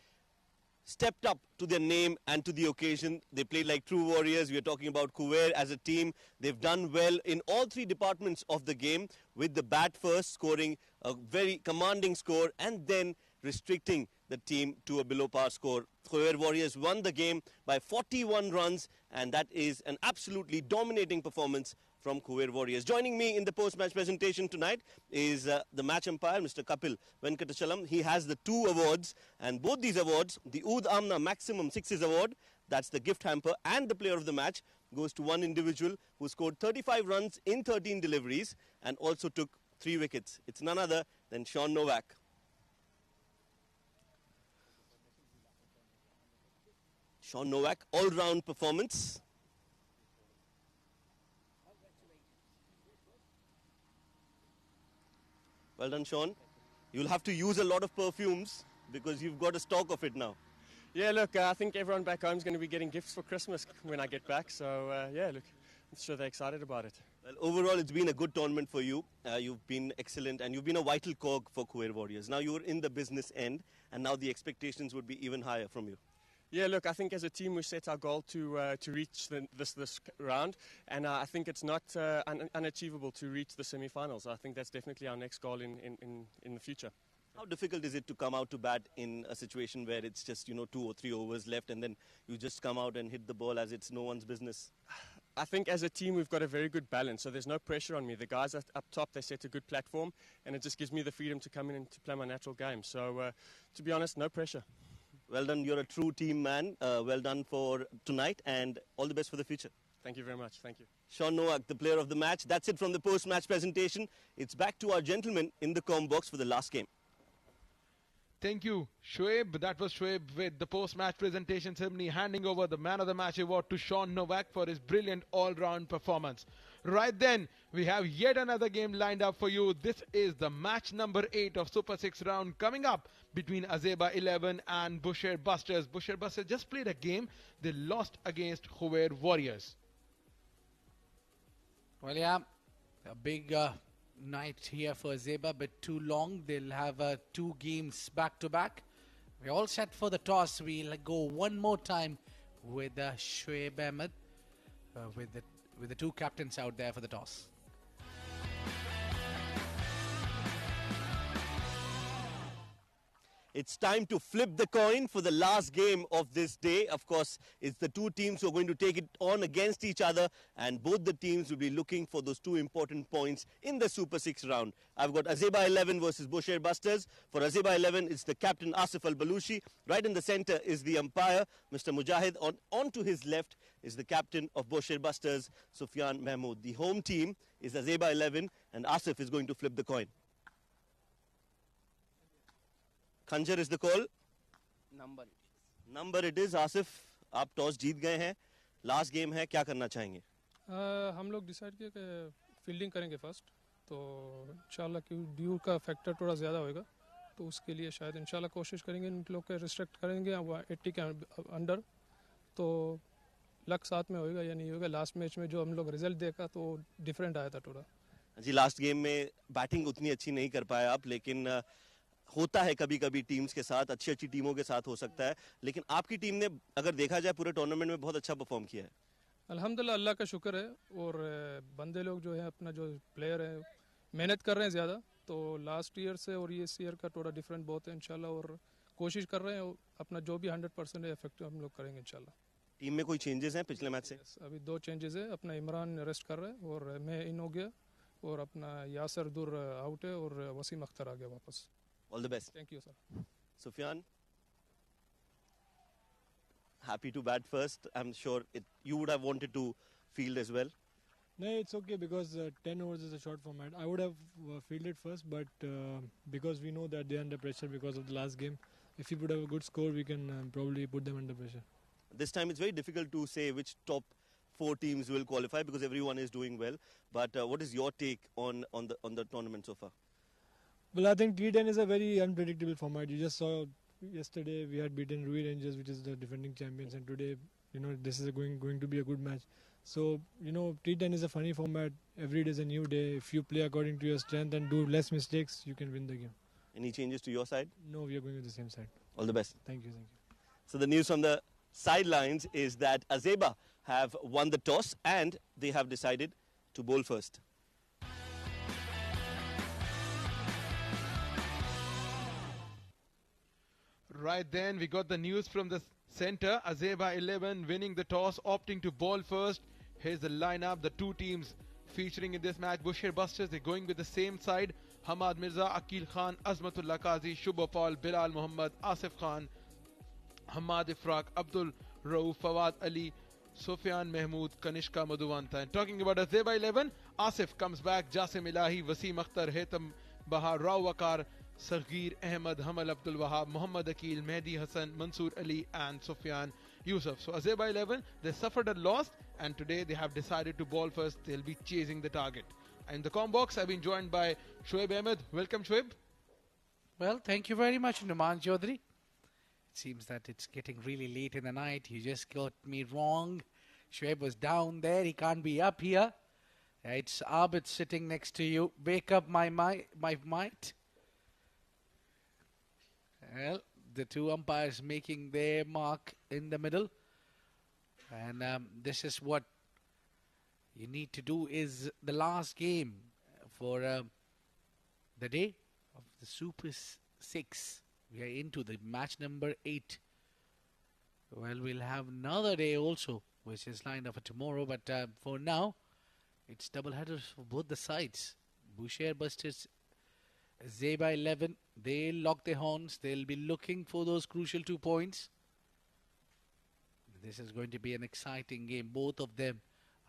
stepped up to their name and to the occasion. They played like true warriors. We are talking about Khuwair as a team. They've done well in all three departments of the game, with the bat first scoring a very commanding score and then restricting the team to a below par score. Khuwair Warriors won the game by 41 runs, and that is an absolutely dominating performance from Khuwair Warriors. Joining me in the post-match presentation tonight is the match umpire, Mr. Kapil Venkatachalam. He has the two awards, and both these awards, the Oud Amna Maximum Sixes Award, that's the gift hamper, and the player of the match, goes to one individual who scored 35 runs in 13 deliveries and also took 3 wickets. It's none other than Sean Novak. Sean Novak, all-round performance. Well done, Sean. You'll have to use a lot of perfumes because you've got a stock of it now. Yeah, look, I think everyone back home is going to be getting gifts for Christmas when I get back. So, yeah, look, I'm sure they're excited about it. Well, overall, it's been a good tournament for you. You've been excellent and you've been a vital cog for Khuwair Warriors. Now you're in the business end and now the expectations would be even higher from you. Yeah, look, I think as a team we set our goal to reach this round, and I think it's not unachievable to reach the semi-finals. I think that's definitely our next goal in the future. How difficult is it to come out to bat in a situation where it's just 2 or 3 overs left and then you just come out and hit the ball as it's no one's business? I think as a team we've got a very good balance, so there's no pressure on me. The guys up top, they set a good platform, and it just gives me the freedom to come in and to play my natural game. So, to be honest, no pressure. Well done, you're a true team man. Well done for tonight and all the best for the future. Thank you very much. Thank you. Sean Novak, the player of the match. That's it from the post-match presentation. It's back to our gentlemen in the comm box for the last game. Thank you, Shoaib. That was Shoaib with the post-match presentation ceremony handing over the Man of the Match award to Sean Novak for his brilliant all-round performance. Right then, we have yet another game lined up for you. This is the match number 8 of Super 6 round coming up between Azeba 11 and Bousher Busters. Bousher Busters just played a game. They lost against Khuwair Warriors. Well, yeah, a big night here for Azeba, but too long. They'll have 2 games back-to-back. We're all set for the toss. We'll go one more time with Shoaib Ahmed, with the 2 captains out there for the toss. It's time to flip the coin for the last game of this day. Of course, it's the 2 teams who are going to take it on against each other, and both the teams will be looking for those 2 important points in the Super 6 round. I've got Azeba 11 versus Bousher Busters. For Azeba 11, it's the captain Asif Al-Balushi. Right in the center is the umpire, Mr. Mujahid. On to his left is the captain of Bousher Busters, Sufyan Mahmood. The home team is Azeba 11, and Asif is going to flip the coin. खंजर is the call. Number it is. Asif, आप toss जीत गए हैं. Last game है, क्या करना चाहेंगे? हम लोग डिसाइड किए कि फील्डिंग करेंगे फर्स्ट, तो इंशाल्लाह कि ड्यू का फैक्टर थोड़ा ज़्यादा होएगा, तो उसके लिए शायद इंशाल्लाह कोशिश करेंगे इन लोग के रिस्ट्रिक्ट करेंगे 80 के अंडर, तो लक साथ में होएगा या नहीं होएगा. लास्ट मैच में जो हम लोग रिजल्ट देखा तो डिफरेंट आया था थोड़ा. जी, लास्ट गेम में बैटिंग उतनी अच्छी नहीं कर पाए आप, लेकिन होता है कभी कभी टीम्स के साथ, अच्छी अच्छी टीमों के साथ हो सकता है, लेकिन आपकी टीम ने अगर देखा जाए पूरे टूर्नामेंट में बहुत अच्छा परफॉर्म किया है. अल्हम्दुलिल्लाह, अल्लाह का शुक्र है, और बंदे लोग जो है अपना जो प्लेयर है मेहनत कर रहे हैं ज़्यादा, तो लास्ट ईयर से और इस ईयर का थोड़ा डिफरेंट बहुत है इंशाल्लाह, और कोशिश कर रहे हैं अपना जो भी 100% है इफेक्टिव हम लोग करेंगे इंशाल्लाह. टीम में कोई चेंजेस हैं पिछले मैच से? अभी 2 चेंजेस है. अपना इमरान रेस्ट कर रहे हैं और मैं इन हो गया, और अपना यासर दूर आउट है और वसीम अख्तर आ गया वापस. All the best. Thank you, sir. Sufyan, happy to bat first. I'm sure you would have wanted to field as well. No, it's okay because 10 overs is a short format. I would have fielded first, but because we know that they're under pressure because of the last game, if we would have a good score, we can probably put them under pressure. This time it's very difficult to say which top 4 teams will qualify because everyone is doing well. But what is your take on the tournament so far? Well, I think T10 is a very unpredictable format. You just saw yesterday we had beaten Rui Rangers, which is the defending champions, and today, this is going to be a good match. So, T10 is a funny format. Every day is a new day. If you play according to your strength and do less mistakes, you can win the game. Any changes to your side? No, we are going with the same side. All the best. Thank you. So the news from the sidelines is that Azeba have won the toss and they have decided to bowl first. Right then, we got the news from the center. Azeba 11 winning the toss, opting to bowl first. Here's the lineup, the 2 teams featuring in this match. Bousher Busters, they're going with the same side. Hamad Mirza, Akil Khan, Azmatullah Qazi, Shubha Paul, Bilal Muhammad, Asif Khan, Hamad Ifraq, Abdul Rauf, Fawad Ali, Sufyan Mahmood, Kanishka Madhuvanta. And talking about Azeba 11, Asif comes back, Jasim Ilahi, Wasim Akhtar, Hetam Bahar, Rao Wakar, Saghir Ahmed, Hamal Abdul Wahab, Muhammad Akil, Mehdi Hassan, Mansoor Ali and Sufyan Yusuf. So Azeba 11, they suffered a loss and today they have decided to ball first. They'll be chasing the target. In the com box, I've been joined by Shoaib Ahmed. Welcome, Shoaib. Well, thank you very much, Numan Chaudhary. It seems that it's getting really late in the night. You just got me wrong. Shoaib was down there. He can't be up here. It's Abid sitting next to you. Wake up my might. Well, the two umpires making their mark in the middle. And this is what you need to do is the last game for the day of the Super 6. We are into the match number 8. Well, we'll have another day also, which is lined up for tomorrow. But for now, it's double headers for both the sides. Bousher Busters, Zeba 11. They'll lock their horns. They'll be looking for those crucial 2 points. This is going to be an exciting game. Both of them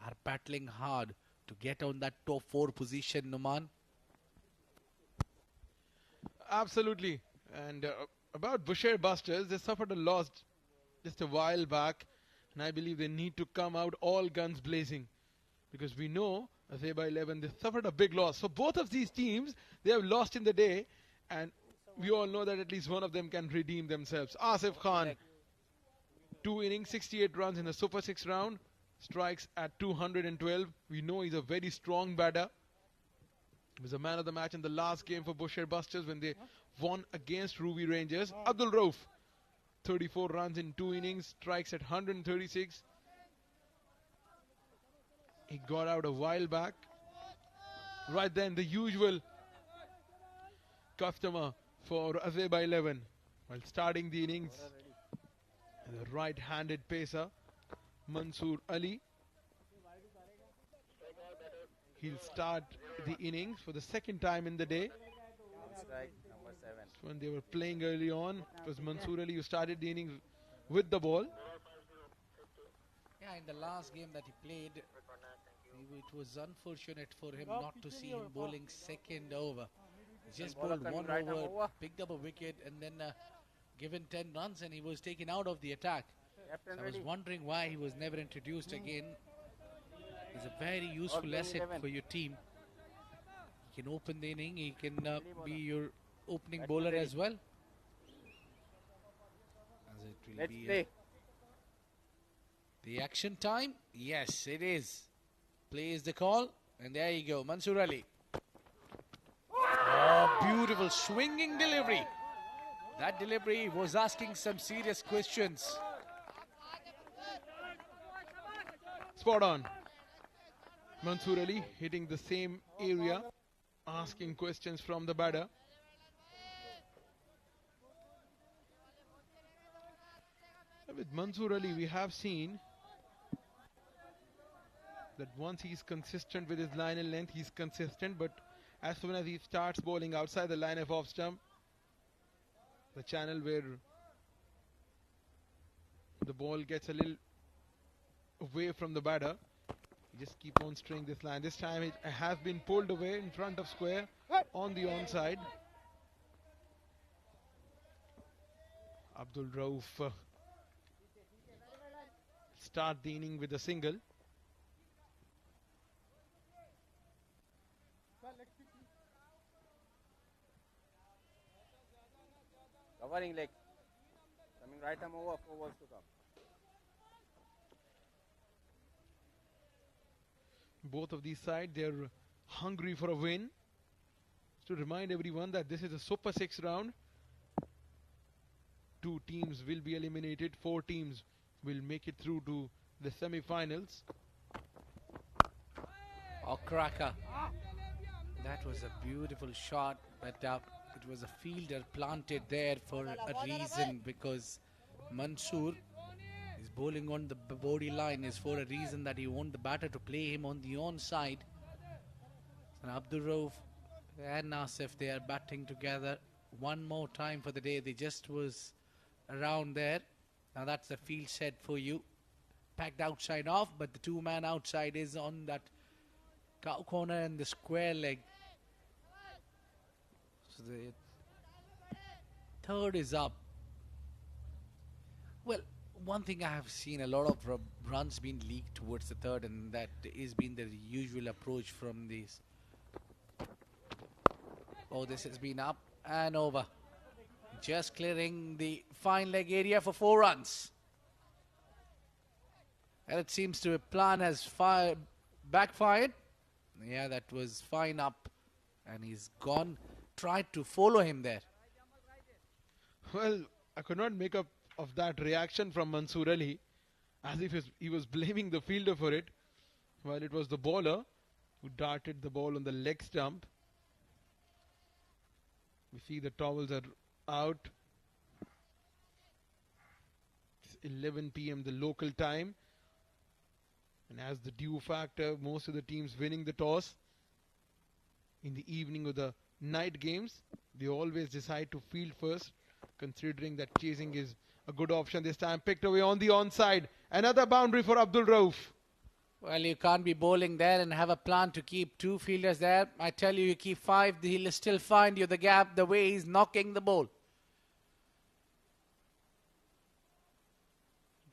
are battling hard to get on that top 4 position, Numan. Absolutely. And about Bousher Busters, they suffered a loss just a while back. And I believe they need to come out all guns blazing. Because we know, Azeba 11, they suffered a big loss. So both of these teams, they have lost in the day. And we all know that at least one of them can redeem themselves. Asif Khan, 2 innings, 68 runs in the Super 6 round. Strikes at 212. We know he's a very strong batter. He was a man of the match in the last game for Bousher Busters when they won against Ruby Rangers. Abdul Rauf, 34 runs in 2 innings, strikes at 136. He got out a while back. Right then, the usual customer for Azeba 11 while starting the innings. The right-handed pacer, Mansoor Ali. He'll start the innings for the second time in the day. Strike number 7. When they were playing early on, it was Mansoor Ali who started the innings with the ball. Yeah, in the last game that he played, it was unfortunate for him not to see him bowling second over. He just bowled 1 over, picked up a wicket and then given 10 runs and he was taken out of the attack. So I was wondering why he was never introduced again. He's a very useful asset for your team. He can open the inning, he can be your opening bowler as well. As it will be the action time. Yes, it is. Play is the call. And there you go, Mansoor Ali. Oh, beautiful swinging delivery. That delivery was asking some serious questions. Spot on. Mansoor Ali hitting the same area, asking questions from the batter. With Mansoor Ali, we have seen that once he's consistent with his line and length, he's consistent, but as soon as he starts bowling outside the line of off stump, the channel where the ball gets a little away from the batter, you just keep on stringing this line. This time it has been pulled away in front of square on the onside. Abdul Rauf start the inning with a single. Covering leg. Coming right arm over, 4 balls to come. Both of these sides, they're hungry for a win. To remind everyone that this is a Super 6 round. 2 teams will be eliminated. 4 teams will make it through to the semi-finals. Oh, cracker. That was a beautiful shot, but it was a fielder planted there for a reason, because Mansoor is bowling on the body line is for a reason that he want the batter to play him on the onside. And Abdul Rauf and Nasif, they are batting together one more time for the day. They just was around there. Now that's the field set for you. packed outside off, but the two-man outside is on that cow corner and the square leg. So the third is up. Well, one thing I have seen, a lot of runs being leaked towards the third, and that is been the usual approach from these. Oh, this has been up and over. Just clearing the fine leg area for 4 runs. And it seems to a plan has backfired. Yeah, that was fine up. And he's gone. Tried to follow him there. Well, I could not make up of that reaction from Mansoor Ali, as if he was blaming the fielder for it, while it was the bowler who darted the ball on the leg stump. We see the towels are out. It's 11 p.m. the local time. And as the due factor, most of the teams winning the toss in the evening of the night games, they always decide to field first, considering that chasing is a good option. This time picked away on the onside. Another boundary for Abdul Rauf. Well, you can't be bowling there and have a plan to keep 2 fielders there. I tell you, you keep 5, he'll still find you the gap the way he's knocking the ball.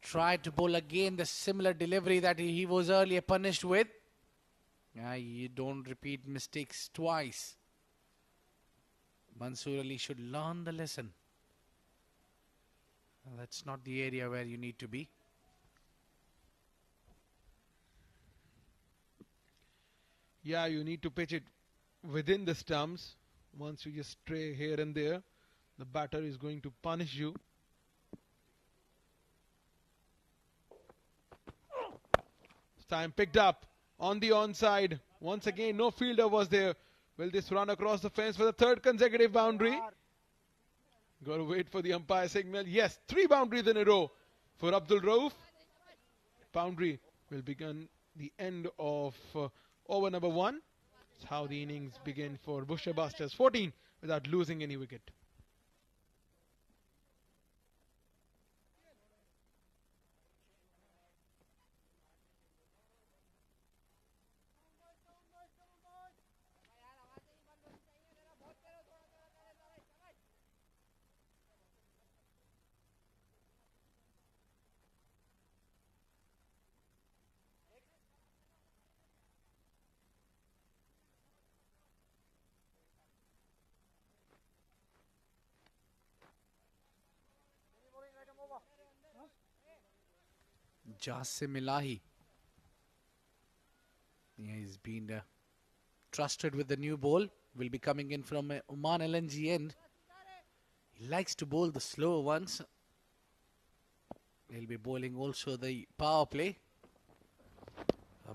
Tried to bowl again the similar delivery that he was earlier punished with. You don't repeat mistakes twice. Mansoor Ali should learn the lesson. That's not the area where you need to be. Yeah, you need to pitch it within the stumps. Once you just stray here and there, the batter is going to punish you. Time picked up on the onside. Once again, no fielder was there. Will this run across the fence for the 3rd consecutive boundary? Got to wait for the umpire signal. Yes, 3 boundaries in a row for Abdul Rauf. Boundary will begin the end of over number 1. That's how the innings begin for Bousher Busters. 14 without losing any wicket. Jasim Ilahi. He's been trusted with the new ball. Will be coming in from Oman LNG end. He likes to bowl the slower ones. He'll be bowling also the power play.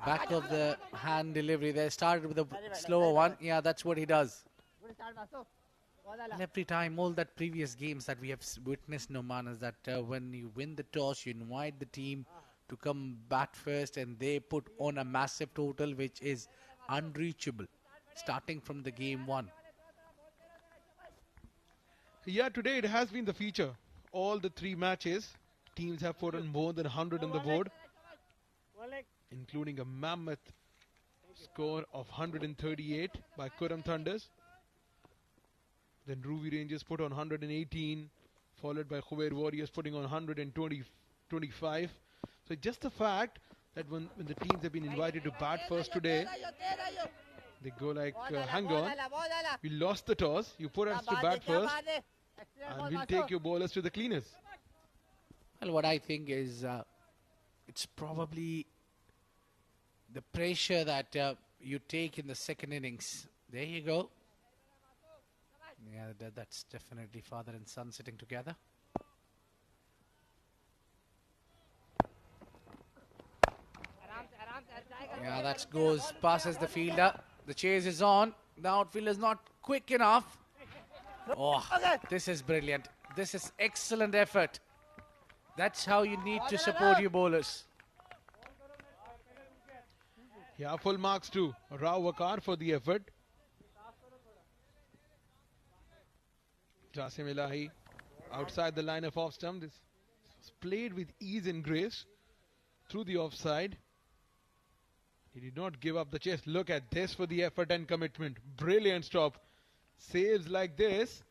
Back of the hand delivery there. Started with a slower one. Yeah, that's what he does. And every time, all that previous games that we have witnessed in Oman is that when you win the toss, you invite the team to come bat first and they put on a massive total which is unreachable starting from the game 1. Yeah, today it has been the feature. All the 3 matches, teams have put on more than 100 on the board, including a mammoth score of 138 by Kurram Thunders. Then Ruby Rangers put on 118, followed by Khuwair Warriors putting on 125. So just the fact that when the teams have been invited to bat first today, they go like, hang on, we lost the toss, you put us to bat first, and we'll take your bowlers to the cleaners. Well, what I think is it's probably the pressure that you take in the second innings. There you go. Yeah, that's definitely father and son sitting together. Yeah, that goes, passes the fielder. The chase is on. The outfield is not quick enough. Oh, this is brilliant. This is excellent effort. That's how you need to support your bowlers. Yeah, full marks to Rao Wakar for the effort. Jasim Ilahi outside the line of off stump. This was played with ease and grace. through the offside. He did not give up the chase. Look at this for the effort and commitment. Brilliant stop. Saves like this